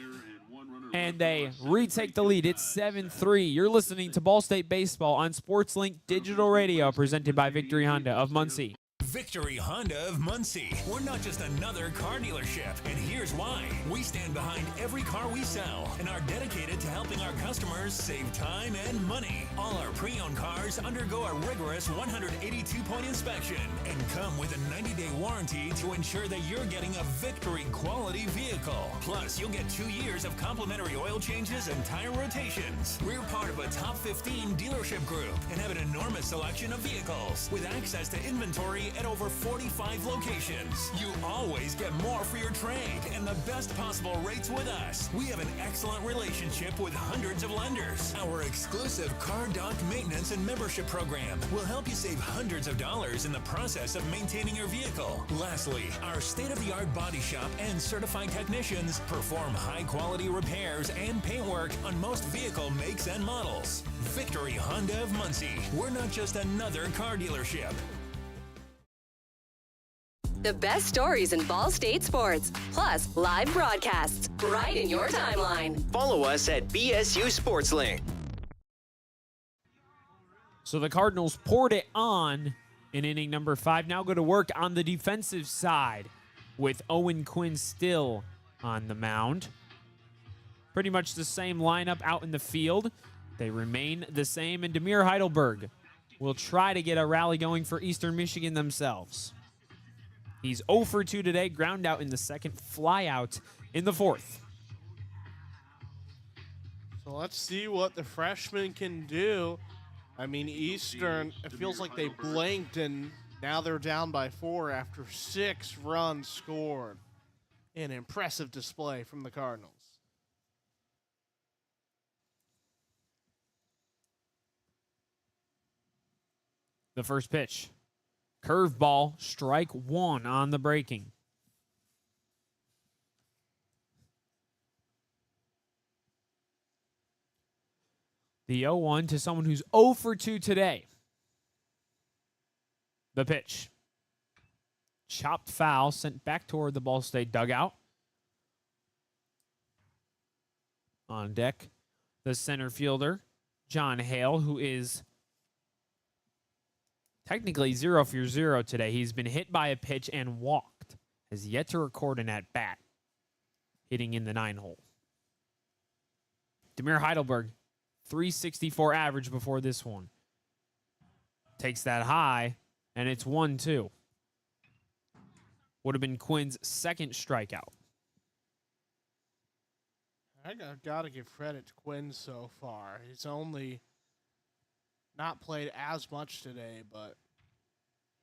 and they retake the lead. It's 7-3. You're listening to Ball State Baseball on SportsLink Digital Radio, presented by Victory Honda of Muncie. Victory Honda of Muncie. We're not just another car dealership, and here's why. We stand behind every car we sell and are dedicated to helping our customers save time and money. All our pre-owned cars undergo a rigorous 182-point inspection and come with a 90-day warranty to ensure that you're getting a Victory quality vehicle. Plus, you'll get 2 years of complimentary oil changes and tire rotations. We're part of a top 15 dealership group and have an enormous selection of vehicles with access to inventory at over 45 locations. You always get more for your trade and the best possible rates with us. We have an excellent relationship with hundreds of lenders. Our exclusive Car Doc maintenance and membership program will help you save hundreds of dollars in the process of maintaining your vehicle. Lastly, our state-of-the-art body shop and certified technicians perform high-quality repairs and paint work on most vehicle makes and models. Victory Honda of Muncie. We're not just another car dealership. The best stories in Ball State sports, plus live broadcasts, right in your timeline. Follow us at BSU SportsLink. So the Cardinals poured it on in inning number 5. Now go to work on the defensive side with Owen Quinn still on the mound. Pretty much the same lineup out in the field. They remain the same, and Demir Heidelberg will try to get a rally going for Eastern Michigan themselves. He's 0 for 2 today, ground out in the second, fly out in the fourth. So let's see what the freshman can do. I mean, Eastern, it feels like they blinked, and now they're down by 4 after 6 runs scored. An impressive display from the Cardinals. The first pitch. Curveball, strike 1 on the breaking. The 0-1 to someone who's 0 for 2 today. The pitch. Chopped foul, sent back toward the Ball State dugout. On deck, the center fielder, John Hale, who is technically 0 for 0 today. He's been hit by a pitch and walked. Has yet to record an at-bat. Hitting in the 9-hole. Demir Heidelberg, 364 average before this one. Takes that high, and it's 1-2. Would have been Quinn's second strikeout. I got to give credit to Quinn so far. He's only not played as much today, but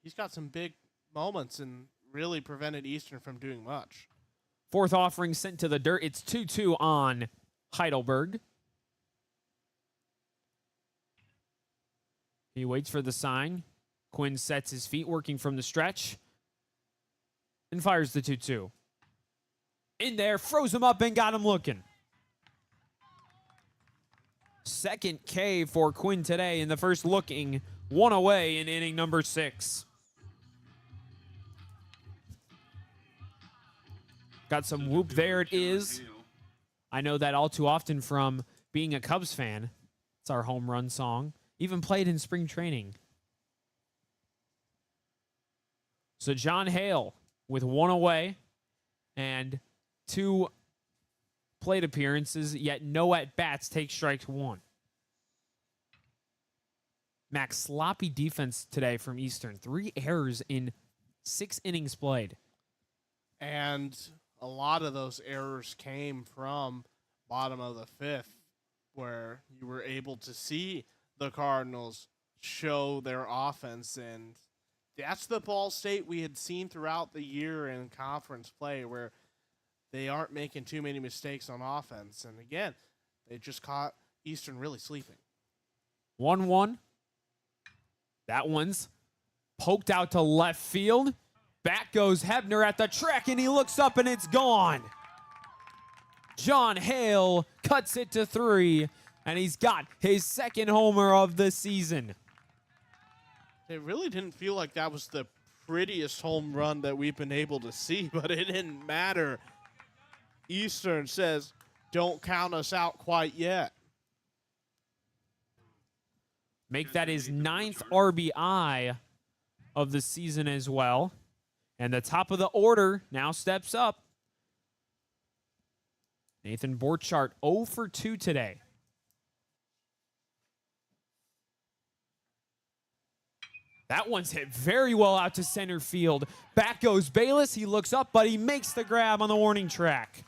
he's got some big moments and really prevented Eastern from doing much. Fourth offering sent to the dirt. It's 2-2 on Heidelberg. He waits for the sign. Quinn sets his feet, working from the stretch, and fires the 2-2. In there, froze him up and got him looking. Second K for Quinn today in the first looking. 1 away in inning number 6. Got some whoop. There it is. I know that all too often from being a Cubs fan. It's our home run song. Even played in spring training. So John Hale with 1 away and 2 plate appearances, yet no at-bats, take strike 1. Max, sloppy defense today from Eastern. 3 errors in 6 innings played. And a lot of those errors came from bottom of the 5th, where you were able to see the Cardinals show their offense, and that's the Ball State we had seen throughout the year in conference play, where they aren't making too many mistakes on offense. And again, they just caught Eastern really sleeping. 1-1. That one's poked out to left field. Back goes Hebner at the track, and he looks up, and it's gone. John Hale cuts it to 3, and he's got his second homer of the season. It really didn't feel like that was the prettiest home run that we've been able to see, but it didn't matter. Eastern says, don't count us out quite yet. Make that his 9th RBI of the season as well. And the top of the order now steps up. Nathan Borchardt, 0 for 2 today. That one's hit very well out to center field. Back goes Bayless. He looks up, but he makes the grab on the warning track.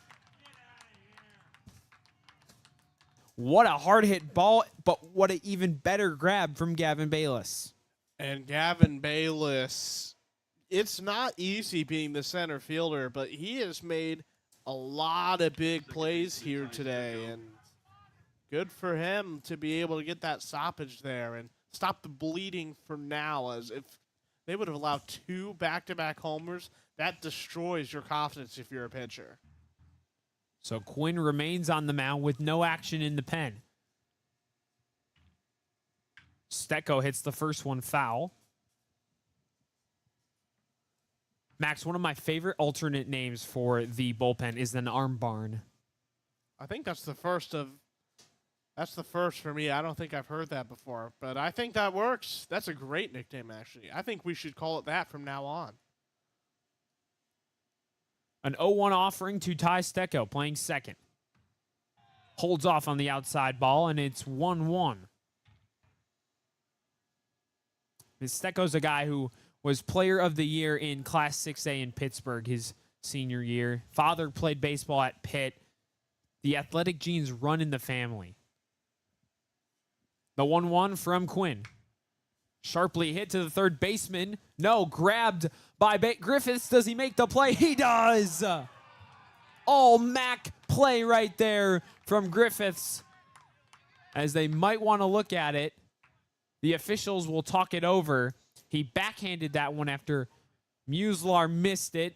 What a hard hit ball, but what an even better grab from Gavin Bayless. And Gavin Bayless, it's not easy being the center fielder, but he has made a lot of big plays here today, and good for him to be able to get that stoppage there and stop the bleeding for now. As if they would have allowed 2 back-to-back homers, that destroys your confidence if you're a pitcher. So Quinn remains on the mound with no action in the pen. Stecco hits the first one foul. Max, one of my favorite alternate names for the bullpen is an arm barn. I think that's the first for me. I don't think I've heard that before, but I think that works. That's a great nickname, actually. I think we should call it that from now on. An 0-1 offering to Ty Stecco, playing second. Holds off on the outside ball, and it's 1-1. Stecco's a guy who was player of the year in Class 6A in Pittsburgh his senior year. Father played baseball at Pitt. The athletic genes run in the family. The 1-1 from Quinn. Sharply hit to the third baseman. No, grabbed by Griffiths. Does he make the play? He does. All MAC play right there from Griffiths. As they might want to look at it, the officials will talk it over. He backhanded that one after Muslar missed it,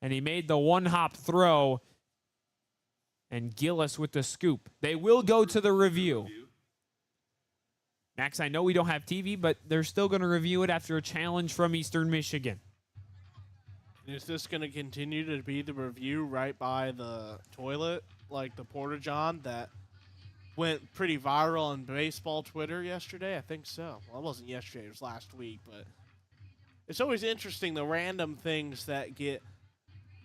and he made the one-hop throw. And Gillis with the scoop. They will go to the review. Max, I know we don't have TV, but they're still going to review it after a challenge from Eastern Michigan. Is this going to continue to be the review right by the toilet, like the Porta-John that went pretty viral on baseball Twitter yesterday? I think so. Well, it wasn't yesterday. It was last week. But it's always interesting, the random things that get,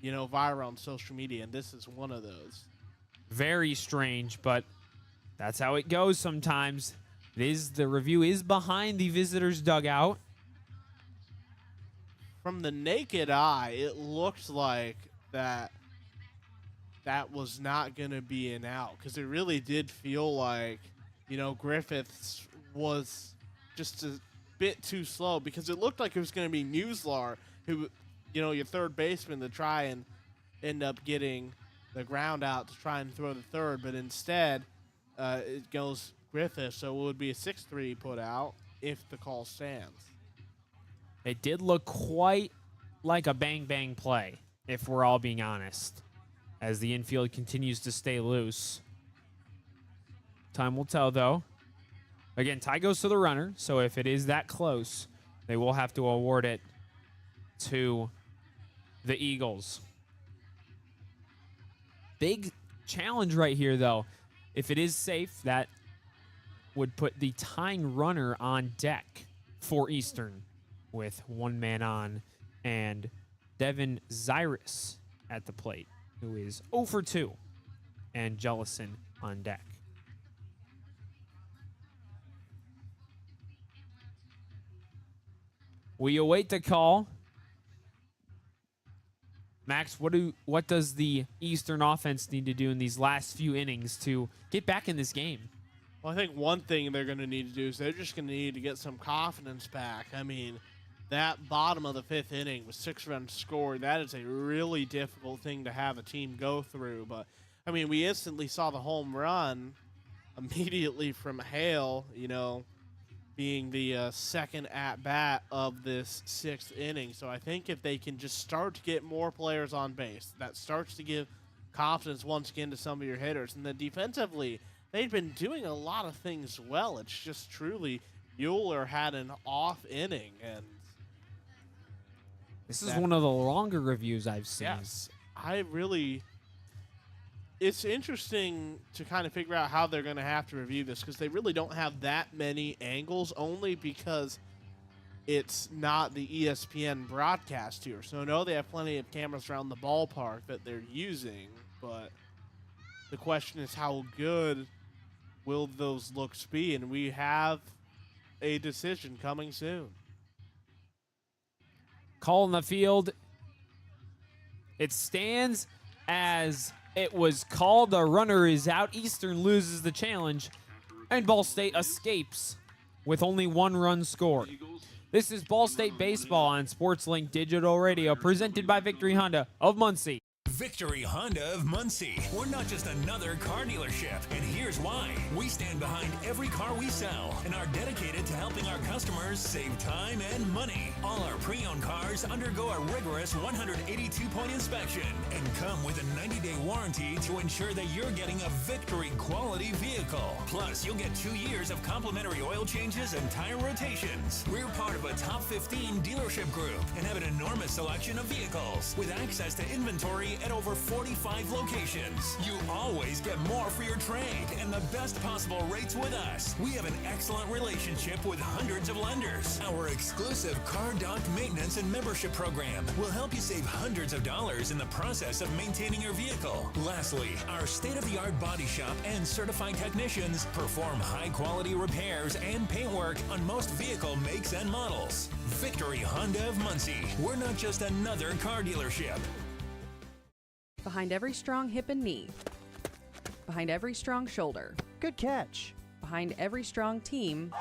viral on social media, and this is one of those. Very strange, but that's how it goes sometimes. The review is behind the visitors' dugout. From the naked eye, it looked like that was not going to be an out, because it really did feel like, Griffiths was just a bit too slow, because it looked like it was going to be Muslar, who, your third baseman, to try and end up getting the ground out to try and throw the third, but instead it goes Griffiths, so it would be a 6-3 put out if the call stands. It did look quite like a bang-bang play, if we're all being honest, as the infield continues to stay loose. Time will tell, though. Again, tie goes to the runner, so if it is that close, they will have to award it to the Eagles. Big challenge right here, though. If it is safe, that would put the tying runner on deck for Eastern with one man on and Devin Zyrus at the plate, who is 0 for 2, and Jellison on deck. We await the call. Max, what does the Eastern offense need to do in these last few innings to get back in this game? Well, I think one thing they're going to need to do is they're just going to need to get some confidence back. I mean, that bottom of the 5th inning with 6 runs scored, that is a really difficult thing to have a team go through. But, I mean, we instantly saw the home run immediately from Hale, being the second at-bat of this 6th inning. So I think if they can just start to get more players on base, that starts to give confidence once again to some of your hitters. And then defensively, they've been doing a lot of things well. It's just truly Mueller had an off inning. And this is one of the longer reviews I've seen. Yes. It's interesting to kind of figure out how they're going to have to review this, because they really don't have that many angles, only because it's not the ESPN broadcast here. So I know they have plenty of cameras around the ballpark that they're using, but the question is how good will those looks be? And we have a decision coming soon. Call in the field. It stands as it was called. The runner is out. Eastern loses the challenge, and Ball State escapes with only 1 run scored. This is Ball State Baseball on SportsLink Digital Radio, presented by Victory Honda of Muncie. Victory Honda of Muncie. We're not just another car dealership, and here's why. We stand behind every car we sell and are dedicated to helping our customers save time and money. All our pre-owned cars undergo a rigorous 182-point inspection and come with a 90-day warranty to ensure that you're getting a Victory quality vehicle. Plus, you'll get 2 years of complimentary oil changes and tire rotations. We're part of a top 15 dealership group and have an enormous selection of vehicles with access to inventory at over 45 locations. You always get more for your trade and the best possible rates with us. We have an excellent relationship with hundreds of lenders. Our exclusive car dock maintenance and membership program will help you save hundreds of dollars in the process of maintaining your vehicle. Lastly, our state-of-the-art body shop and certified technicians perform high-quality repairs and paint work on most vehicle makes and models. Victory Honda of Muncie. We're not just another car dealership. Behind every strong hip and knee. Behind every strong shoulder. Good catch. Behind every strong team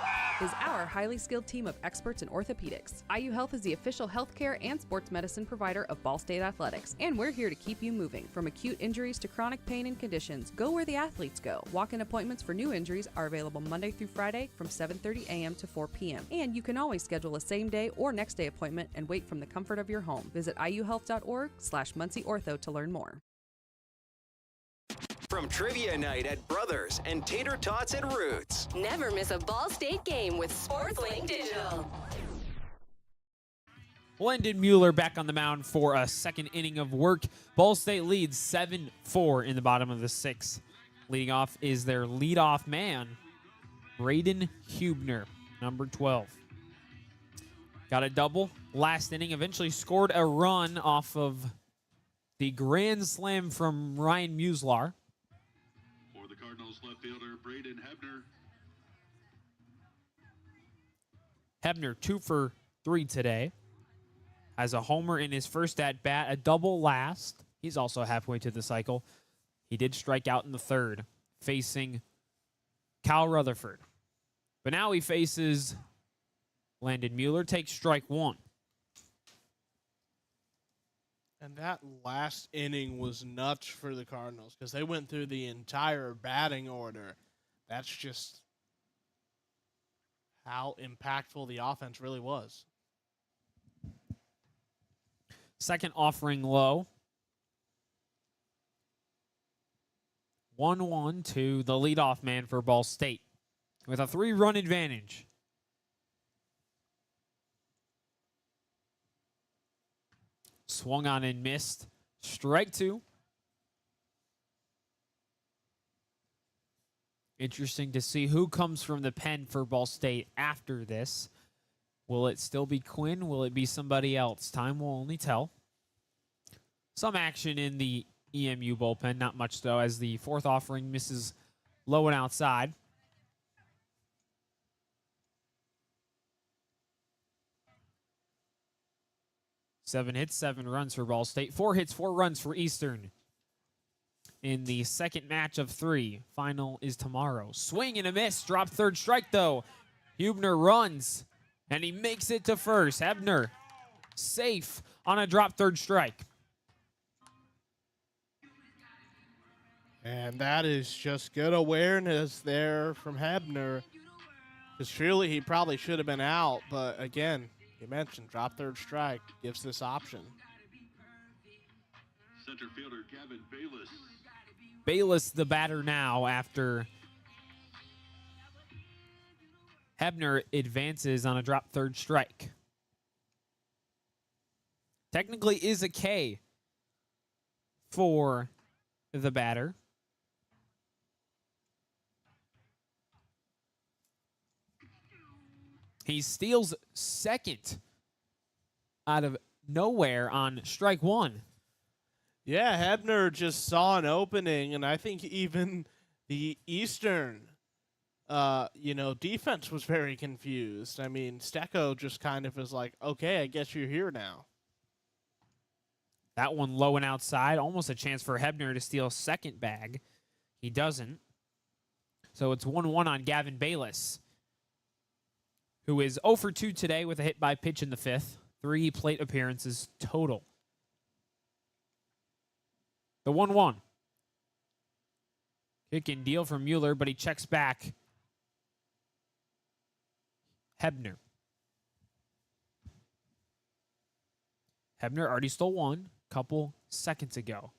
is our highly skilled team of experts in orthopedics. IU Health is the official healthcare and sports medicine provider of Ball State Athletics, and we're here to keep you moving. From acute injuries to chronic pain and conditions, go where the athletes go. Walk-in appointments for new injuries are available Monday through Friday from 7:30 a.m. to 4 p.m. And you can always schedule a same-day or next-day appointment and wait from the comfort of your home. Visit iuhealth.org/MuncieOrtho to learn more. From trivia night at Brothers and tater tots at Roots. Never miss a Ball State game with SportsLink Digital. Landon Mueller back on the mound for a second inning of work. Ball State leads 7-4 in the bottom of the 6th. Leading off is their leadoff man, Braden Hubner, number 12. Got a double last inning, eventually scored a run off of the grand slam from Ryan Muslar. For the Cardinals left fielder, Braden Hebner. Hebner 2 for 3 today. Has a homer in his first at-bat, a double last. He's also halfway to the cycle. He did strike out in the 3rd, facing Kyle Rutherford. But now he faces Landon Mueller, takes strike 1. And that last inning was nuts for the Cardinals because they went through the entire batting order. That's just how impactful the offense really was. Second offering low. 1-1 to the leadoff man for Ball State with a 3-run advantage. Swung on and missed. Strike 2. Interesting to see who comes from the pen for Ball State after this. Will it still be Quinn? Will it be somebody else? Time will only tell. Some action in the EMU bullpen. Not much, though, as the 4th offering misses low and outside. Seven hits, 7 runs for Ball State. 4 hits, 4 runs for Eastern. In the second match of 3. Final is tomorrow. Swing and a miss. Drop 3rd strike, though. Hubner runs, and he makes it to first. Hebner safe on a drop 3rd strike. And that is just good awareness there from Hebner. Because surely he probably should have been out, but again, you mentioned drop 3rd strike gives this option. Center fielder Gavin Bayless. Bayless the batter now after Hebner advances on a drop 3rd strike. Technically is a K for the batter. He steals second out of nowhere on strike one. Yeah, Hebner just saw an opening, and I think even the Eastern, defense was very confused. I mean, Stecco just kind of was like, okay, I guess you're here now. That one low and outside, almost a chance for Hebner to steal second bag. He doesn't. So it's 1-1 on Gavin Bayless, who is 0 for 2 today with a hit by pitch in the fifth. 3 plate appearances total. The 1-1. Kick and deal from Mueller, but he checks back. Hebner. Hebner already stole one a couple seconds ago.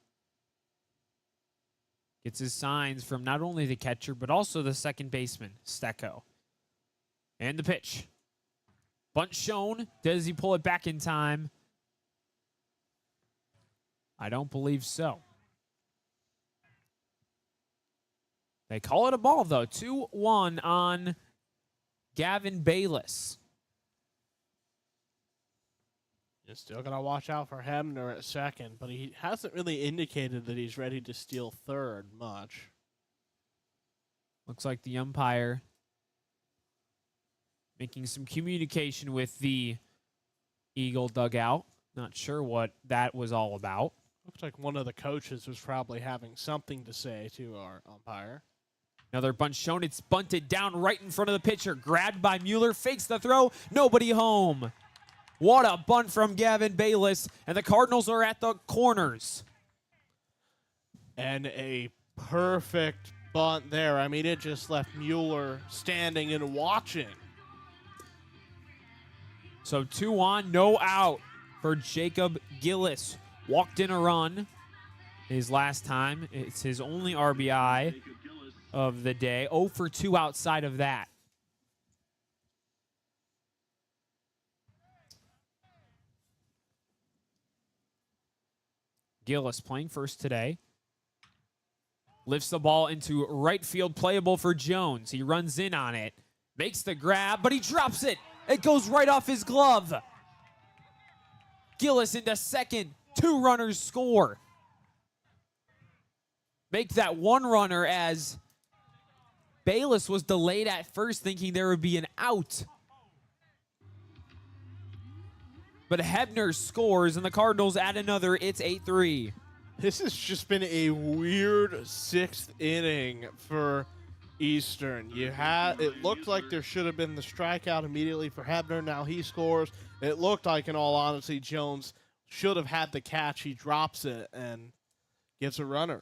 Gets his signs from not only the catcher, but also the second baseman, Stecco. And the pitch. Bunt shown. Does he pull it back in time? I don't believe so. They call it a ball, though. 2-1 on Gavin Bayless. You're still going to watch out for Hebner at second, but he hasn't really indicated that he's ready to steal third much. Looks like the umpire making some communication with the Eagle dugout. Not sure what that was all about. Looks like one of the coaches was probably having something to say to our umpire. Another bunt shown. It's bunted down right in front of the pitcher. Grabbed by Mueller. Fakes the throw. Nobody home. What a bunt from Gavin Bayless. And the Cardinals are at the corners. And a perfect bunt there. I mean, it just left Mueller standing and watching. So 2 on, no out for Jacob Gillis. Walked in a run his last time. It's his only RBI of the day. 0 for 2 outside of that. Gillis playing first today. Lifts the ball into right field, playable for Jones. He runs in on it. Makes the grab, but he drops it. It goes right off his glove. Gillis into second. 2 runners score. Make that 1 runner as Bayless was delayed at first, thinking there would be an out. But Hebner scores, and the Cardinals add another. It's 8-3. This has just been a weird 6th inning for Eastern. It looked like there should have been the strikeout immediately for Hebner. Now he scores. It looked like, in all honesty, Jones should have had the catch. He drops it and gets a runner.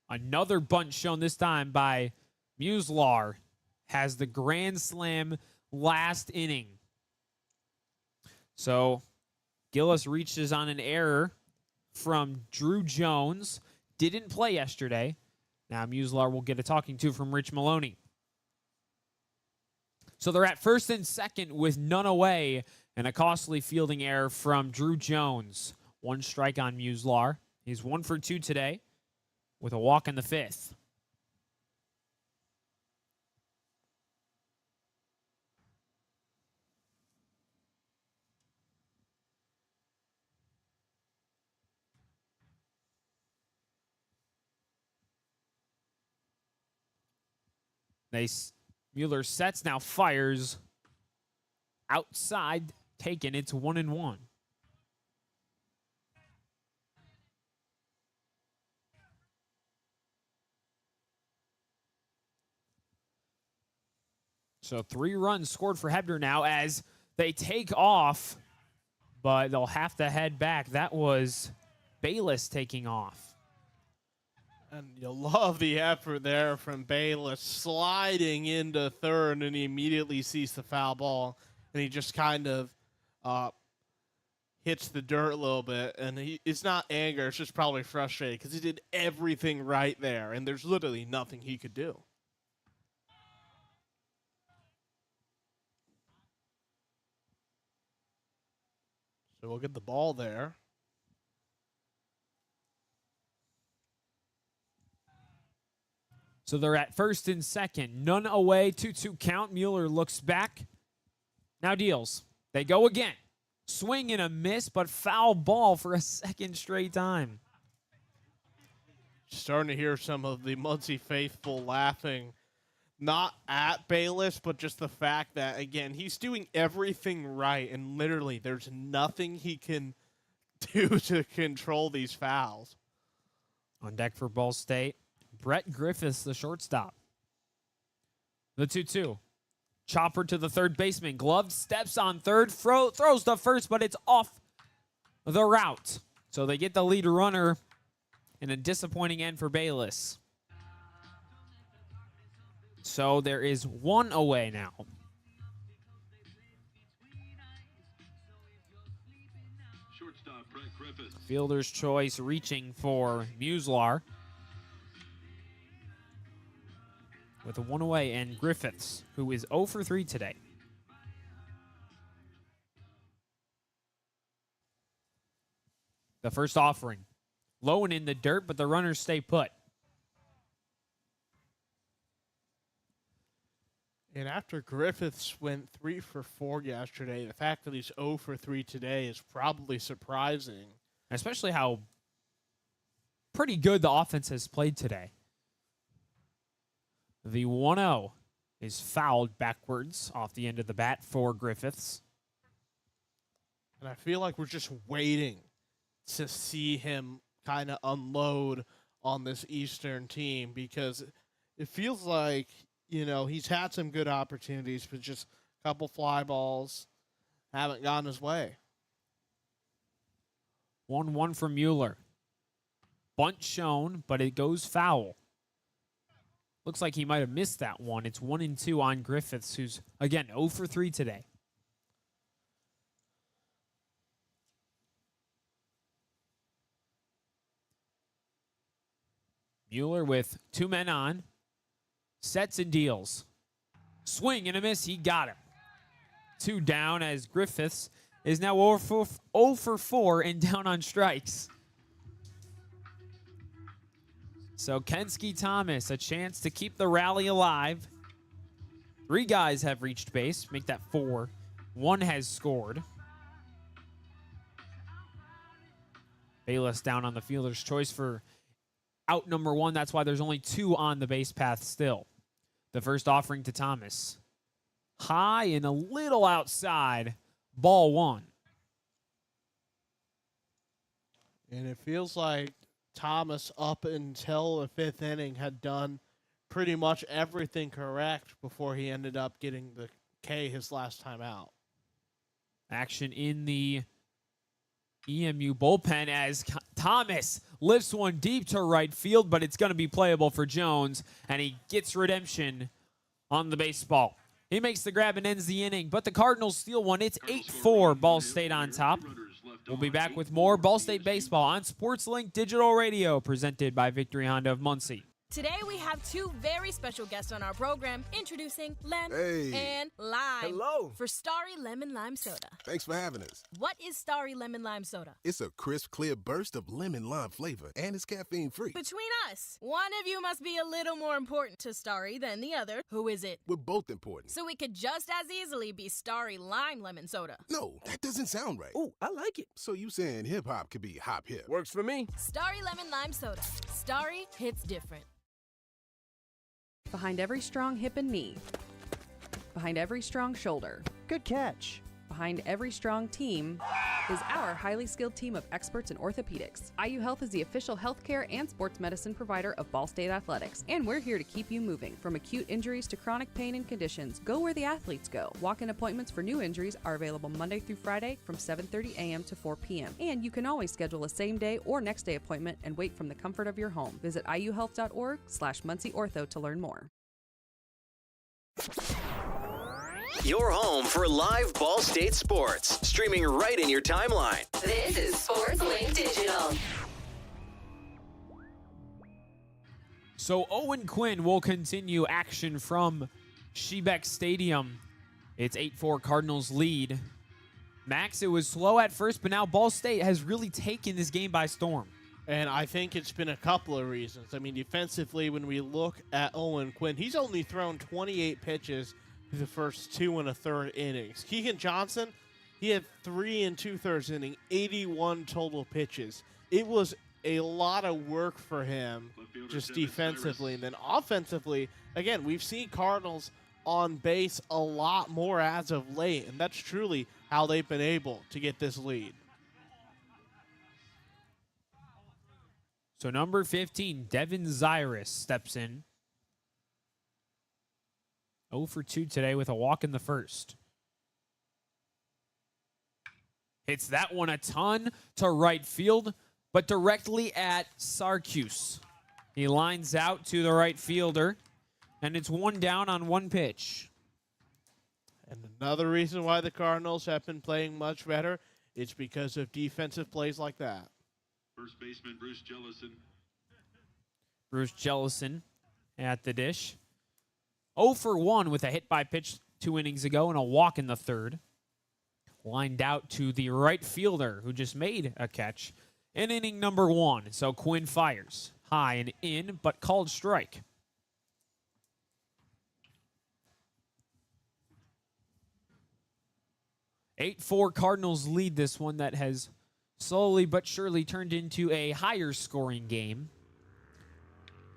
Another bunt shown this time by Muslar. Has the grand slam last inning. So Gillis reaches on an error from Drew Jones. Didn't play yesterday. Now Muslar will get a talking to from Rich Maloney. So they're at first and second with none away, and a costly fielding error from Drew Jones. 1 strike on Muslar. He's 1 for 2 today with a walk in the 5th. Mueller sets, now fires. Outside, taken. It's 1-1. So 3 runs scored for Hebner now as they take off, but they'll have to head back. That was Bayless taking off. And you'll love the effort there from Bayless, sliding into third, and he immediately sees the foul ball, and he just kind of hits the dirt a little bit. And it's not anger, it's just probably frustrated because he did everything right there, and there's literally nothing he could do. So we'll get the ball there. So they're at first and second. None away, 2-2 count. Mueller looks back. Now deals. They go again. Swing and a miss, but foul ball for a second straight time. Starting to hear some of the Muncie faithful laughing, not at Bayless, but just the fact that, again, he's doing everything right, and literally there's nothing he can do to control these fouls. On deck for Ball State, Brett Griffiths, the shortstop. The 2-2. Chopper to the third baseman. Glove steps on third, throws to first, but it's off the route. So they get the lead runner in a disappointing end for Bayless. So there is one away now. Shortstop Brett Griffiths. Fielder's choice reaching for Muslar. With a one away, and Griffiths, who is 0 for 3 today. The first offering. Low and in the dirt, but the runners stay put. And after Griffiths went 3 for 4 yesterday, the fact that he's 0 for 3 today is probably surprising. Especially how pretty good the offense has played today. The 1-0 is fouled backwards off the end of the bat for Griffiths. And I feel like we're just waiting to see him kind of unload on this Eastern team, because it feels like, you know, he's had some good opportunities, but just a couple fly balls haven't gone his way. 1-1 for Mueller. Bunt shown, but it goes foul. Looks like he might have missed that one. It's 1-2 on Griffiths, who's, again, 0 for 3 today. Mueller with 2 men on. Sets and deals. Swing and a miss. He got him. 2 down as Griffiths is now 0 for 4 and down on strikes. So Kensky Thomas, a chance to keep the rally alive. 3 guys have reached base, make that 4. 1 has scored. Bayless down on the fielder's choice for out number 1. That's why there's only 2 on the base path still. The first offering to Thomas. High and a little outside. Ball 1. And it feels like Thomas, up until the 5th inning, had done pretty much everything correct before he ended up getting the K his last time out. Action in the EMU bullpen as Thomas lifts one deep to right field, but it's going to be playable for Jones, and he gets redemption on the baseball. He makes the grab and ends the inning, but the Cardinals steal one. It's 8-4, Ball State on top. We'll be back with more Ball State baseball on SportsLink Digital Radio, presented by Victory Honda of Muncie. Today we have 2 very special guests on our program, introducing Lem and Lime. Hello. For Starry Lemon Lime Soda. Thanks for having us. What is Starry Lemon Lime Soda? It's a crisp, clear burst of lemon lime flavor, and it's caffeine-free. Between us, one of you must be a little more important to Starry than the other. Who is it? We're both important. So it could just as easily be Starry Lime Lemon Soda. No, that doesn't sound right. Oh, I like it. So you saying hip-hop could be hop-hip? Works for me. Starry Lemon Lime Soda. Starry hits different. Behind every strong hip and knee. Behind every strong shoulder. Good catch. Behind every strong team is our highly skilled team of experts in orthopedics. IU Health is the official healthcare and sports medicine provider of Ball State Athletics, and we're here to keep you moving. From acute injuries to chronic pain and conditions, go where the athletes go. Walk-in appointments for new injuries are available Monday through Friday from 7:30 a.m. to 4 p.m. And you can always schedule a same-day or next-day appointment and wait from the comfort of your home. Visit iuhealth.org/MuncieOrtho to learn more. Your home for live Ball State sports, streaming right in your timeline. This is SportsLink Digital. So Owen Quinn will continue action from Shebeck Stadium. It's 8-4 Cardinals lead. Max, it was slow at first, but now Ball State has really taken this game by storm. And I think it's been a couple of reasons. I mean, defensively, when we look at Owen Quinn, he's only thrown 28 pitches through the first 2 1/3 innings. Keegan Johnson, he had 3 2/3 innings, 81 total pitches. It was a lot of work for him just defensively. And then offensively, again, we've seen Cardinals on base a lot more as of late, and that's truly how they've been able to get this lead. So number 15, Devin Zyrus steps in. 0 for 2 today with a walk in the first. Hits that one a ton to right field, but directly at Sarkis. He lines out to the right fielder, and it's 1 down on 1 pitch. And another reason why the Cardinals have been playing much better, it's because of defensive plays like that. First baseman Bruce Jellison. Bruce Jellison at the dish. 0 for 1 with a hit by pitch 2 innings ago and a walk in the third. Lined out to the right fielder who just made a catch in inning number 1. So Quinn fires high and in, but called strike. (8-4) Cardinals lead this one that has slowly but surely turned into a higher scoring game.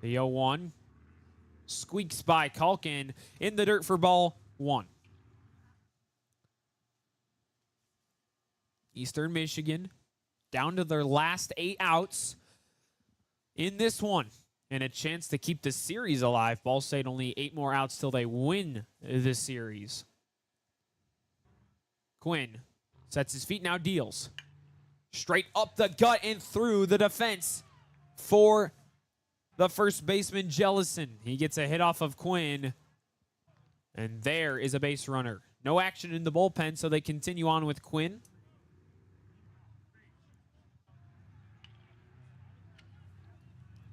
The 0-1 squeaks by Culkin in the dirt for ball 1. Eastern Michigan down to their last 8 outs in this one, and a chance to keep the series alive. Ball State only 8 more outs till they win the series. Quinn sets his feet, now deals. Straight up the gut and through the defense for the first baseman, Jellison. He gets a hit off of Quinn, and there is a base runner. No action in the bullpen, so they continue on with Quinn.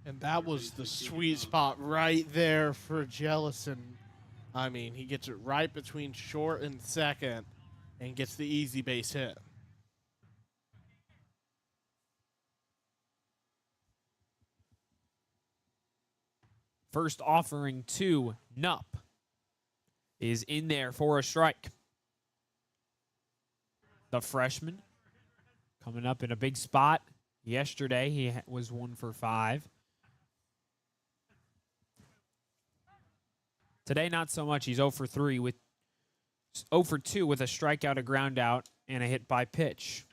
And that was the sweet spot right there for Jellison. I mean, he gets it right between short and second and gets the easy base hit. First offering to Nupp is in there for a strike. The freshman coming up in a big spot. Yesterday, he was 1 for 5. Today, not so much. He's 0 for 3 with 0 for 2 with a strikeout, a ground out, and a hit by pitch.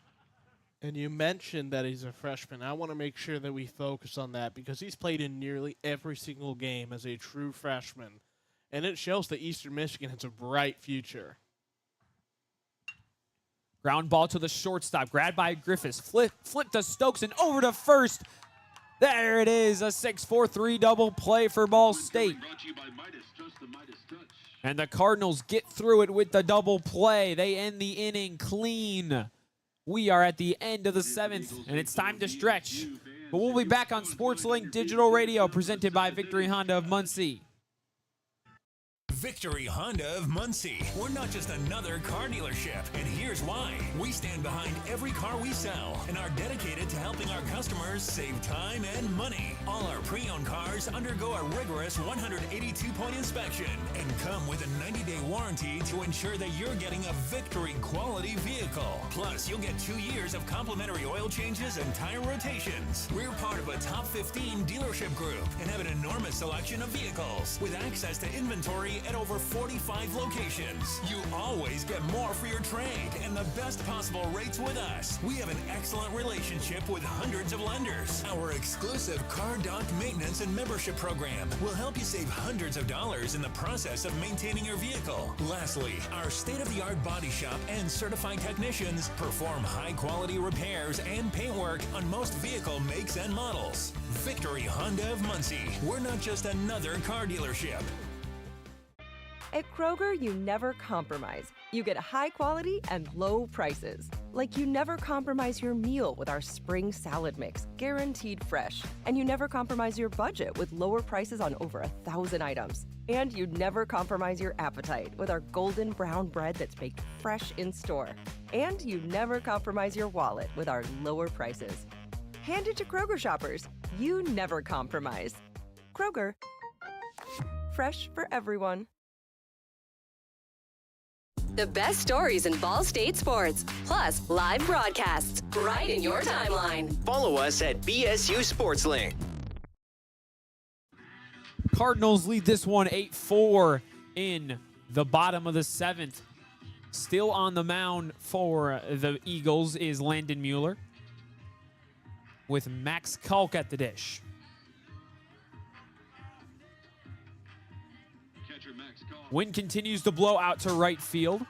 And you mentioned that he's a freshman. I want to make sure that we focus on that because he's played in nearly every single game as a true freshman. And it shows that Eastern Michigan has a bright future. Ground ball to the shortstop. Grabbed by Griffiths. Flip to Stokes and over to first. There it is. A 6-4-3 double play for Ball State. And the Cardinals get through it with the double play. They end the inning clean. We are at the end of the 7th, and it's time to stretch. But we'll be back on SportsLink Digital Radio, presented by Victory Honda of Muncie. Victory Honda of Muncie. We're not just another car dealership, and here's why. We stand behind every car we sell and are dedicated to helping our customers save time and money. All our pre-owned cars undergo a rigorous 182-point inspection and come with a 90-day warranty to ensure that you're getting a Victory quality vehicle. Plus, you'll get 2 years of complimentary oil changes and tire rotations. We're part of a top 15 dealership group and have an enormous selection of vehicles with access to inventory at over 45 locations. You always get more for your trade and the best possible rates with us. We have an excellent relationship with hundreds of lenders. Our exclusive Car Doc maintenance and membership program will help you save hundreds of dollars in the process of maintaining your vehicle. Lastly, our state-of-the-art body shop and certified technicians perform high-quality repairs and paint work on most vehicle makes and models. Victory Honda of Muncie. We're not just another car dealership. At Kroger, you never compromise. You get high quality and low prices. Like you never compromise your meal with our spring salad mix, guaranteed fresh. And you never compromise your budget with lower prices on over 1,000 items. And you never compromise your appetite with our golden brown bread that's baked fresh in store. And you never compromise your wallet with our lower prices. Hand it to Kroger shoppers. You never compromise. Kroger, fresh for everyone. The best stories in Ball State sports, plus live broadcasts right in your timeline. Follow us at BSU SportsLink. Cardinals lead this one 8-4 in the bottom of the 7th. Still on the mound for the Eagles is Landon Mueller, with Max Kalk at the dish. Wind continues to blow out to right field.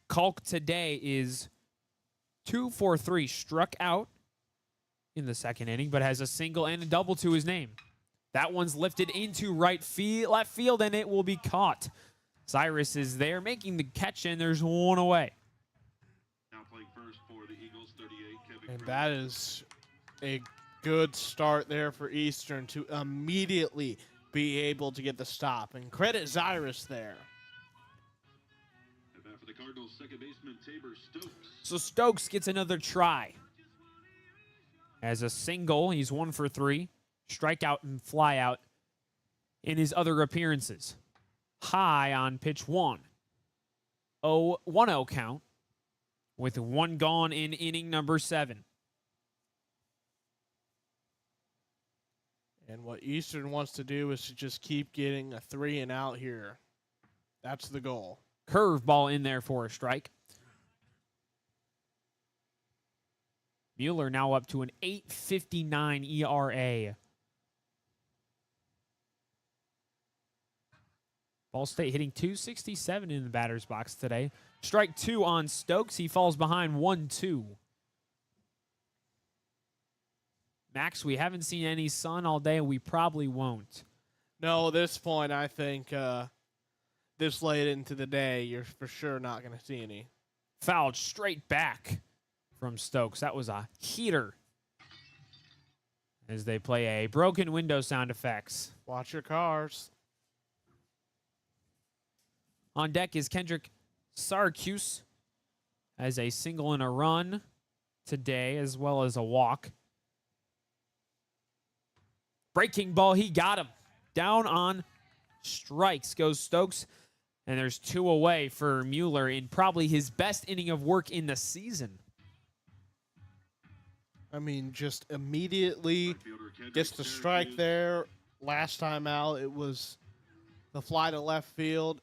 Kalk today is 2 for 3, struck out in the second inning, but has a single and a double to his name. That one's lifted into left field, and it will be caught. Cyrus is there making the catch, and there's one away. And that is a good start there for Eastern to immediately be able to get the stop. And credit Cyrus there. For the Cardinals, second baseman Tabor Stokes. So Stokes gets another try. As a single, he's 1 for 3. Strikeout and flyout in his other appearances. High on pitch 1. 1-0 count with one gone in inning number 7. And what Eastern wants to do is to just keep getting a 3 and out here. That's the goal. Curveball in there for a strike. Mueller now up to an 8.59 ERA. Ball State hitting .267 in the batter's box today. Strike 2 on Stokes. He falls behind 1-2. Max, we haven't seen any sun all day, and we probably won't. No, at this point, I think this late into the day, you're for sure not going to see any. Fouled straight back from Stokes. That was a heater. As they play a broken window sound effects. Watch your cars. On deck is Kendrick Syracuse as a single and a run today, as well as a walk. Breaking ball, he got him. Down on strikes goes Stokes, and there's 2 away for Mueller in probably his best inning of work in the season. I mean, just immediately gets the strike there. Last time out, it was the fly to left field.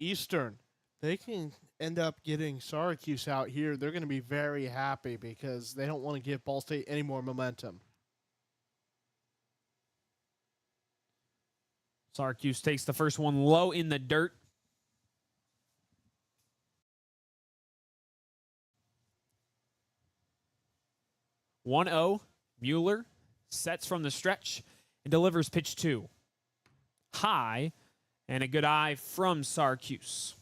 Eastern, they can end up getting Syracuse out here. They're going to be very happy because they don't want to give Ball State any more momentum. Syracuse takes the first one low in the dirt. (1-0). Mueller sets from the stretch and delivers pitch 2. High, and a good eye from Syracuse.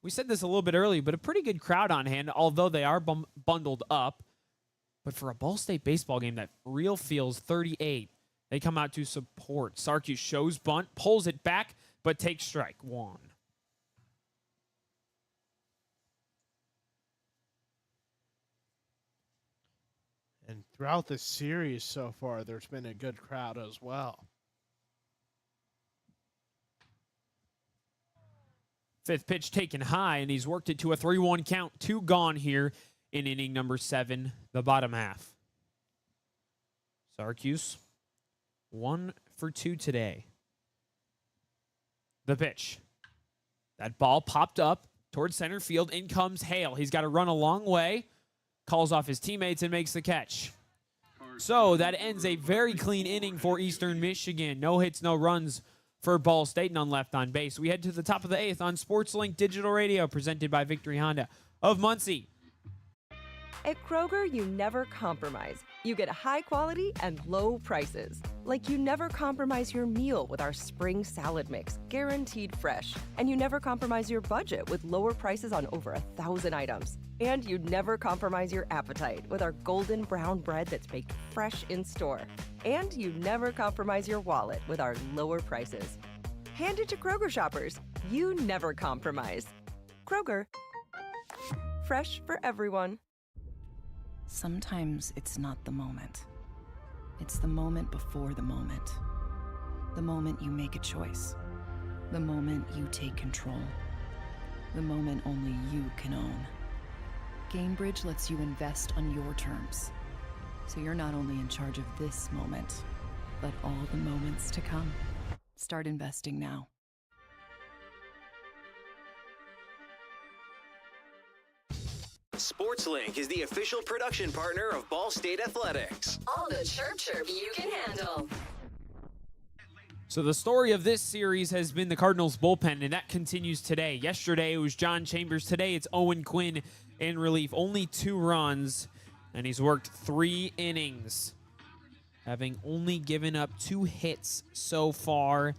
We said this a little bit earlier, but a pretty good crowd on hand, although they are bundled up. But for a Ball State baseball game that real feels 38, they come out to support. Syracuse shows bunt, pulls it back, but takes strike 1. And throughout the series so far, there's been a good crowd as well. 5th pitch taken high, and he's worked it to a 3-1 count. 2 gone here in inning number 7, the bottom half. Syracuse, 1 for 2 today. The pitch. That ball popped up towards center field. In comes Hale. He's got to run a long way. Calls off his teammates and makes the catch. So that ends a very clean inning for Eastern Michigan. No hits, no runs for Ball State, none left on base. We head to the top of the 8th on SportsLink Digital Radio, presented by Victory Honda of Muncie. At Kroger, you never compromise. You get high quality and low prices. Like you never compromise your meal with our spring salad mix, guaranteed fresh. And you never compromise your budget with lower prices on over 1,000 items. And you never compromise your appetite with our golden brown bread that's baked fresh in store. And you never compromise your wallet with our lower prices. Hand it to Kroger shoppers. You never compromise. Kroger, fresh for everyone. Sometimes it's not the moment. It's the moment before the moment. The moment you make a choice. The moment you take control. The moment only you can own. Gainbridge lets you invest on your terms. So you're not only in charge of this moment, but all the moments to come. Start investing now. SportsLink is the official production partner of Ball State Athletics. All the chirp you can handle. So the story of this series has been the Cardinals bullpen, and that continues today. Yesterday it was John Chambers. Today it's Owen Quinn in relief. Only 2 runs, and he's worked 3 innings, having only given up 2 hits so far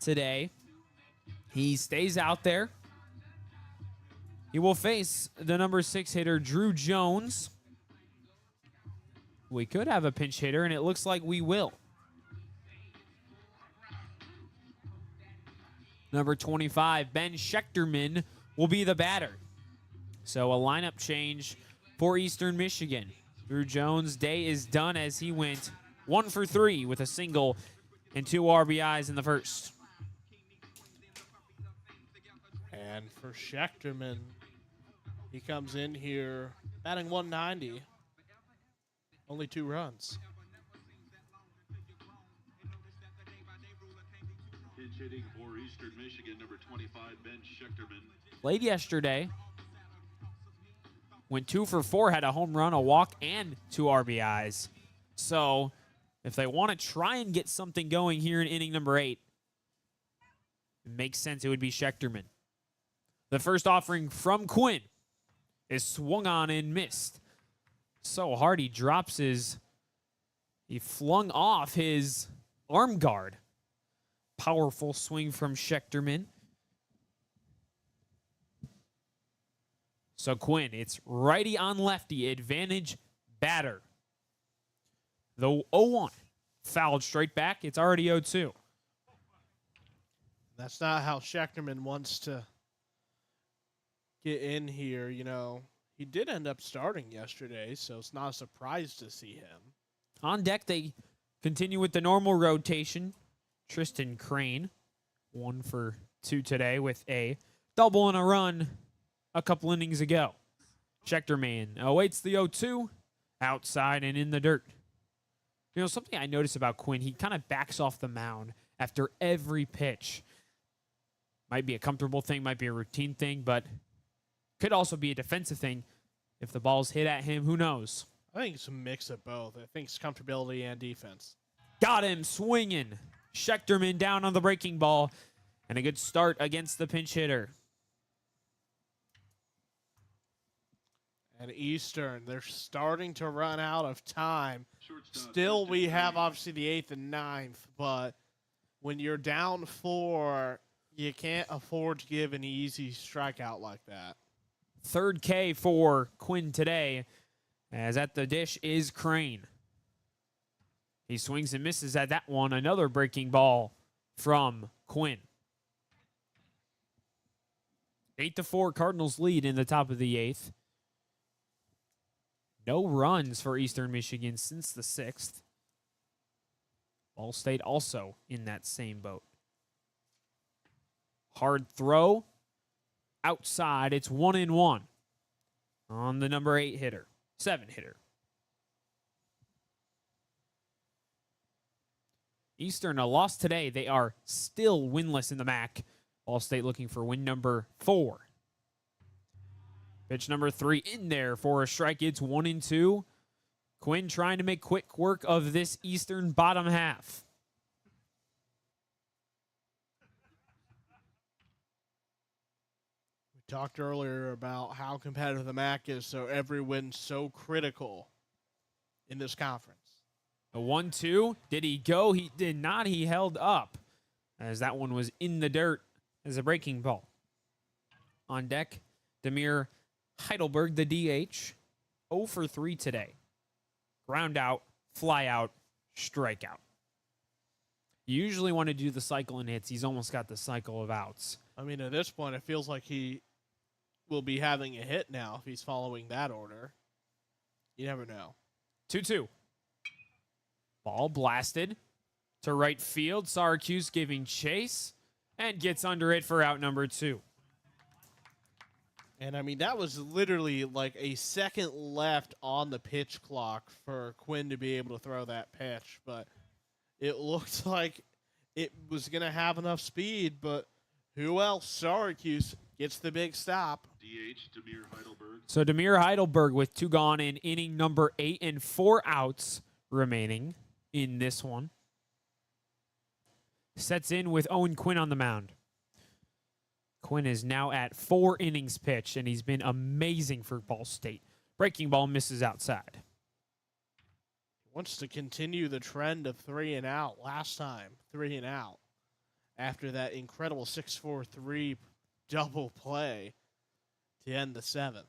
today. He stays out there. He will face the number 6 hitter, Drew Jones. We could have a pinch hitter, and it looks like we will. Number 25, Ben Schechterman, will be the batter. So a lineup change for Eastern Michigan. Drew Jones' day is done as he went 1 for 3 with a single and 2 RBIs in the first. And for Schechterman, he comes in here batting 190. Only 2 runs. Pitch hitting for Eastern Michigan, number 25, Ben Schechterman. Played yesterday. Went 2 for 4, had a home run, a walk, and 2 RBIs. So if they want to try and get something going here in inning number 8, it makes sense it would be Schechterman. The first offering from Quinn is swung on and missed. So hard he flung off his arm guard. Powerful swing from Schechterman. So Quinn, it's righty on lefty, advantage batter. The 0-1, fouled straight back. It's already 0-2. That's not how Schechterman wants to get in here. You know, he did end up starting yesterday, so it's not a surprise to see him. On deck, they continue with the normal rotation. Tristan Crane, 1 for 2 today with a double and a run a couple innings ago. Schechterman awaits the 0-2, outside and in the dirt. You know, something I noticed about Quinn, he kind of backs off the mound after every pitch. Might be a comfortable thing, might be a routine thing, but could also be a defensive thing. If the ball's hit at him, who knows? I think it's a mix of both. I think it's comfortability and defense. Got him swinging. Schechterman down on the breaking ball, and a good start against the pinch hitter. And Eastern, they're starting to run out of time. Still, we have obviously the 8th and 9th, but when you're down 4, you can't afford to give an easy strikeout like that. 3rd K for Quinn today, as at the dish is Crane. He swings and misses at that one. Another breaking ball from Quinn. 8-4 Cardinals lead in the top of the 8th. No runs for Eastern Michigan since the 6th. Ball State also in that same boat. Hard throw. Outside, it's 1-1 on the number 8 hitter. 7 hitter. Eastern, a loss today. They are still winless in the MAC. Ball State looking for win number 4. Pitch number 3 in there for a strike. It's 1-2. Quinn trying to make quick work of this Eastern bottom half. We talked earlier about how competitive the MAC is, so every win's so critical in this conference. A 1-2. Did he go? He did not. He held up as that one was in the dirt as a breaking ball. On deck, Demir Heidelberg, the DH, 0 for 3 today. Ground out, fly out, strikeout. You usually want to do the cycle in hits. He's almost got the cycle of outs. I mean, at this point, it feels like he will be having a hit now if he's following that order. You never know. 2-2. Ball blasted to right field. Syracuse giving chase and gets under it for out number 2. And, I mean, that was literally like a second left on the pitch clock for Quinn to be able to throw that pitch. But it looked like it was going to have enough speed. But who else? Syracuse gets the big stop. DH, Demir Heidelberg. So Demir Heidelberg with 2 gone in inning number 8 and 4 outs remaining in this one. Sets in with Owen Quinn on the mound. Quinn is now at 4 innings pitched, and he's been amazing for Ball State. Breaking ball misses outside. Wants to continue the trend of 3 and out. Last time, 3 and out. After that incredible 6-4-3 double play to end the 7th.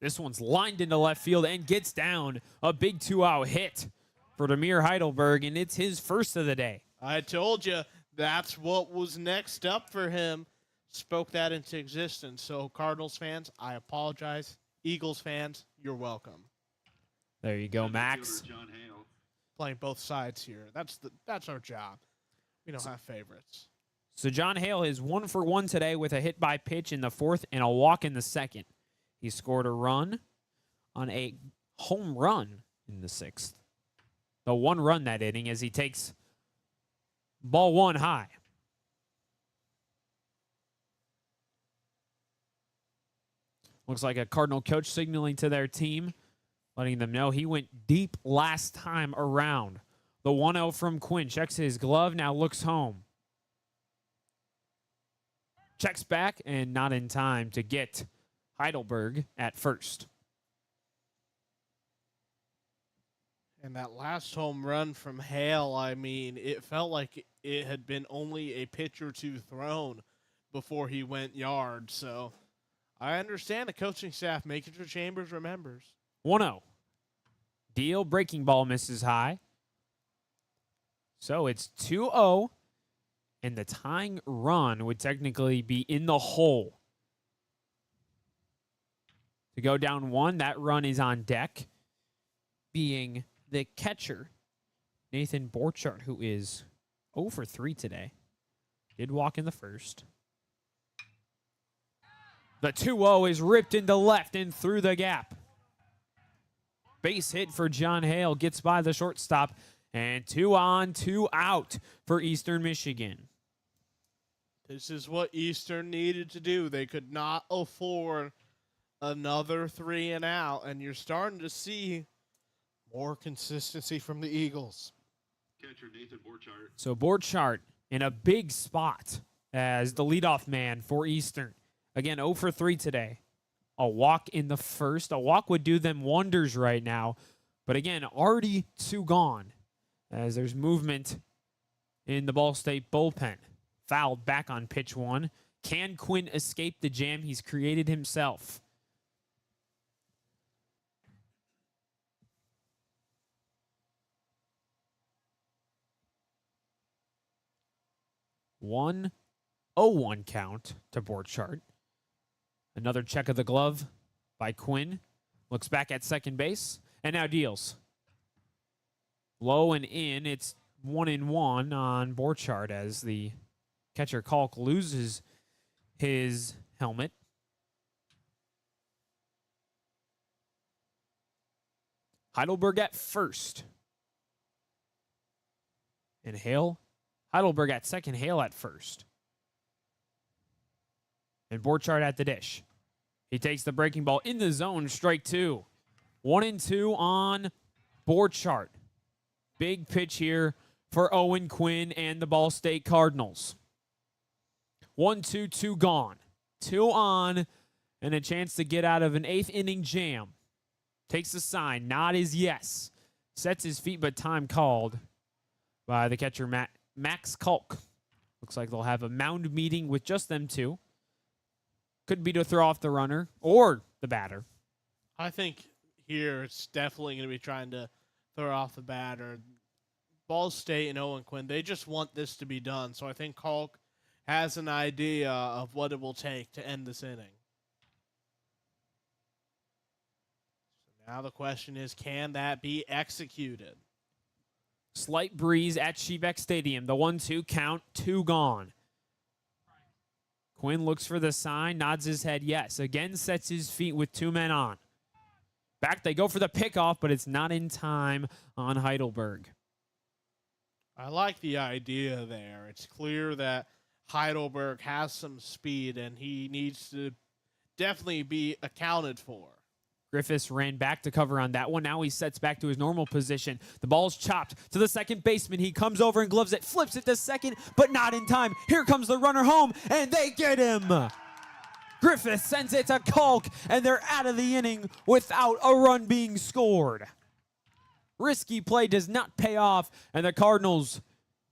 This one's lined into left field and gets down. A big 2-out hit for Demir Heidelberg, and it's his first of the day. I told you. That's what was next up for him. Spoke that into existence. So, Cardinals fans, I apologize. Eagles fans, you're welcome. There you go, Max. John Hale. Playing both sides here. That's our job. We don't have favorites. So John Hale is 1 for 1 today with a hit by pitch in the 4th and a walk in the 2nd. He scored a run on a home run in the 6th. The 1 run that inning as he takes ball 1 high. Looks like a Cardinal coach signaling to their team, letting them know he went deep last time around. The 1-0 from Quinn. Checks his glove, now looks home. Checks back and not in time to get Heidelberg at first. And that last home run from Hale, I mean, it felt like it had been only a pitch or 2 thrown before he went yard. So I understand the coaching staff making sure Chambers remembers. 1-0. Deal, breaking ball misses high. So it's 2-0, and the tying run would technically be in the hole. To go down 1, that run is on deck, being the catcher, Nathan Borchardt, who is 0 for 3 today. Did walk in the 1st. The 2-0 is ripped into left and through the gap. Base hit for John Hale, gets by the shortstop, and 2 on, 2 out for Eastern Michigan. This is what Eastern needed to do. They could not afford another 3 and out, and you're starting to see more consistency from the Eagles. Catcher Nathan Borchardt. So Borchardt in a big spot as the leadoff man for Eastern. Again, 0 for 3 today. A walk in the 1st. A walk would do them wonders right now. But again, already 2 gone as there's movement in the Ball State bullpen. Fouled back on pitch 1. Can Quinn escape the jam he's created himself? One 0-1 count to Borchardt. Another check of the glove by Quinn. Looks back at second base and now deals. Low and in. It's 1-1 on Borchardt as the catcher Kalk loses his helmet. Heidelberg at first. And Heidelberg at second, Hale at first. And Borchardt at the dish. He takes the breaking ball in the zone, strike 2. 1-2 on Borchardt. Big pitch here for Owen Quinn and the Ball State Cardinals. 1-2, 2 gone. 2 on, and a chance to get out of an 8th inning jam. Takes the sign, nod is yes. Sets his feet, but time called by the catcher Max Kalk. Looks like they'll have a mound meeting with just them 2. Could be to throw off the runner or the batter. I think here it's definitely going to be trying to throw off the batter. Ball State and Owen Quinn, they just want this to be done. So I think Kalk has an idea of what it will take to end this inning. So now the question is, can that be executed? Slight breeze at Shebeck Stadium. The 1-2 count, 2 gone. Quinn looks for the sign, nods his head yes. Again sets his feet with 2 men on. Back they go for the pickoff, but it's not in time on Heidelberg. I like the idea there. It's clear that Heidelberg has some speed, and he needs to definitely be accounted for. Griffiths ran back to cover on that one. Now he sets back to his normal position. The ball's chopped to the second baseman. He comes over and gloves it, flips it to second, but not in time. Here comes the runner home, and they get him. Griffiths sends it to Klug, and they're out of the inning without a run being scored. Risky play does not pay off, and the Cardinals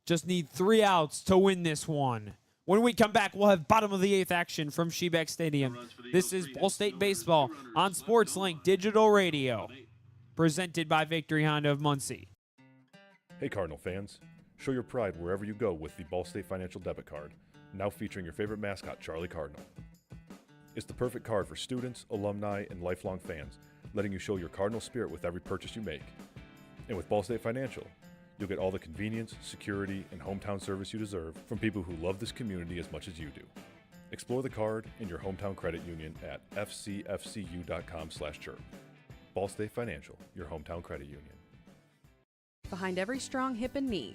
just need 3 outs to win this one. When we come back, we'll have bottom of the 8th action from Shebeck Stadium. This is Ball State Baseball on SportsLink Digital Radio, presented by Victory Honda of Muncie. Hey Cardinal fans, show your pride wherever you go with the Ball State Financial Debit Card, now featuring your favorite mascot, Charlie Cardinal. It's the perfect card for students, alumni, and lifelong fans, letting you show your Cardinal spirit with every purchase you make. And with Ball State Financial, you'll get all the convenience, security, and hometown service you deserve from people who love this community as much as you do. Explore the card in your hometown credit union at fcfcu.com/chirp. Ball State Financial, your hometown credit union. Behind every strong hip and knee.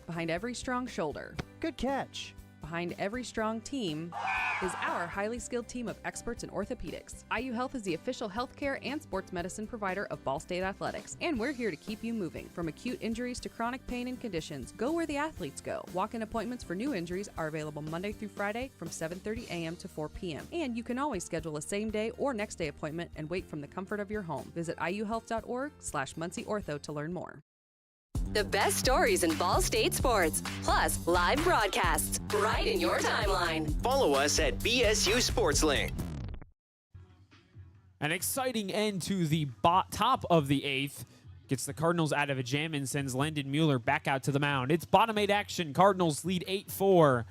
Behind every strong shoulder. Good catch. Behind every strong team is our highly skilled team of experts in orthopedics. IU Health is the official healthcare and sports medicine provider of Ball State Athletics, and we're here to keep you moving. From acute injuries to chronic pain and conditions, go where the athletes go. Walk-in appointments for new injuries are available Monday through Friday from 7:30 a.m. to 4 p.m. And you can always schedule a same-day or next-day appointment and wait from the comfort of your home. Visit iuhealth.org/MuncieOrtho to learn more. The best stories in Ball State sports, plus live broadcasts right in your timeline. Follow us at BSU SportsLink. An exciting end to the top of the 8th. Gets the Cardinals out of a jam and sends Landon Mueller back out to the mound. It's bottom 8 action. Cardinals lead 8-4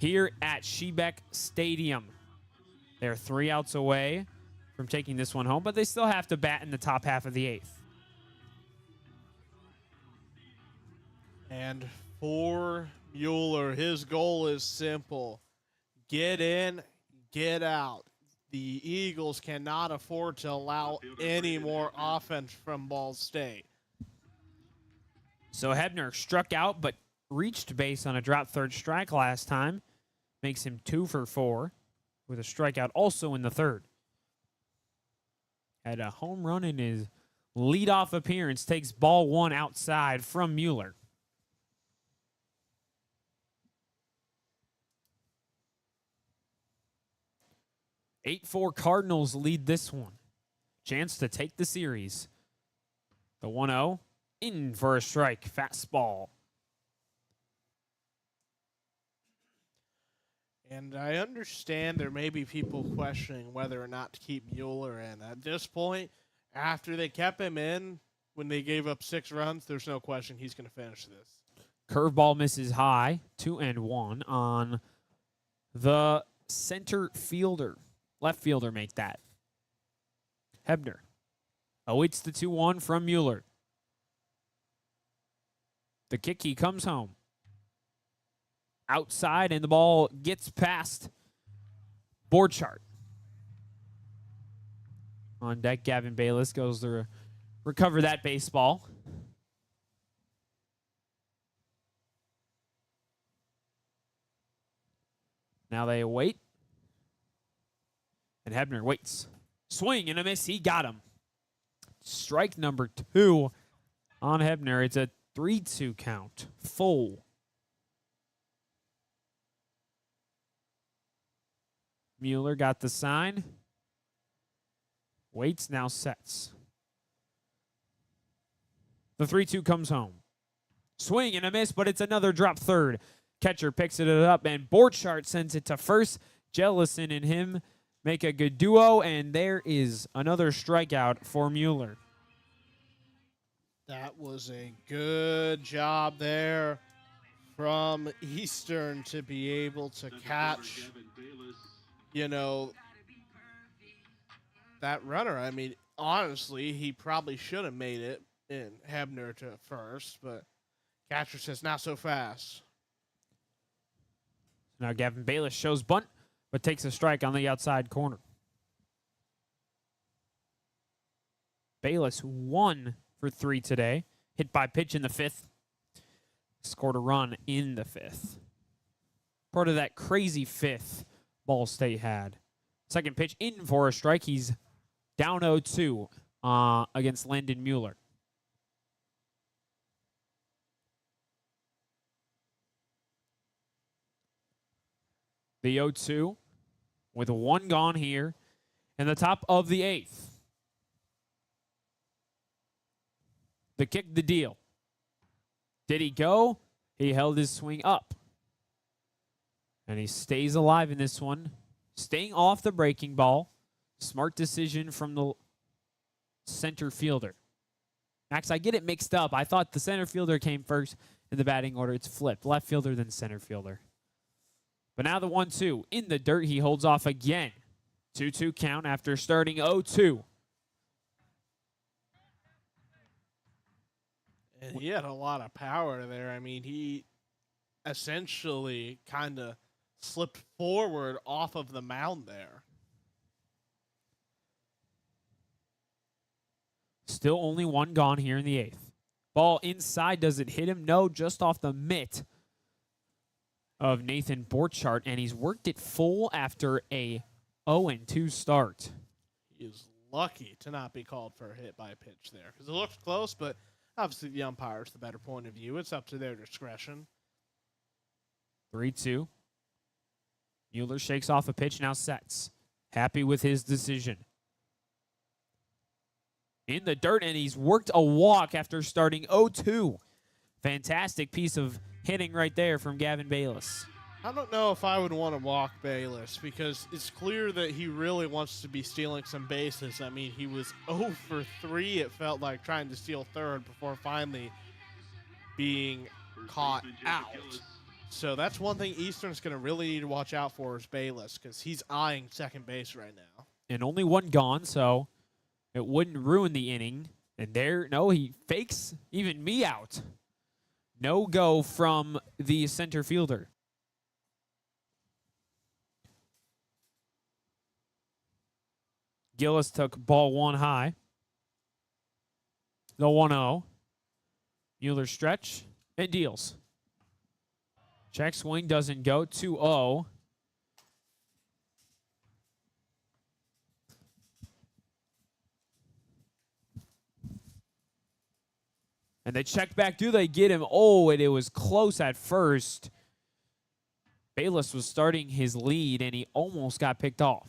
here at Shebeck Stadium. They're 3 outs away from taking this one home, but they still have to bat in the top half of the 8th. And for Mueller, his goal is simple. Get in, get out. The Eagles cannot afford to allow any more offense from Ball State. So Hebner struck out but reached base on a drop third strike last time. Makes him 2 for 4 with a strikeout also in the third. Had a home run in his leadoff appearance. Takes ball 1 outside from Mueller. (8-4) Cardinals lead this one. Chance to take the series. The 1-0 in for a strike. Fastball. And I understand there may be people questioning whether or not to keep Mueller in. At this point, after they kept him in when they gave up 6 runs, there's no question he's going to finish this. Curveball misses high. 2-1 on the center fielder. Left fielder make that. Hebner awaits the 2-1 from Mueller. The kick, he comes home. Outside, and the ball gets past Borchardt. On deck, Gavin Bayless goes to recover that baseball. Now they await. And Hebner waits. Swing and a miss. He got him. Strike number 2 on Hebner. It's a 3-2 count. Full. Mueller got the sign. Waits, now sets. The 3-2 comes home. Swing and a miss, but it's another drop third. Catcher picks it up, and Borchardt sends it to first. Jellison and him make a good duo, and there is another strikeout for Mueller. That was a good job there from Eastern to be able to catch, that runner. I mean, honestly, he probably should have made it in Hebner to first, but catcher says not so fast. Now Gavin Bayless shows bunt, but takes a strike on the outside corner. Bayless 1 for 3 today. Hit by pitch in the 5th. Scored a run in the 5th. Part of that crazy 5th Ball State had. Second pitch in for a strike. He's down 0-2 against Landon Mueller. The 0-2 with 1 gone here in the top of the 8th. The kick, the deal. Did he go? He held his swing up. And he stays alive in this one. Staying off the breaking ball. Smart decision from the center fielder. Max, I get it mixed up. I thought the center fielder came first in the batting order. It's flipped. Left fielder, then center fielder. But now the 1-2. In the dirt, he holds off again. 2-2 count after starting 0-2. And he had a lot of power there. I mean, he essentially kind of slipped forward off of the mound there. Still only 1 gone here in the 8th. Ball inside. Does it hit him? No, just off the mitt of Nathan Borchardt, and he's worked it full after a 0-2 start. He is lucky to not be called for a hit by pitch there because it looked close, but obviously the umpire's the better point of view. It's up to their discretion. 3-2. Mueller shakes off a pitch, now sets. Happy with his decision. In the dirt, and he's worked a walk after starting 0-2. Fantastic piece of hitting right there from Gavin Bayless. I don't know if I would want to walk Bayless because it's clear that he really wants to be stealing some bases. I mean, he was 0 for 3, it felt like, trying to steal third before finally being caught out. So that's one thing Eastern's going to really need to watch out for is Bayless because he's eyeing second base right now. And only 1 gone, so it wouldn't ruin the inning. And he fakes even me out. No go from the center fielder. Gillis took ball 1 high. The 1-0. Mueller stretch and deals. Check swing doesn't go. 2-0. And they check back. Do they get him? Oh, and it was close at first. Bayless was starting his lead, and he almost got picked off.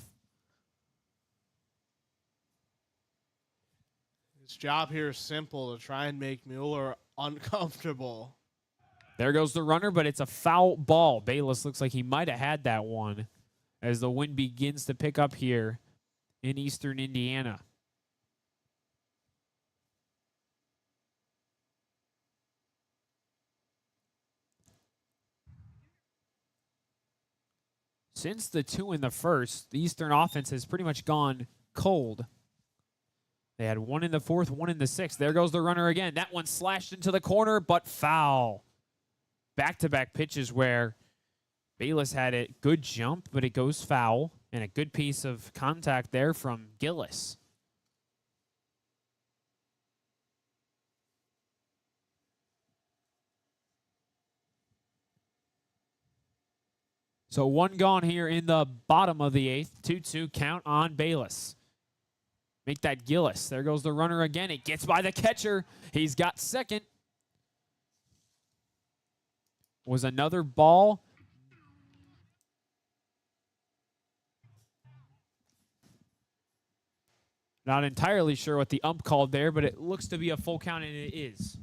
His job here is simple, to try and make Mueller uncomfortable. There goes the runner, but it's a foul ball. Bayless looks like he might have had that one as the wind begins to pick up here in eastern Indiana. Since the 2 in the first, the Eastern offense has pretty much gone cold. They had 1 in the 4th, 1 in the 6th. There goes the runner again. That one slashed into the corner, but foul. Back-to-back pitches where Bayless had a good jump, but it goes foul, and a good piece of contact there from Gillis. So 1 gone here in the bottom of the 8th. 2-2 count on Bayless. Make that Gillis. There goes the runner again. It gets by the catcher. He's got second. Was another ball. Not entirely sure what the ump called there, but it looks to be a full count, and it is.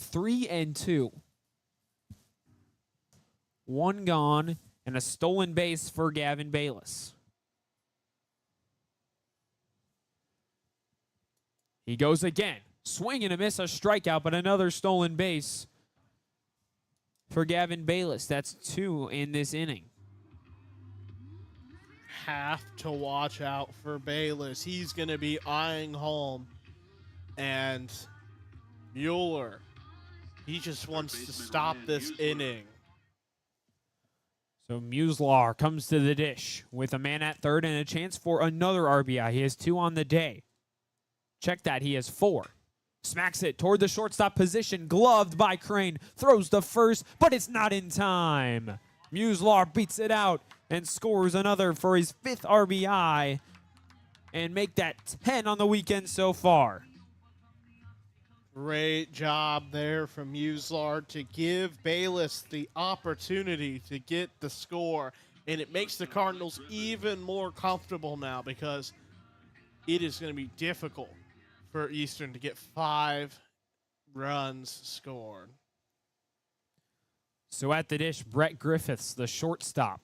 3-2. 1 gone, and a stolen base for Gavin Bayless. He goes again. Swing and a miss, a strikeout, but another stolen base for Gavin Bayless. That's 2 in this inning. Have to watch out for Bayless. He's going to be eyeing home. And Mueller, he just wants to stop this inning. So Muslar comes to the dish with a man at third and a chance for another RBI. He has 2 on the day. Check that, he has 4. Smacks it toward the shortstop position, gloved by Crane. Throws to first, but it's not in time. Muslar beats it out and scores another for his 5th RBI and make that 10 on the weekend so far. Great job there from Muslar to give Bayless the opportunity to get the score. And it makes the Cardinals even more comfortable now because it is going to be difficult for Eastern to get 5 runs scored. So at the dish, Brett Griffiths, the shortstop.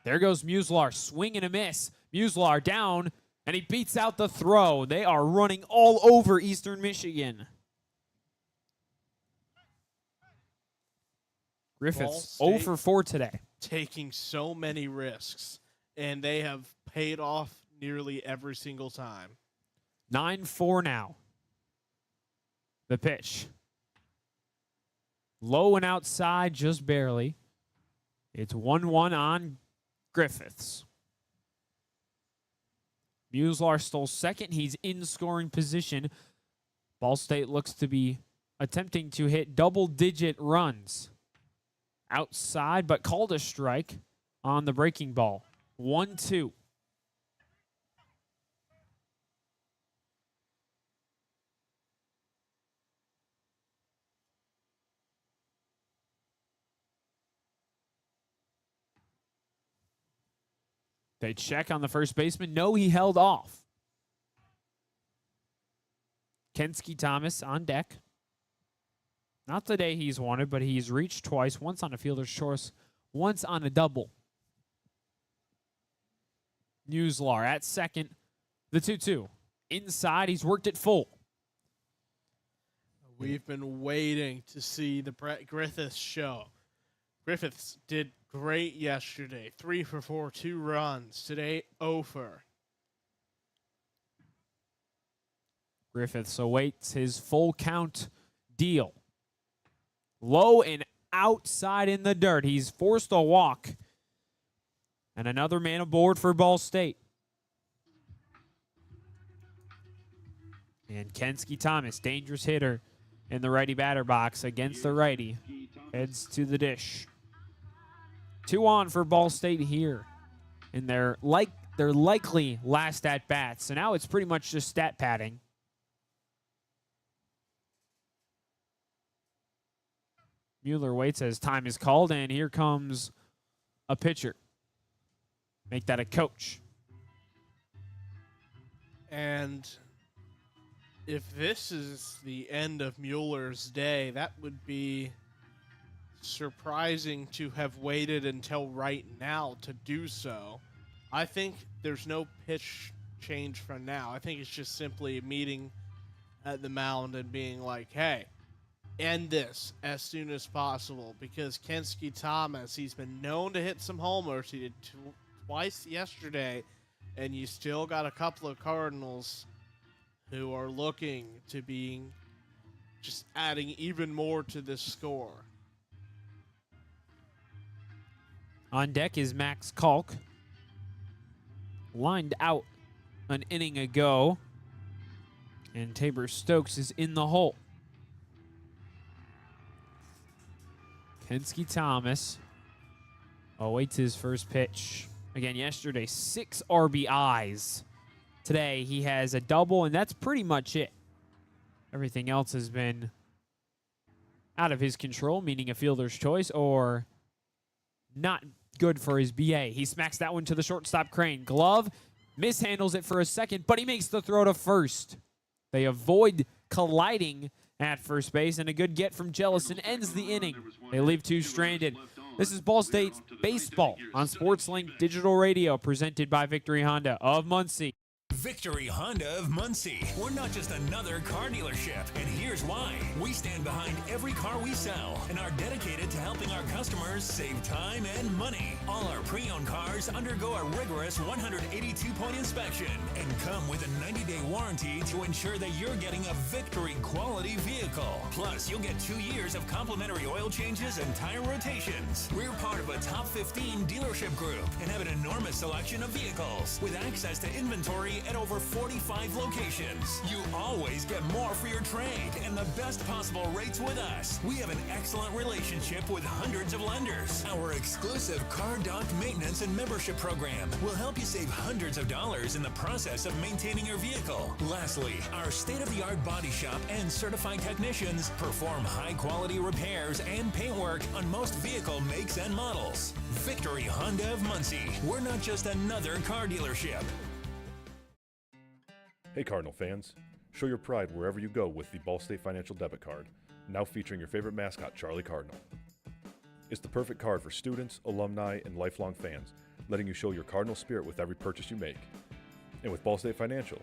There goes Muslar, swing and a miss. Muslar down, and he beats out the throw. They are running all over Eastern Michigan. Griffiths 0 for 4 today. Taking so many risks, and they have paid off nearly every single time. 9-4 now. The pitch. Low and outside, just barely. It's 1-1 on Griffiths. Muslar stole second. He's in scoring position. Ball State looks to be attempting to hit double-digit runs. Outside, but called a strike on the breaking ball. 1-2. They check on the first baseman. No, he held off. Kensky Thomas on deck. Not the day he's wanted, but he's reached twice, once on a fielder's choice, once on a double. Muslar at second, the 2-2. Inside, he's worked it full. We've been waiting to see the Brett Griffiths show. Griffiths did great yesterday. 3 for 4, 2 runs. Today, 0 for. Griffiths awaits his full count deal. Low and outside in the dirt. He's forced a walk. And another man aboard for Ball State. And Kensky Thomas, dangerous hitter in the righty batter box against the righty. Heads to the dish. 2 on for Ball State here in their likely last at bats. So now it's pretty much just stat padding. Mueller waits as time is called, and here comes a pitcher. Make that a coach. And if this is the end of Mueller's day, that would be surprising to have waited until right now to do so. I think there's no pitch change from now. I think it's just simply meeting at the mound and being like, hey, end this as soon as possible, because Kensky Thomas, he's been known to hit some homers. He did twice yesterday, and you still got a couple of Cardinals who are looking to be just adding even more to this score. On deck is Max Kalk. Lined out an inning ago. And Tabor Stokes is in the hole. Kensky Thomas awaits his first pitch. Again, yesterday, 6 RBIs. Today, he has a double, and that's pretty much it. Everything else has been out of his control, meaning a fielder's choice, or not good for his BA. He smacks that one to the shortstop, Crane. Glove mishandles it for a second, but he makes the throw to first. They avoid colliding at first base, and a good get from Jellison ends the inning. They leave 2 stranded. This is Ball State Baseball on SportsLink Digital Radio, presented by Victory Honda of Muncie. Victory Honda of Muncie. We're not just another car dealership, and here's why. We stand behind every car we sell and are dedicated to helping our customers save time and money. All our pre-owned cars undergo a rigorous 182-point inspection and come with a 90-day warranty to ensure that you're getting a Victory quality vehicle. Plus, you'll get 2 years of complimentary oil changes and tire rotations. We're part of a top 15 dealership group and have an enormous selection of vehicles with access to inventory at over 45 locations. You always get more for your trade and the best possible rates with us. We have an excellent relationship with hundreds of lenders. Our exclusive Car Doc maintenance and membership program will help you save hundreds of dollars in the process of maintaining your vehicle. Lastly, our state-of-the-art body shop and certified technicians perform high-quality repairs and paintwork on most vehicle makes and models. Victory Honda of Muncie. We're not just another car dealership. Hey Cardinal fans, show your pride wherever you go with the Ball State Financial Debit Card, now featuring your favorite mascot, Charlie Cardinal. It's the perfect card for students, alumni, and lifelong fans, letting you show your Cardinal spirit with every purchase you make. And with Ball State Financial,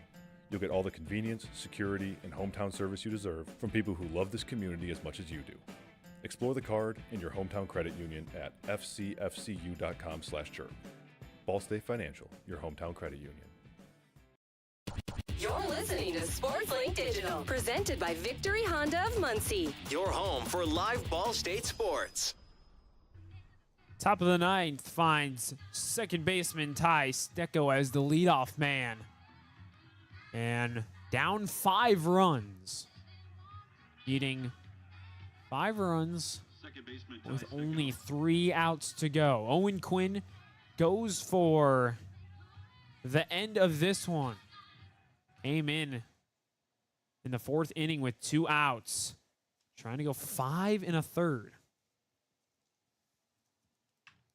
you'll get all the convenience, security, and hometown service you deserve from people who love this community as much as you do. Explore the card in your hometown credit union at fcfcu.com/chirp. Ball State Financial, your hometown credit union. You're listening to SportsLink Digital, presented by Victory Honda of Muncie. Your home for live Ball State sports. Top of the ninth finds second baseman Ty Stecco as the leadoff man. And down 5 runs. Needing 5 runs with only 3 outs to go. Owen Quinn goes for the end of this one. Came in the 4th inning with 2 outs. Trying to go 5 1/3.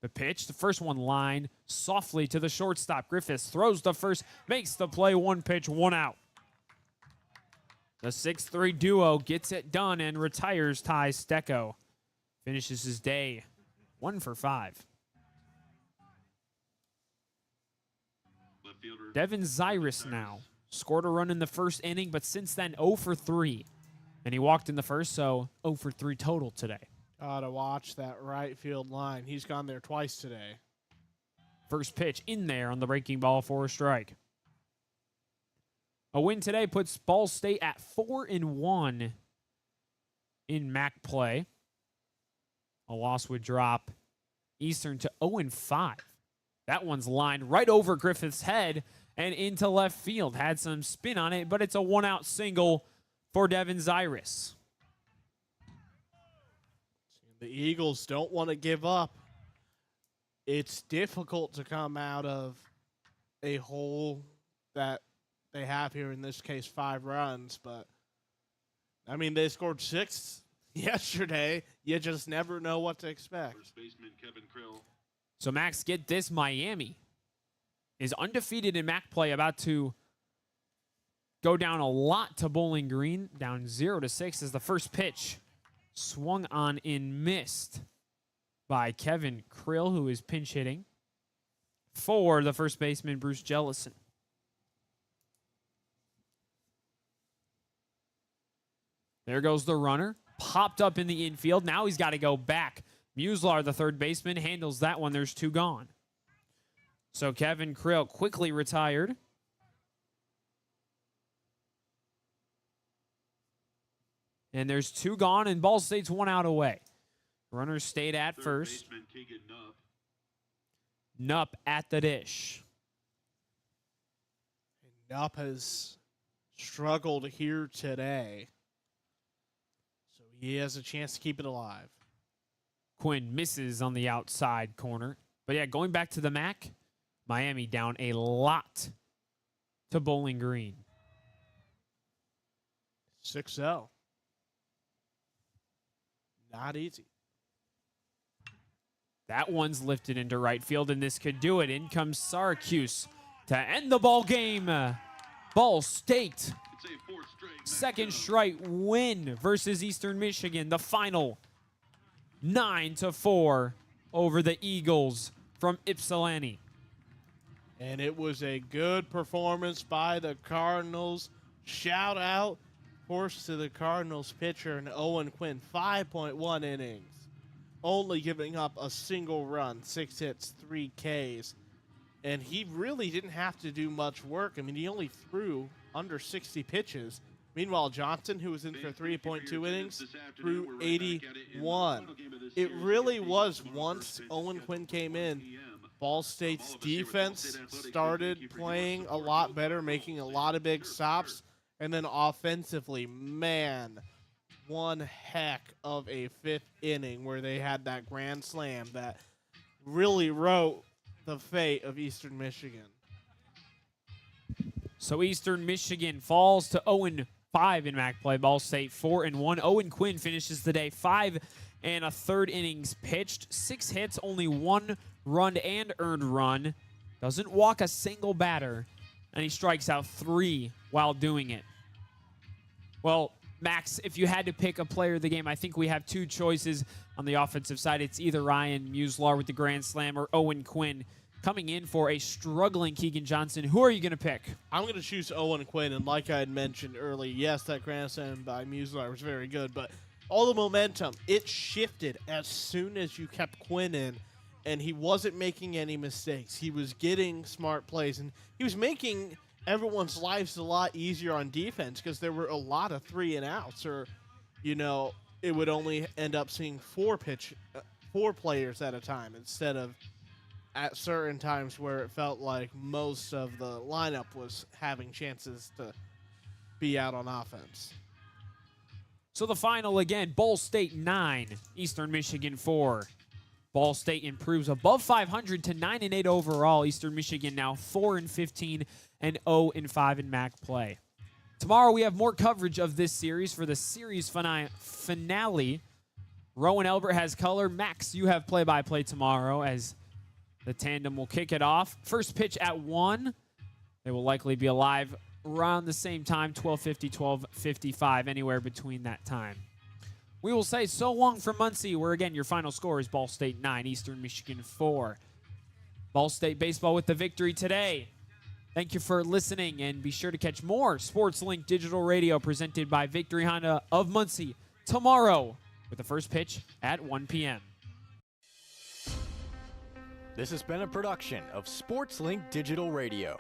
The pitch, the first one line softly to the shortstop. Griffiths throws the first, makes the play, 1 pitch, 1 out. The 6-3 duo gets it done and retires Ty Stecco. Finishes his day 1 for 5. Devin Zyrus now. Scored a run in the first inning, but since then 0 for 3. And he walked in the first, so 0 for 3 total today. To watch that right field line. He's gone there twice today. First pitch in there on the breaking ball for a strike. A win today puts Ball State at 4-1 in MAC play. A loss would drop Eastern to 0-5. That one's lined right over Griffith's head and into left field. Had some spin on it, but it's a 1-out single for Devin Zyrus. The Eagles don't want to give up. It's difficult to come out of a hole that they have here, in this case 5 runs, but I mean, they scored 6 yesterday. You just never know what to expect. First baseman Kevin Krill. So Max, get this, Miami is undefeated in MAC play, about to go down a lot to Bowling Green, down 0-6 as the first pitch swung on and missed by Kevin Krill, who is pinch hitting for the first baseman, Bruce Jellison. There goes the runner. Popped up in the infield. Now he's got to go back. Muslar, the third baseman, handles that one. There's 2 gone. So Kevin Krill quickly retired. And there's 2 gone, and Ball State's 1 out away. Runners stayed at first. Nupp at the dish. Nupp has struggled here today, so he has a chance to keep it alive. Quinn misses on the outside corner. But yeah, going back to the MAC, Miami down a lot to Bowling Green. 6-0. Not easy. That one's lifted into right field, and this could do it. In comes Syracuse to end the ball game. Ball State, second straight win versus Eastern Michigan. The final 9-4 over the Eagles from Ypsilanti. And it was a good performance by the Cardinals. Shout out, of course, to the Cardinals pitcher and Owen Quinn. 5.1 innings. Only giving up a single run, 6 hits, 3 Ks. And he really didn't have to do much work. I mean, he only threw under 60 pitches. Meanwhile, Johnson, who was in for 3.2 innings, threw 81. It really was once Owen Quinn came in, Ball State's defense started playing a lot better, making a lot of big stops. And then offensively, man, one heck of a 5th inning where they had that grand slam that really wrote the fate of Eastern Michigan. So Eastern Michigan falls to 0-5 in MAC play. Ball State 4-1. Owen Quinn finishes the day 5 1/3 innings pitched, 6 hits, only 1 run and earned run. Doesn't walk a single batter, and he strikes out 3 while doing it. Well, Max, if you had to pick a player of the game, I think we have 2 choices on the offensive side. It's either Ryan Muslar with the grand slam or Owen Quinn coming in for a struggling Keegan Johnson. Who are you going to pick? I'm going to choose Owen Quinn, and like I had mentioned earlier, yes, that grand slam by Muslar was very good, but all the momentum, it shifted as soon as you kept Quinn in, and he wasn't making any mistakes. He was getting smart plays, and he was making everyone's lives a lot easier on defense because there were a lot of 3-and-outs, or, you know, it would only end up seeing 4 players at a time instead of at certain times where it felt like most of the lineup was having chances to be out on offense. So the final again, Ball State 9, Eastern Michigan 4. Ball State improves above 500 to 9-8 overall. Eastern Michigan now 4-15 and 0-5 in MAC play. Tomorrow we have more coverage of this series for the series finale. Rowan Elbert has color. Max, you have play-by-play tomorrow as the tandem will kick it off. First pitch at 1. They will likely be alive around the same time, 12:50, 12:55, anywhere between that time. We will say so long from Muncie, where, again, your final score is Ball State 9, Eastern Michigan 4. Ball State baseball with the victory today. Thank you for listening, and be sure to catch more Sports Link Digital Radio presented by Victory Honda of Muncie tomorrow with the first pitch at 1 p.m. This has been a production of Sports Link Digital Radio.